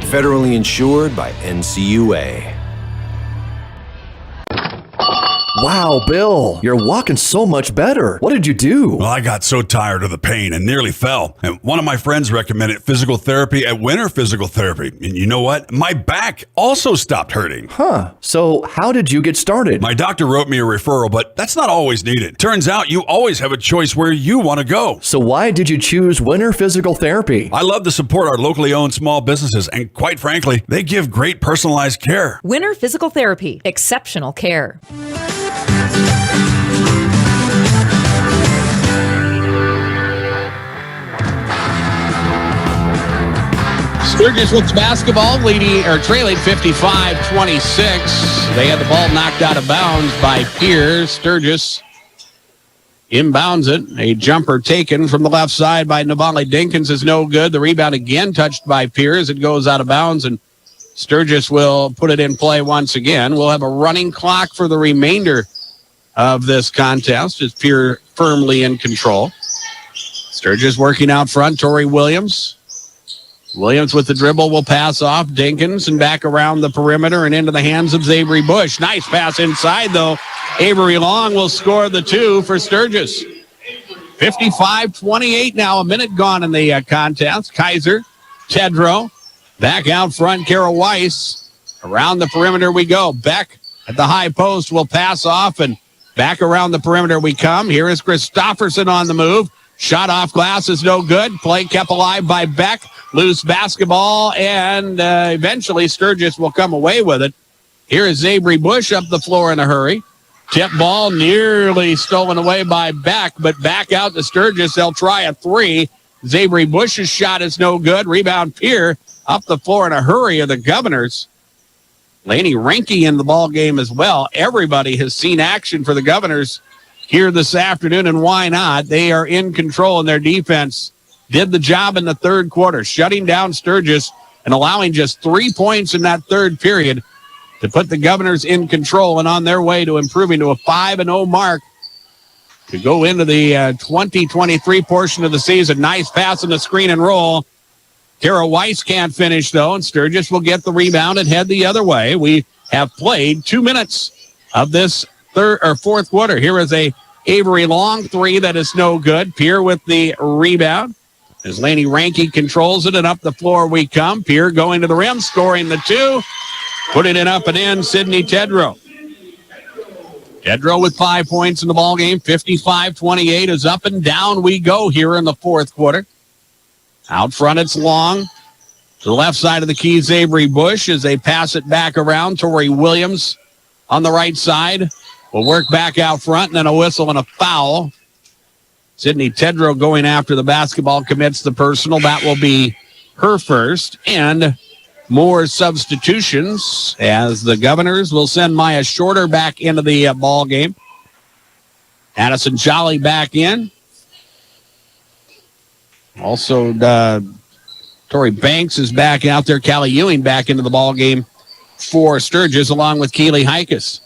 Federally insured by NCUA. Wow, Bill, you're walking so much better. What did you do? Well, I got so tired of the pain and nearly fell. And one of my friends recommended physical therapy at Winter Physical Therapy. And you know what? My back also stopped hurting. Huh. So how did you get started? My doctor wrote me a referral, but that's not always needed. Turns out you always have a choice where you want to go. So why did you choose Winter Physical Therapy? I love to support our locally owned small businesses, and quite frankly, they give great personalized care. Winter Physical Therapy. Exceptional care. Sturgis with basketball, trailing 55-26. They had the ball knocked out of bounds by Pierre. Sturgis inbounds it. A jumper taken from the left side by Navali Dinkins is no good. The rebound again touched by Pierre as it goes out of bounds, and Sturgis will put it in play once again. We'll have a running clock for the remainder of this contest as Pierre firmly in control. Sturgis working out front. Tori Williams. Williams with the dribble will pass off Dinkins and back around the perimeter and into the hands of Zabri Bush. Nice pass inside, though. Avery Long will score the 2 for Sturgis. 55-28 now, a minute gone in the contest. Kaiser, Tedrow, back out front, Kara Weiss. Around the perimeter we go. Beck at the high post will pass off, and back around the perimeter we come. Here is Christofferson on the move. Shot off glass is no good. Play kept alive by Beck. Loose basketball, and eventually Sturgis will come away with it. Here is Zabry Bush up the floor in a hurry. Tip ball nearly stolen away by Beck, but back out to Sturgis. They'll try a three. Zabry Bush's shot is no good. Rebound Pierre up the floor in a hurry of the Governors. Laney Reinke in the ball game as well. Everybody has seen action for the Governors here this afternoon, and why not? They are in control, and their defense did the job in the third quarter, shutting down Sturgis and allowing just 3 points in that third period to put the Governors in control and on their way to improving to a 5-0 mark to go into the 2023 portion of the season. Nice pass on the screen and roll. Tara Weiss can't finish, though, and Sturgis will get the rebound and head the other way. We have played 2 minutes of this fourth quarter. Here is a Avery Long three that is no good. Pierre with the rebound as Laney Reinke controls it, and up the floor we come. Pierre going to the rim, scoring the two, putting it up and in. Sidney Tedrow. Tedrow with 5 points in the ball game. 55-28 is up and down we go here in the fourth quarter. Out front, it's Long. To the left side of the key, Avery Bush as they pass it back around. Tori Williams on the right side will work back out front, and then a whistle and a foul. Sidney Tedrow going after the basketball, commits the personal. That will be her first. And more substitutions as the Governors will send Maya Shorter back into the ball game. Addison Jolly back in. Also, Tori Banks is back out there. Callie Ewing back into the ball game for Sturgis, along with Keely Hikus.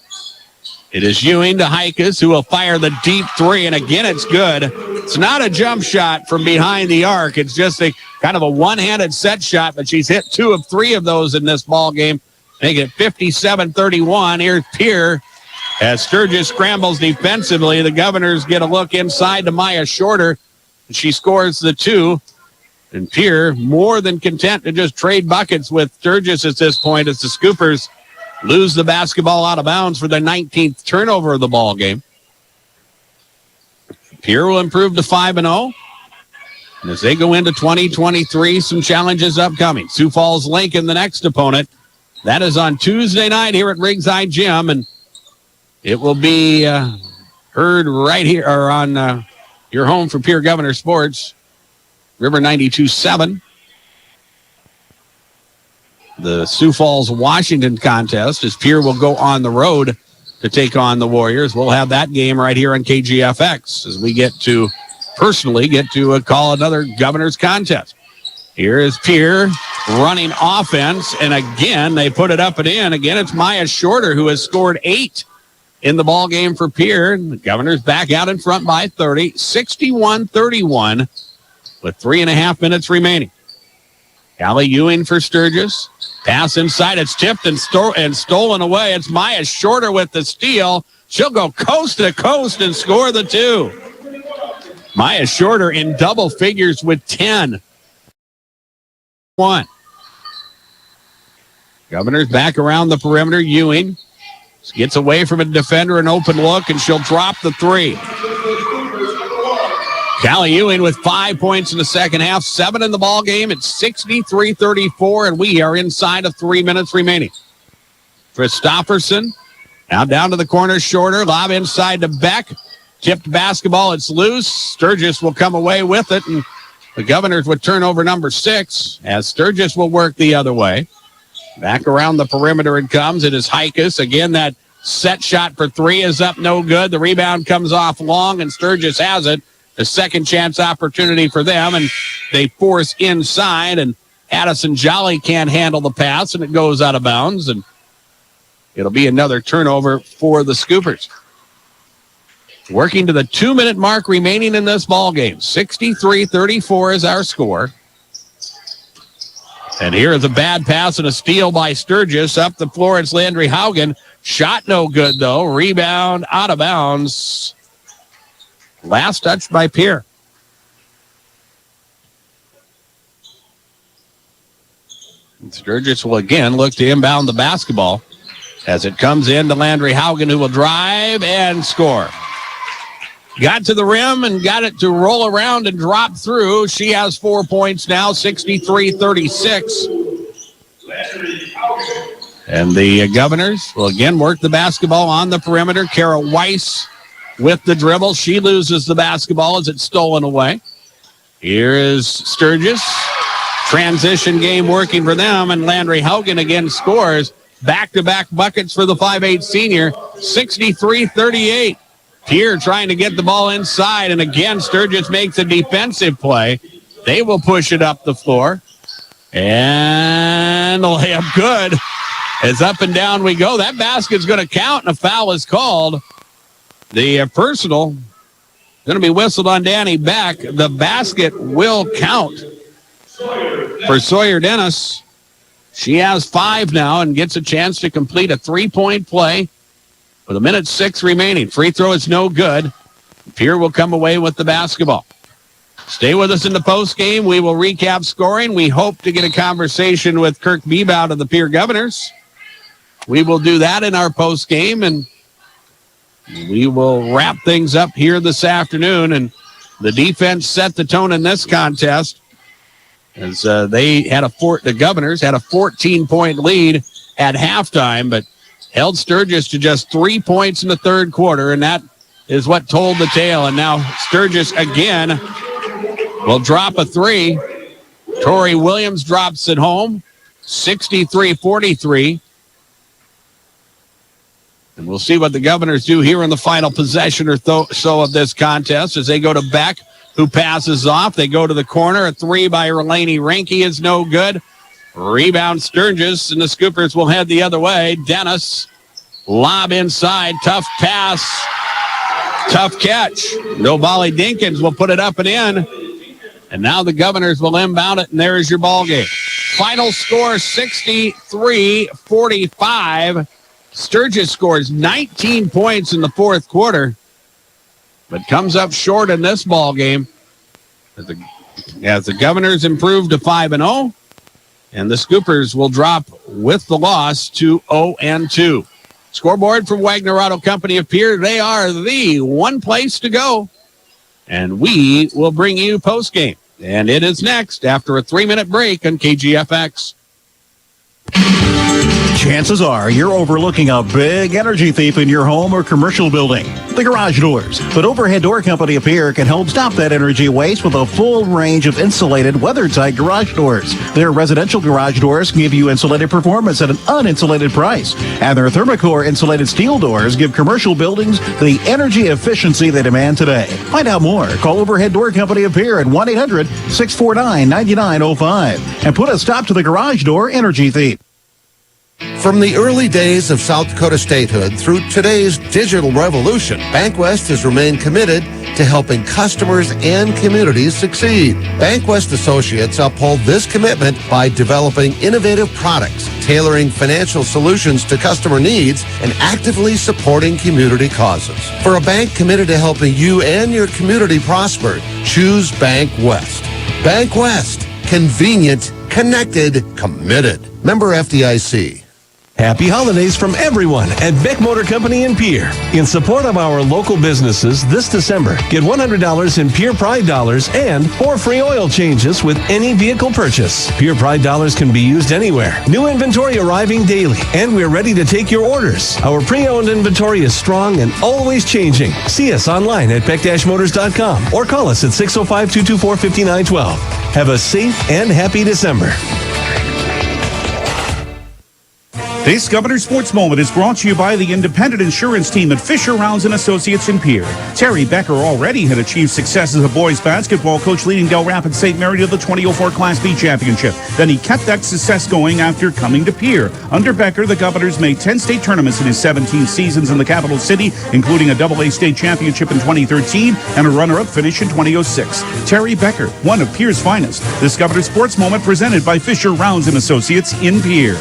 It is Ewing to Hikus, who will fire the deep three, and again, it's good. It's not a jump shot from behind the arc. It's just a kind of a one-handed set shot, but she's hit 2 of 3 of those in this ball game, making it 57-31. Here's Pierre as Sturgis scrambles defensively. The Governors get a look inside to Maya Shorter. She scores the 2, and Pierre more than content to just trade buckets with Sturgis at this point as the Scoopers lose the basketball out of bounds for their 19th turnover of the ball game. Pierre will improve to 5-0. And as they go into 2023, some challenges upcoming. Sioux Falls Lincoln, the next opponent. That is on Tuesday night here at Ringside Gym, and it will be heard right here or on your home for Pierre Governor Sports, River 92.7. The Sioux Falls Washington contest as Pierre will go on the road to take on the Warriors. We'll have that game right here on KGFX as we personally get to call another Governor's contest. Here is Pierre running offense, and again, they put it up and in. Again, it's Maya Shorter who has scored 8 in the ball game for Pierre. And the Governors back out in front by 30, 61-31 with 3.5 minutes remaining. Callie Ewing for Sturgis. Pass inside. It's tipped and stolen away. It's Maya Shorter with the steal. She'll go coast to coast and score the 2. Maya Shorter in double figures with 10. 1. Governors back around the perimeter. Ewing gets away from a defender, an open look, and she'll drop the 3. Callie Ewing with 5 points in the second half, 7 in the ball game. It's 63-34, and we are inside of 3 minutes remaining. Christofferson now down to the corner, Shorter. Lob inside to Beck. Tipped basketball, it's loose. Sturgis will come away with it, and the Governors would turn over number 6 as Sturgis will work the other way. Back around the perimeter it comes. It is Hikus. Again, that set shot for 3 is up, no good. The rebound comes off Long, and Sturgis has it. A second chance opportunity for them, and they force inside, and Addison Jolly can't handle the pass, and it goes out of bounds, and it'll be another turnover for the Scoopers. Working to the 2-minute mark remaining in this ball game. 63-34 is our score. And here is a bad pass and a steal by Sturgis. Up the floor, it's Landry Haugen. Shot no good, though. Rebound out of bounds. Last touch by Pierre. Sturgis will again look to inbound the basketball as it comes in to Landry Haugen, who will drive and score. Got to the rim and got it to roll around and drop through. She has 4 points now, 63-36. And the Governors will again work the basketball on the perimeter. Kara Weiss with the dribble. She loses the basketball as it's stolen away. Here is Sturgis. Transition game working for them, and Landry Haugen again scores. Back-to-back buckets for the 5'8 senior, 63-38. Pierre trying to get the ball inside, and again, Sturgis makes a defensive play. They will push it up the floor. And the layup good. As up and down we go. That basket's going to count, and a foul is called. The personal going to be whistled on Danny Beck. The basket will count for Sawyer Dennis. She has 5 now and gets a chance to complete a 3-point play with 1:06 remaining. Free throw is no good. Pierre will come away with the basketball. Stay with us in the post game. We will recap scoring. We hope to get a conversation with Kirk Bebout of the Pierre Governors. We will do that in our post game, and we will wrap things up here this afternoon. And the defense set the tone in this contest as the Governors had a 14-point lead at halftime, but held Sturgis to just 3 points in the third quarter, and that is what told the tale. And now Sturgis again will drop a 3. Tori Williams drops it home, 63-43. And we'll see what the Governors do here in the final possession or so of this contest as they go to Beck, who passes off. They go to the corner. A 3 by Relani Reinke is no good. Rebound Sturgis, and the Scoopers will head the other way. Dennis, lob inside, tough pass, tough catch. Nobali Dinkins will put it up and in. And now the Governors will inbound it, and there's your ball game. Final score, 63-45. Sturgis scores 19 points in the fourth quarter, but comes up short in this ball game as the Governors improve to 5-0, and the Scoopers will drop with the loss to 0-2. Scoreboard from Wagner Auto Company of Pierre. They are the one place to go, and we will bring you postgame. And it is next after a 3-minute break on KGFX. Chances are you're overlooking a big energy thief in your home or commercial building. The garage doors. But Overhead Door Company of Pierre can help stop that energy waste with a full range of insulated, weather-tight garage doors. Their residential garage doors give you insulated performance at an uninsulated price. And their Thermocore insulated steel doors give commercial buildings the energy efficiency they demand today. Find out more. Call Overhead Door Company of Pierre at 1-800-649-9905 and put a stop to the garage door energy thief. From the early days of South Dakota statehood through today's digital revolution, BankWest has remained committed to helping customers and communities succeed. BankWest associates uphold this commitment by developing innovative products, tailoring financial solutions to customer needs, and actively supporting community causes. For a bank committed to helping you and your community prosper, choose BankWest. BankWest. Convenient, connected, committed. Member FDIC. Happy holidays from everyone at Beck Motor Company in Pierre. In support of our local businesses this December, get $100 in Pierre Pride dollars and 4 free oil changes with any vehicle purchase. Pierre Pride dollars can be used anywhere. New inventory arriving daily, and we're ready to take your orders. Our pre-owned inventory is strong and always changing. See us online at beck-motors.com or call us at 605-224-5912. Have a safe and happy December. This Governor Sports Moment is brought to you by the independent insurance team at Fisher Rounds & Associates in Pierre. Terry Becker already had achieved success as a boys basketball coach, leading Del Rapids St. Mary to the 2004 Class B championship. Then he kept that success going after coming to Pierre. Under Becker, the Governors made 10 state tournaments in his 17 seasons in the capital city, including a AA state championship in 2013 and a runner-up finish in 2006. Terry Becker, one of Pierre's finest. This Governor Sports Moment presented by Fisher Rounds & Associates in Pierre.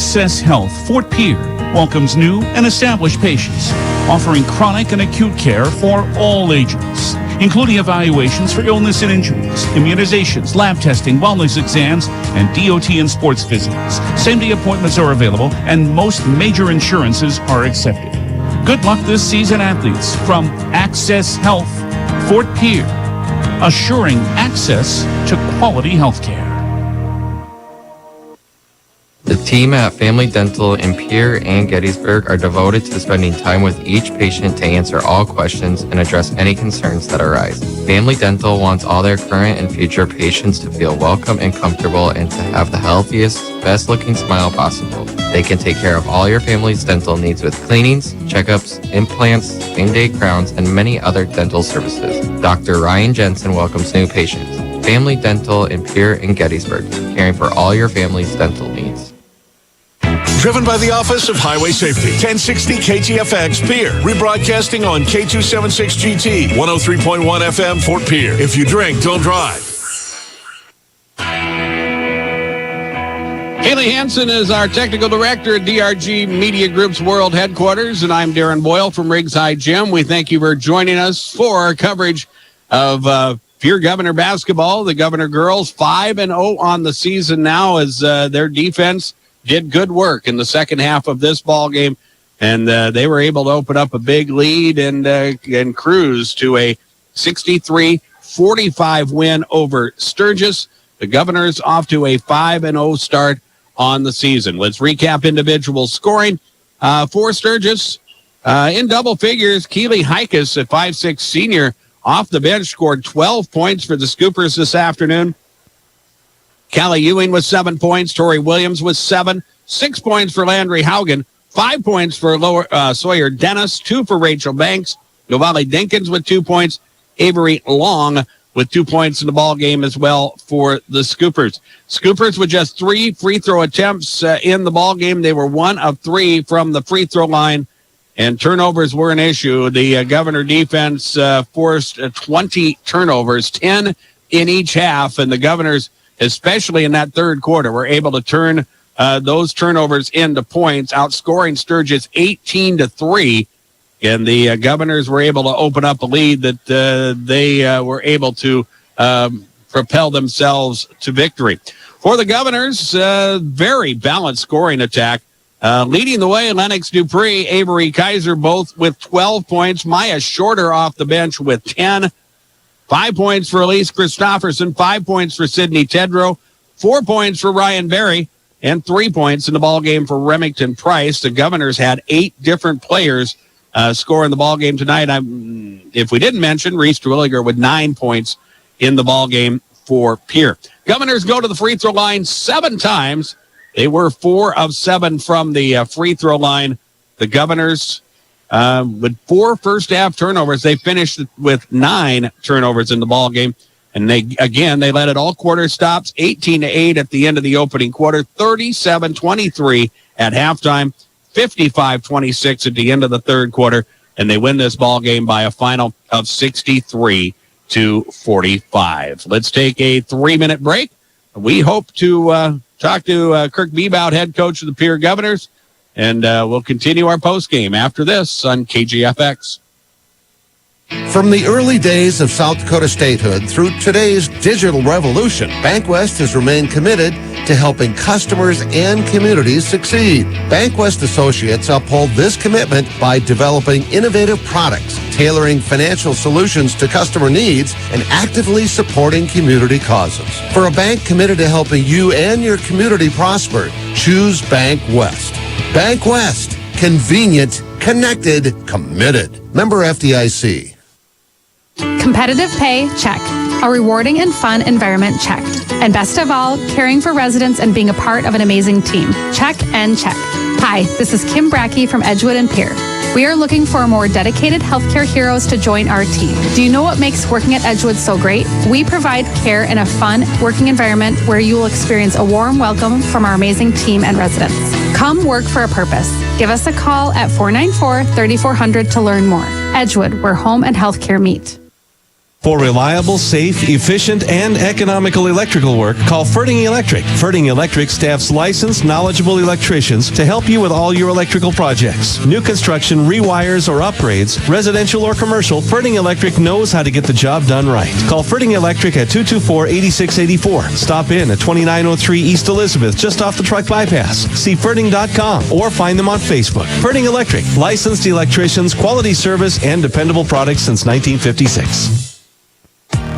Access Health Fort Pierre welcomes new and established patients, offering chronic and acute care for all ages. including evaluations for illness and injuries, immunizations, lab testing, wellness exams, and DOT and sports physicals. Same-day appointments are available, and most major insurances are accepted. Good luck this season, athletes. From Access Health, Fort Pierre, assuring access to quality health care. The team at Family Dental in Pierre and Gettysburg are devoted to spending time with each patient to answer all questions and address any concerns that arise. Family Dental wants all their current and future patients to feel welcome and comfortable and to have the healthiest, best-looking smile possible. They can take care of all your family's dental needs with cleanings, checkups, implants, same-day crowns, and many other dental services. Dr. Ryan Jensen welcomes new patients. Family Dental in Pierre and Gettysburg, caring for all your family's dental needs. Driven by the Office of Highway Safety. 1060 KTFX Pierre. Rebroadcasting on K276GT. 103.1 FM Fort Pierre. If you drink, don't drive. Haley Hansen is our technical director at DRG Media Group's World Headquarters, and I'm Darren Boyle from Riggs High Gym. We thank you for joining us for our coverage of Pierre Governor basketball. The Governor girls 5-0 on the season now as their defense did good work in the second half of this ball game, and they were able to open up a big lead and cruise to a 63-45 win over Sturgis. The Governors off to a 5-0 start on the season. Let's recap individual scoring for Sturgis. In double figures, Keely Hikas, a 5'6" senior, off the bench, scored 12 points for the Scoopers this afternoon. Callie Ewing with 7 points. Tori Williams with 7. 6 points for Landry Haugen. 5 points for Sawyer Dennis. 2 for Rachel Banks. Novali Dinkins with 2 points. Avery Long with 2 points in the ball game as well for the Scoopers. Scoopers with just 3 free throw attempts in the ball game. They were 1 of 3 from the free throw line, and turnovers were an issue. The Governor defense forced 20 turnovers, 10 in each half, and the Governors, especially in that third quarter, were able to turn those turnovers into points, outscoring Sturgis 18-3. And the Governors were able to open up a lead that they were able to propel themselves to victory. For the Governors, very balanced scoring attack. Leading the way, Lennox Dupree, Avery Kaiser, both with 12 points. Maya Shorter off the bench with 10. 5 points for Elise Christofferson, 5 points for Sydney Tedrow, 4 points for Ryan Berry, and 3 points in the ball game for Remington Price. The Governors had 8 different players score in the ball game tonight. If we didn't mention, Reese Terwilliger with 9 points in the ball game for Pierre. Governors go to the free throw line 7 times. They were 4 of 7 from the free throw line. The Governors, with 4 first half turnovers, they finished with 9 turnovers in the ball game. And they led it all quarter stops, 18-8 at the end of the opening quarter, 37-23 at halftime, 55-26 at the end of the third quarter, and they win this ball game by a final of 63-45. Let's take a 3-minute break. We hope to talk to Kirk Bebout, head coach of the Pierre Governors, and we'll continue our postgame after this on KGFX. From the early days of South Dakota statehood through today's digital revolution, BankWest has remained committed to helping customers and communities succeed. BankWest Associates uphold this commitment by developing innovative products, tailoring financial solutions to customer needs, and actively supporting community causes. For a bank committed to helping you and your community prosper, choose BankWest. BankWest. Convenient, connected, committed. Member FDIC. Competitive pay, check. A rewarding and fun environment, check. And best of all, caring for residents and being a part of an amazing team, check and check. Hi, this is Kim Brackey from Edgewood and Pierre. We are looking for more dedicated healthcare heroes to join our team. Do you know what makes working at Edgewood so great? We provide care in a fun working environment where you will experience a warm welcome from our amazing team and residents. Come work for a purpose. Give us a call at 494-3400 to learn more. Edgewood, where home and healthcare meet. For reliable, safe, efficient, and economical electrical work, call Ferding Electric. Ferding Electric staffs licensed, knowledgeable electricians to help you with all your electrical projects. New construction, rewires, or upgrades, residential or commercial, Ferding Electric knows how to get the job done right. Call Ferding Electric at 224-8684. Stop in at 2903 East Elizabeth, just off the truck bypass. See Ferding.com or find them on Facebook. Ferding Electric, licensed electricians, quality service, and dependable products since 1956.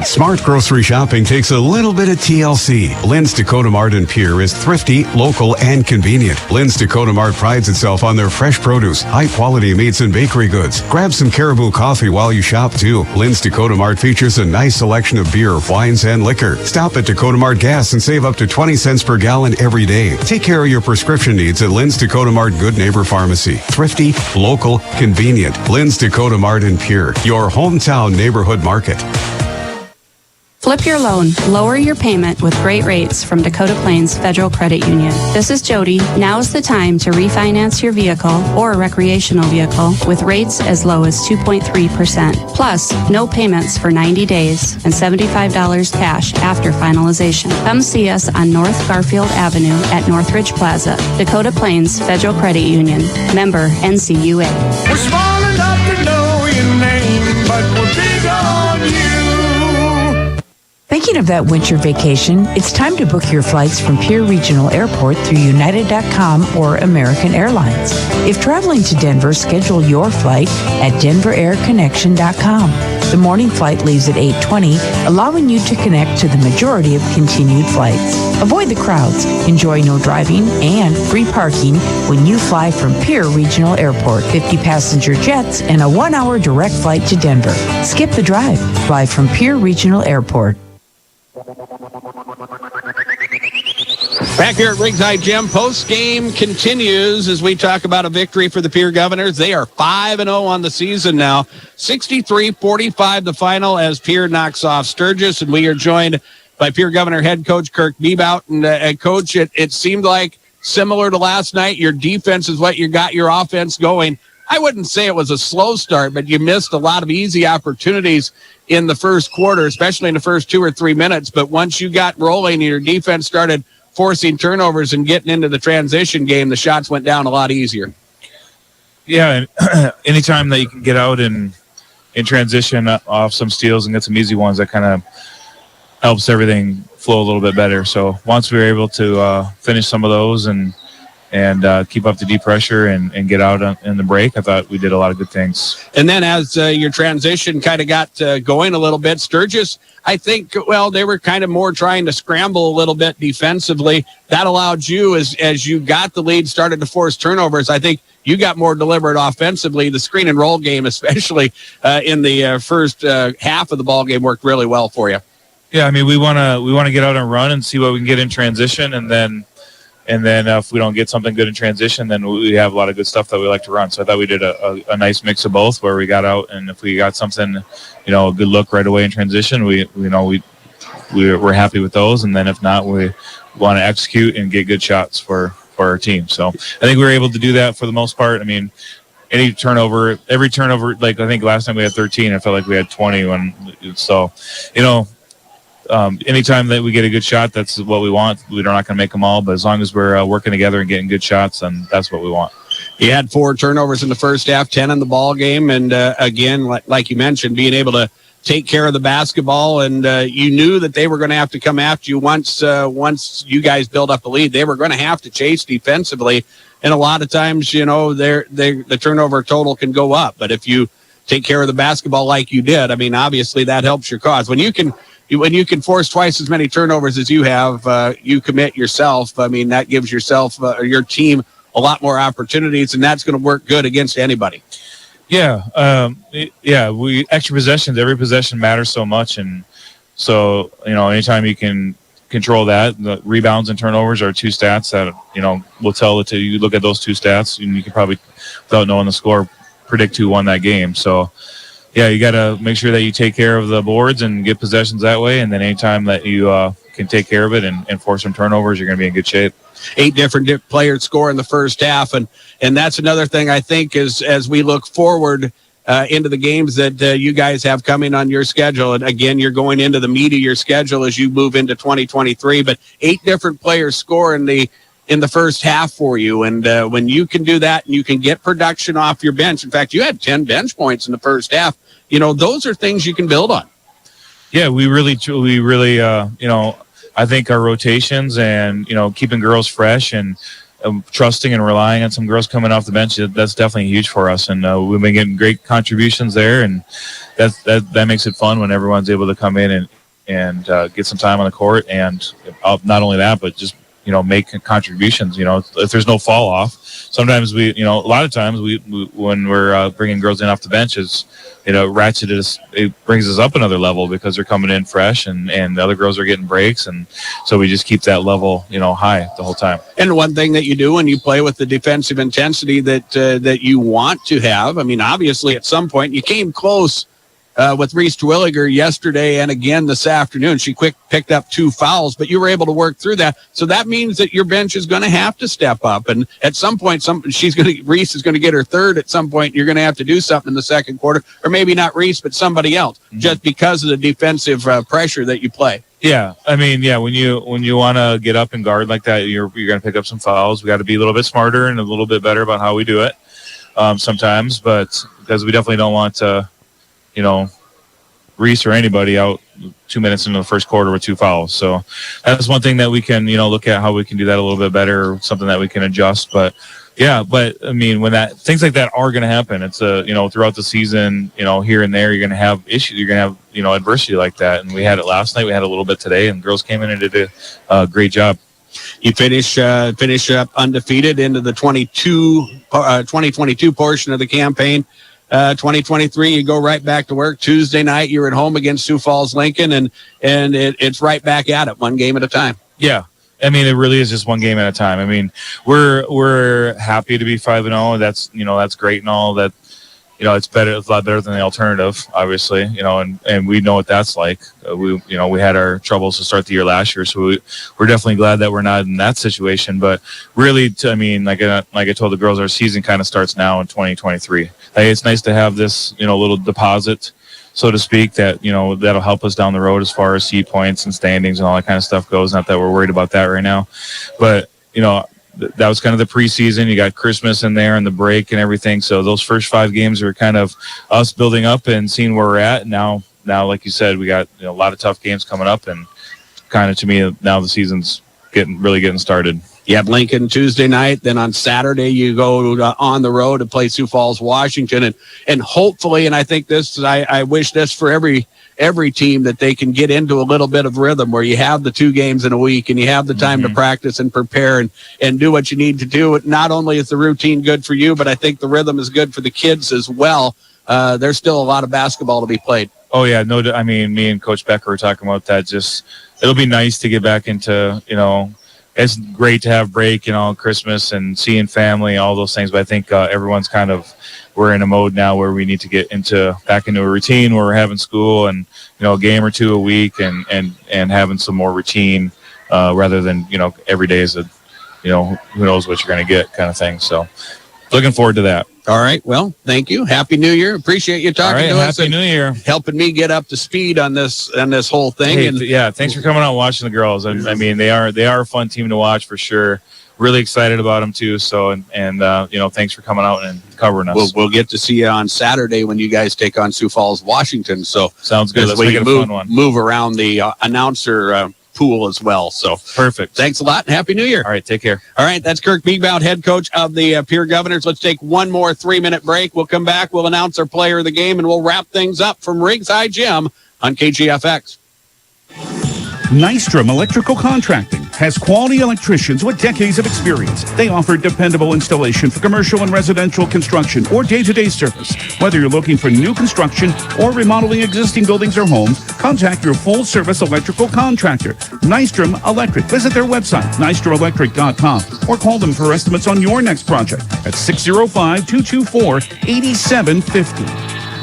Smart grocery shopping takes a little bit of TLC. Lynn's Dakota Mart in Pierre is thrifty, local, and convenient. Lynn's Dakota Mart prides itself on their fresh produce, high-quality meats, and bakery goods. Grab some Caribou coffee while you shop, too. Lynn's Dakota Mart features a nice selection of beer, wines, and liquor. Stop at Dakota Mart Gas and save up to 20 cents per gallon every day. Take care of your prescription needs at Lynn's Dakota Mart Good Neighbor Pharmacy. Thrifty, local, convenient. Lynn's Dakota Mart in Pierre, your hometown neighborhood market. Flip your loan. Lower your payment with great rates from Dakota Plains Federal Credit Union. This is Jody. Now is the time to refinance your vehicle or recreational vehicle with rates as low as 2.3%. Plus, no payments for 90 days and $75 cash after finalization. Come see us on North Garfield Avenue at Northridge Plaza. Dakota Plains Federal Credit Union. Member NCUA. We're small enough to know your name, but we're big on you. Thinking of that winter vacation? It's time to book your flights from Pierre Regional Airport through United.com or American Airlines. If traveling to Denver, schedule your flight at DenverAirConnection.com. The morning flight leaves at 8:20, allowing you to connect to the majority of continued flights. Avoid the crowds, enjoy no driving, and free parking when you fly from Pierre Regional Airport. 50 passenger jets and a 1-hour direct flight to Denver. Skip the drive. Fly from Pierre Regional Airport. Back here at Ringside Gym, post-game continues as we talk about a victory for the Pierre Governors. They are 5-0 on the season now. 63-45 the final as Pierre knocks off Sturgis, and we are joined by Pierre Governor head coach Kirk Bebout. And coach, it seemed like similar to last night, your defense is what you got your offense going. I wouldn't say it was a slow start, but you missed a lot of easy opportunities in the first quarter, especially in the first 2 or 3 minutes. But once you got rolling and your defense started forcing turnovers and getting into the transition game, the shots went down a lot easier. Yeah, and anytime that you can get out and in transition off some steals and get some easy ones, that kind of helps everything flow a little bit better. So once we were able to finish some of those and keep up the deep pressure and get out in the break, I thought we did a lot of good things. And then as your transition kind of got going a little bit, Sturgis, I think, well, they were kind of more trying to scramble a little bit defensively. That allowed you, as you got the lead, started to force turnovers. I think you got more deliberate offensively. The screen and roll game, especially in the first half of the ball game, worked really well for you. Yeah, I mean, we want to get out and run and see what we can get in transition, and then if we don't get something good in transition, then we have a lot of good stuff that we like to run. So I thought we did a nice mix of both, where we got out, and if we got something, a good look right away in transition, we're happy with those. And then if not, we want to execute and get good shots for our team. So I think we were able to do that for the most part. I mean, every turnover, like I think last time we had 13, I felt like we had 20 anytime that we get a good shot, that's what we want. We're not going to make them all, but as long as we're working together and getting good shots, then that's what we want. You had 4 turnovers in the first half, 10 in the ball game, and again, like you mentioned, being able to take care of the basketball, and you knew that they were going to have to come after you once you guys build up the lead. They were going to have to chase defensively, and a lot of times, the turnover total can go up, but if you take care of the basketball like you did, I mean, obviously that helps your cause. When you can force twice as many turnovers as you have, you commit yourself. I mean, that gives yourself or your team a lot more opportunities, and that's going to work good against anybody. Yeah. Extra possessions, every possession matters so much. And so, anytime you can control that, the rebounds and turnovers are 2 stats that, will tell it to you. Look at those 2 stats, and you can probably, without knowing the score, predict who won that game. So, yeah, you got to make sure that you take care of the boards and get possessions that way. And then anytime that you can take care of it and force some turnovers, you're going to be in good shape. 8 different players score in the first half. And that's another thing I think is as we look forward, into the games that you guys have coming on your schedule. And again, you're going into the meat of your schedule as you move into 2023. But 8 different players score in the first half for you. And when you can do that and you can get production off your bench, in fact, you had 10 bench points in the first half. Those are things you can build on. Yeah, we really, I think our rotations and, keeping girls fresh and trusting and relying on some girls coming off the bench, that's definitely huge for us. And we've been getting great contributions there. And that makes it fun when everyone's able to come in and get some time on the court. And not only that, but just, make contributions. If there's no fall off, sometimes a lot of times we when we're bringing girls in off the benches, it brings us up another level because they're coming in fresh and the other girls are getting breaks. And so we just keep that level, high the whole time. And one thing that you do when you play with the defensive intensity that you want to have, obviously at some point you came close with Reese Twilliger yesterday and again this afternoon. She picked up 2 fouls, but you were able to work through that. So that means that your bench is going to have to step up. And at some point, Reese is going to get her 3rd at some point. You're going to have to do something in the second quarter, or maybe not Reese, but somebody else, just because of the defensive pressure that you play. Yeah, when you want to get up and guard like that, you're going to pick up some fouls. We got to be a little bit smarter and a little bit better about how we do it sometimes, but because we definitely don't want to, Reese or anybody out 2 minutes into the first quarter with 2 fouls. So that's one thing that we can, look at how we can do that a little bit better, or something that we can adjust. But yeah, when things like that are going to happen, it's throughout the season, here and there, you're going to have issues. You're going to have, adversity like that. And we had it last night. We had a little bit today, and girls came in and did a great job. You finish up undefeated into the 2022 portion of the campaign. 2023, you go right back to work. Tuesday night, you're at home against Sioux Falls Lincoln, and it's right back at it, one game at a time. Yeah, it really is just one game at a time. We're happy to be 5-0. That's great and all that. It's better. It's a lot better than the alternative, obviously. And we know what that's like. We had our troubles to start the year last year, so we're definitely glad that we're not in that situation. But really, like I told the girls, our season kind of starts now in 2023. It's nice to have this, little deposit, so to speak, that that'll help us down the road as far as seed points and standings and all that kind of stuff goes. Not that we're worried about that right now, but that was kind of the preseason. You got Christmas in there and the break and everything. So those first 5 games are kind of us building up and seeing where we're at. And now, like you said, we got a lot of tough games coming up, and kind of, to me, now the season's getting started. You have Lincoln Tuesday night. Then on Saturday, you go on the road to play Sioux Falls, Washington. And hopefully, and I think I wish this for every team, that they can get into a little bit of rhythm where you have the 2 games in a week and you have the time to practice and prepare and do what you need to do. Not only is the routine good for you, but I think the rhythm is good for the kids as well. There's still a lot of basketball to be played. Oh, yeah. No, me and Coach Becker were talking about that. Just, it'll be nice to get back into, it's great to have break, Christmas and seeing family, all those things. But I think everyone's we're in a mode now where we need to get back into a routine where we're having school and, a game or 2 a week and having some more routine rather than, every day is who knows what you're going to get kind of thing. So looking forward to that. All right. Well, thank you. Happy New Year. Appreciate you talking to us. Happy New Year. Helping me get up to speed on this whole thing. Hey, thanks for coming out and watching the girls. They are a fun team to watch for sure. Really excited about them too. So, thanks for coming out and covering us. We'll get to see you on Saturday when you guys take on Sioux Falls, Washington. So sounds good. Let's make it a fun one. Move around the announcer pool as well. So perfect. Thanks a lot and Happy New Year. All right. Take care. All right. That's Kirk Bebout, head coach of the Pierre Governors. Let's take one more 3-minute break. We'll come back. We'll announce our player of the game and we'll wrap things up from Ringside Gym on KGFX. Nystrom Electrical Contracting has quality electricians with decades of experience. They offer dependable installation for commercial and residential construction or day-to-day service. Whether you're looking for new construction or remodeling existing buildings or homes, contact your full-service electrical contractor, Nystrom Electric. Visit their website, nystromelectric.com, or call them for estimates on your next project at 605-224-8750.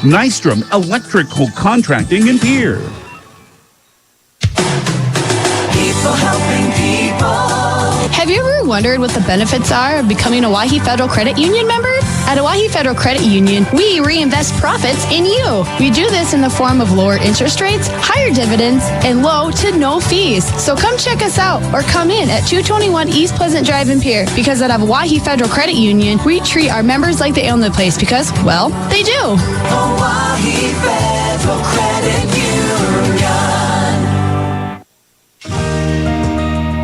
Nystrom Electrical Contracting in Pierre. People helping people. Have Have you ever wondered what the benefits are of becoming a Owyhee Federal Credit Union member? At Owyhee Federal Credit Union, we reinvest profits in you. We do this in the form of lower interest rates, higher dividends, and low to no fees. So come check us out or come in at 221 East Pleasant Drive in Pierre, because at Owyhee Federal Credit Union, we treat our members like they own the place because, well, they do. Owyhee Federal Credit Union.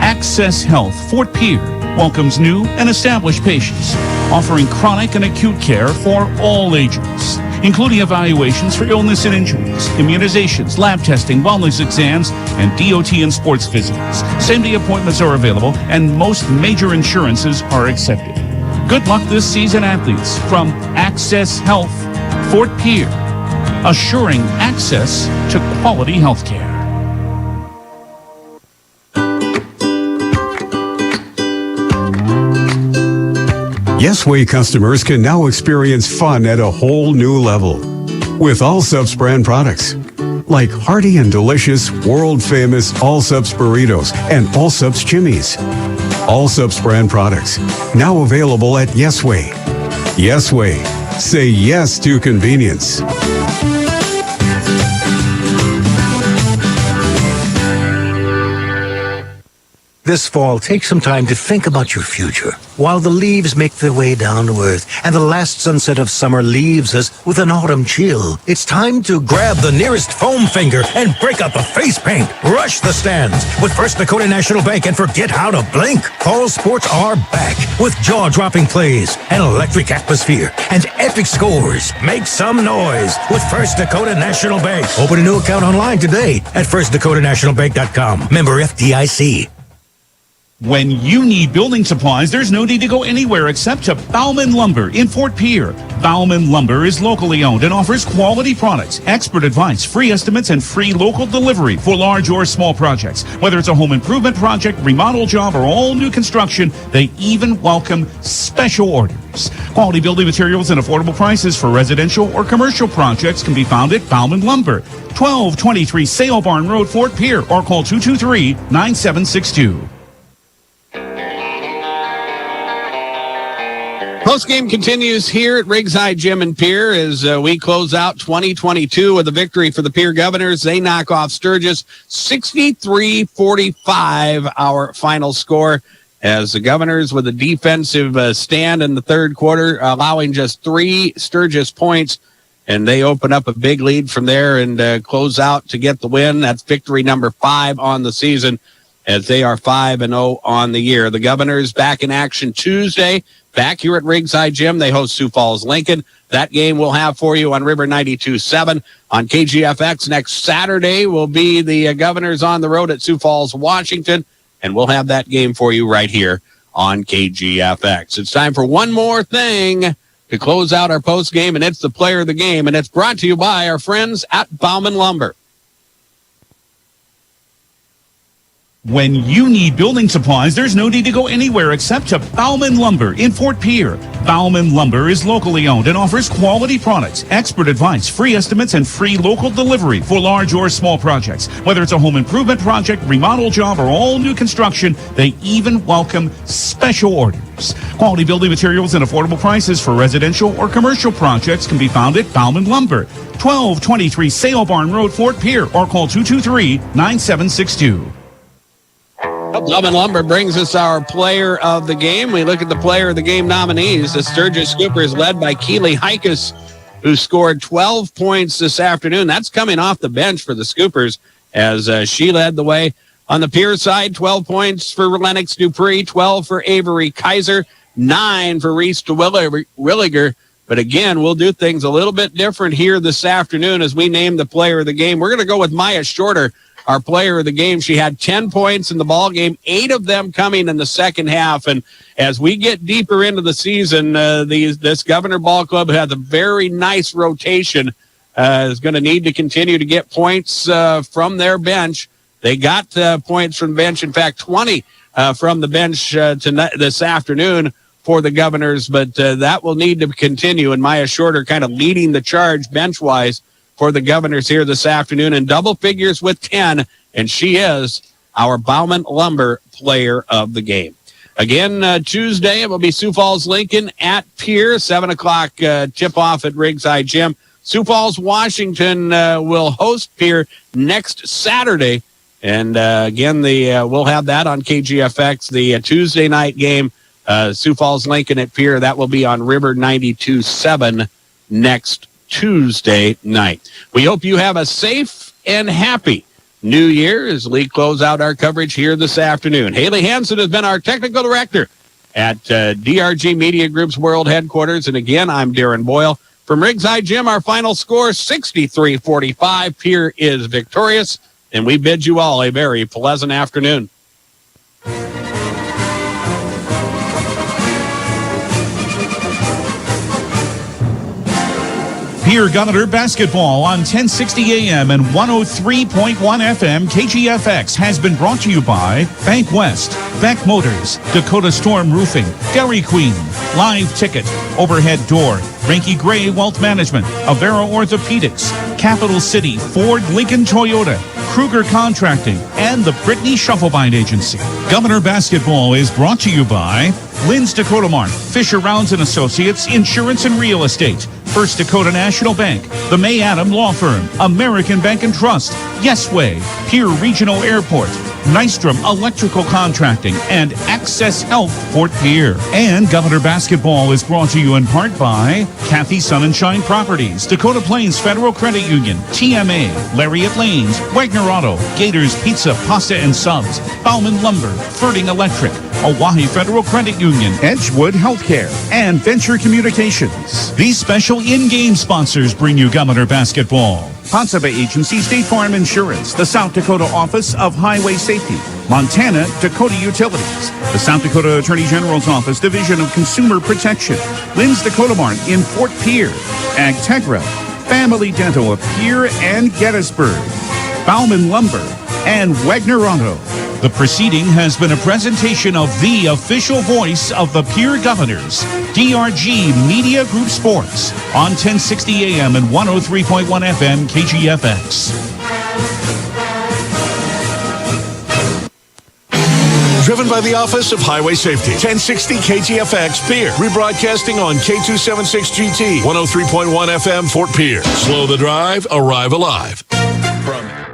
Access Health Fort Pierre welcomes new and established patients, offering chronic and acute care for all ages, including evaluations for illness and injuries, immunizations, lab testing, wellness exams, and DOT and sports visits. Same-day appointments are available, and most major insurances are accepted. Good luck this season, athletes, from Access Health Fort Pierre, assuring access to quality health care. Yesway customers can now experience fun at a whole new level with Allsup's brand products like hearty and delicious world-famous Allsup's burritos and Allsup's chimneys. Allsup's brand products now available at Yesway. Yesway. Say yes to convenience. This fall, take some time to think about your future while the leaves make their way down to earth and the last sunset of summer leaves us with an autumn chill. It's time to grab the nearest foam finger and break out the face paint. Rush the stands with First Dakota National Bank and forget how to blink. Fall sports are back with jaw-dropping plays, an electric atmosphere, and epic scores. Make some noise with First Dakota National Bank. Open a new account online today at firstdakotanationalbank.com. Member FDIC. When you need building supplies, there's no need to go anywhere except to Bauman Lumber in Fort Pierre. Bauman Lumber is locally owned and offers quality products, expert advice, free estimates, and free local delivery for large or small projects. Whether it's a home improvement project, remodel job, or all new construction, they even welcome special orders. Quality building materials and affordable prices for residential or commercial projects can be found at Bauman Lumber, 1223 Sale Barn Road, Fort Pierre, or call 223-9762. Postgame continues here at Riggs High Gym in Pierre as we close out 2022 with a victory for the Pierre Governors. They knock off Sturgis 63-45, our final score, as the Governors with a defensive stand in the third quarter, allowing just 3 Sturgis points, and they open up a big lead from there and close out to get the win. That's victory number 5 on the season, as they are 5-0 on the year. The Governors back in action Tuesday, back here at Riggs High Gym. They host Sioux Falls Lincoln. That game we'll have for you on River 92.7. On KGFX next Saturday will be the Governors on the road at Sioux Falls, Washington, and we'll have that game for you right here on KGFX. It's time for one more thing to close out our post game, and it's the player of the game, and it's brought to you by our friends at Bauman Lumber. When you need building supplies, there's no need to go anywhere except to Bauman Lumber in Fort Pierre. Bauman Lumber is locally owned and offers quality products, expert advice, free estimates, and free local delivery for large or small projects. Whether it's a home improvement project, remodel job, or all new construction, they even welcome special orders. Quality building materials and affordable prices for residential or commercial projects can be found at Bauman Lumber, 1223 Sale Barn Road, Fort Pierre, or call 223-9762. Bauman Lumber brings us our player of the game. We look at the player of the game nominees. The Sturgis Scoopers led by Keely Hikus, who scored 12 points this afternoon. That's coming off the bench for the Scoopers as she led the way. On the Pierre side, 12 points for Lennox Dupree, 12 for Avery Kaiser, 9 for Reese DeWilliger. But again, we'll do things a little bit different here this afternoon as we name the player of the game. We're going to go with Maya Shorter, our player of the game. She had 10 points in the ball game, 8 of them coming in the second half. And as we get deeper into the season, this Governor Ball Club has a very nice rotation. Is going to need to continue to get points from their bench. They got points from the bench. In fact, 20 from the bench this afternoon for the Governors, but that will need to continue. And Maya Shorter kind of leading the charge bench-wise for the Governors here this afternoon in double figures with 10, and she is our Bauman Lumber player of the game. Again, Tuesday, it will be Sioux Falls Lincoln at Pierre, 7 o'clock tip-off at Rigside Gym. Sioux Falls, Washington will host Pierre next Saturday. And again, we'll have that on KGFX. The Tuesday night game, Sioux Falls Lincoln at Pierre, that will be on River 92.7 next Tuesday night. We hope you have a safe and happy New Year as we close out our coverage here this afternoon. Haley Hansen has been our technical director at DRG Media Group's World Headquarters. And again, I'm Darren Boyle. From Rigside Gym, our final score, 63-45. Pierre is victorious. And we bid you all a very pleasant afternoon. Pierre Governor basketball on 1060 AM and 103.1 FM KGFX has been brought to you by Bank West, Beck Motors, Dakota Storm Roofing, Dairy Queen, Live Ticket, Overhead Door, Ranky Gray Wealth Management, Avera Orthopedics, Capital City, Ford, Lincoln Toyota, Kruger Contracting, and the Brittany Shufflebind Agency. Governor basketball is brought to you by Lynn's Dakota Mart, Fisher Rounds and Associates, Insurance and Real Estate, First Dakota National Bank, the May Adam Law Firm, American Bank and Trust, Yesway, Pierre Regional Airport, Nystrom Electrical Contracting, and Access Health Fort Pierre. And Governor Basketball is brought to you in part by Kathy Sun and Shine Properties, Dakota Plains Federal Credit Union, TMA, Lariat Lanes, Wagner Auto, Gators Pizza, Pasta and Subs, Bauman Lumber, Ferding Electric, Oahe Federal Credit Union, Edgewood Healthcare, and Venture Communications. These special in-game sponsors bring you Governor Basketball. Ponce Bay Agency, State Farm Insurance, the South Dakota Office of Highway Safety, Montana Dakota Utilities, the South Dakota Attorney General's Office, Division of Consumer Protection, Lynn's Dakota Mart in Fort Pierre, Agtegra, Family Dental of Pierre and Gettysburg, Bauman Lumber, and Wagner Auto. The proceeding has been a presentation of the official voice of the Pierre Governors, DRG Media Group Sports, on 1060 AM and 103.1 FM KGFX. Driven by the Office of Highway Safety. 1060 KGFX Pierre. Rebroadcasting on K276GT. 103.1 FM Fort Pierre. Slow the drive, arrive alive. From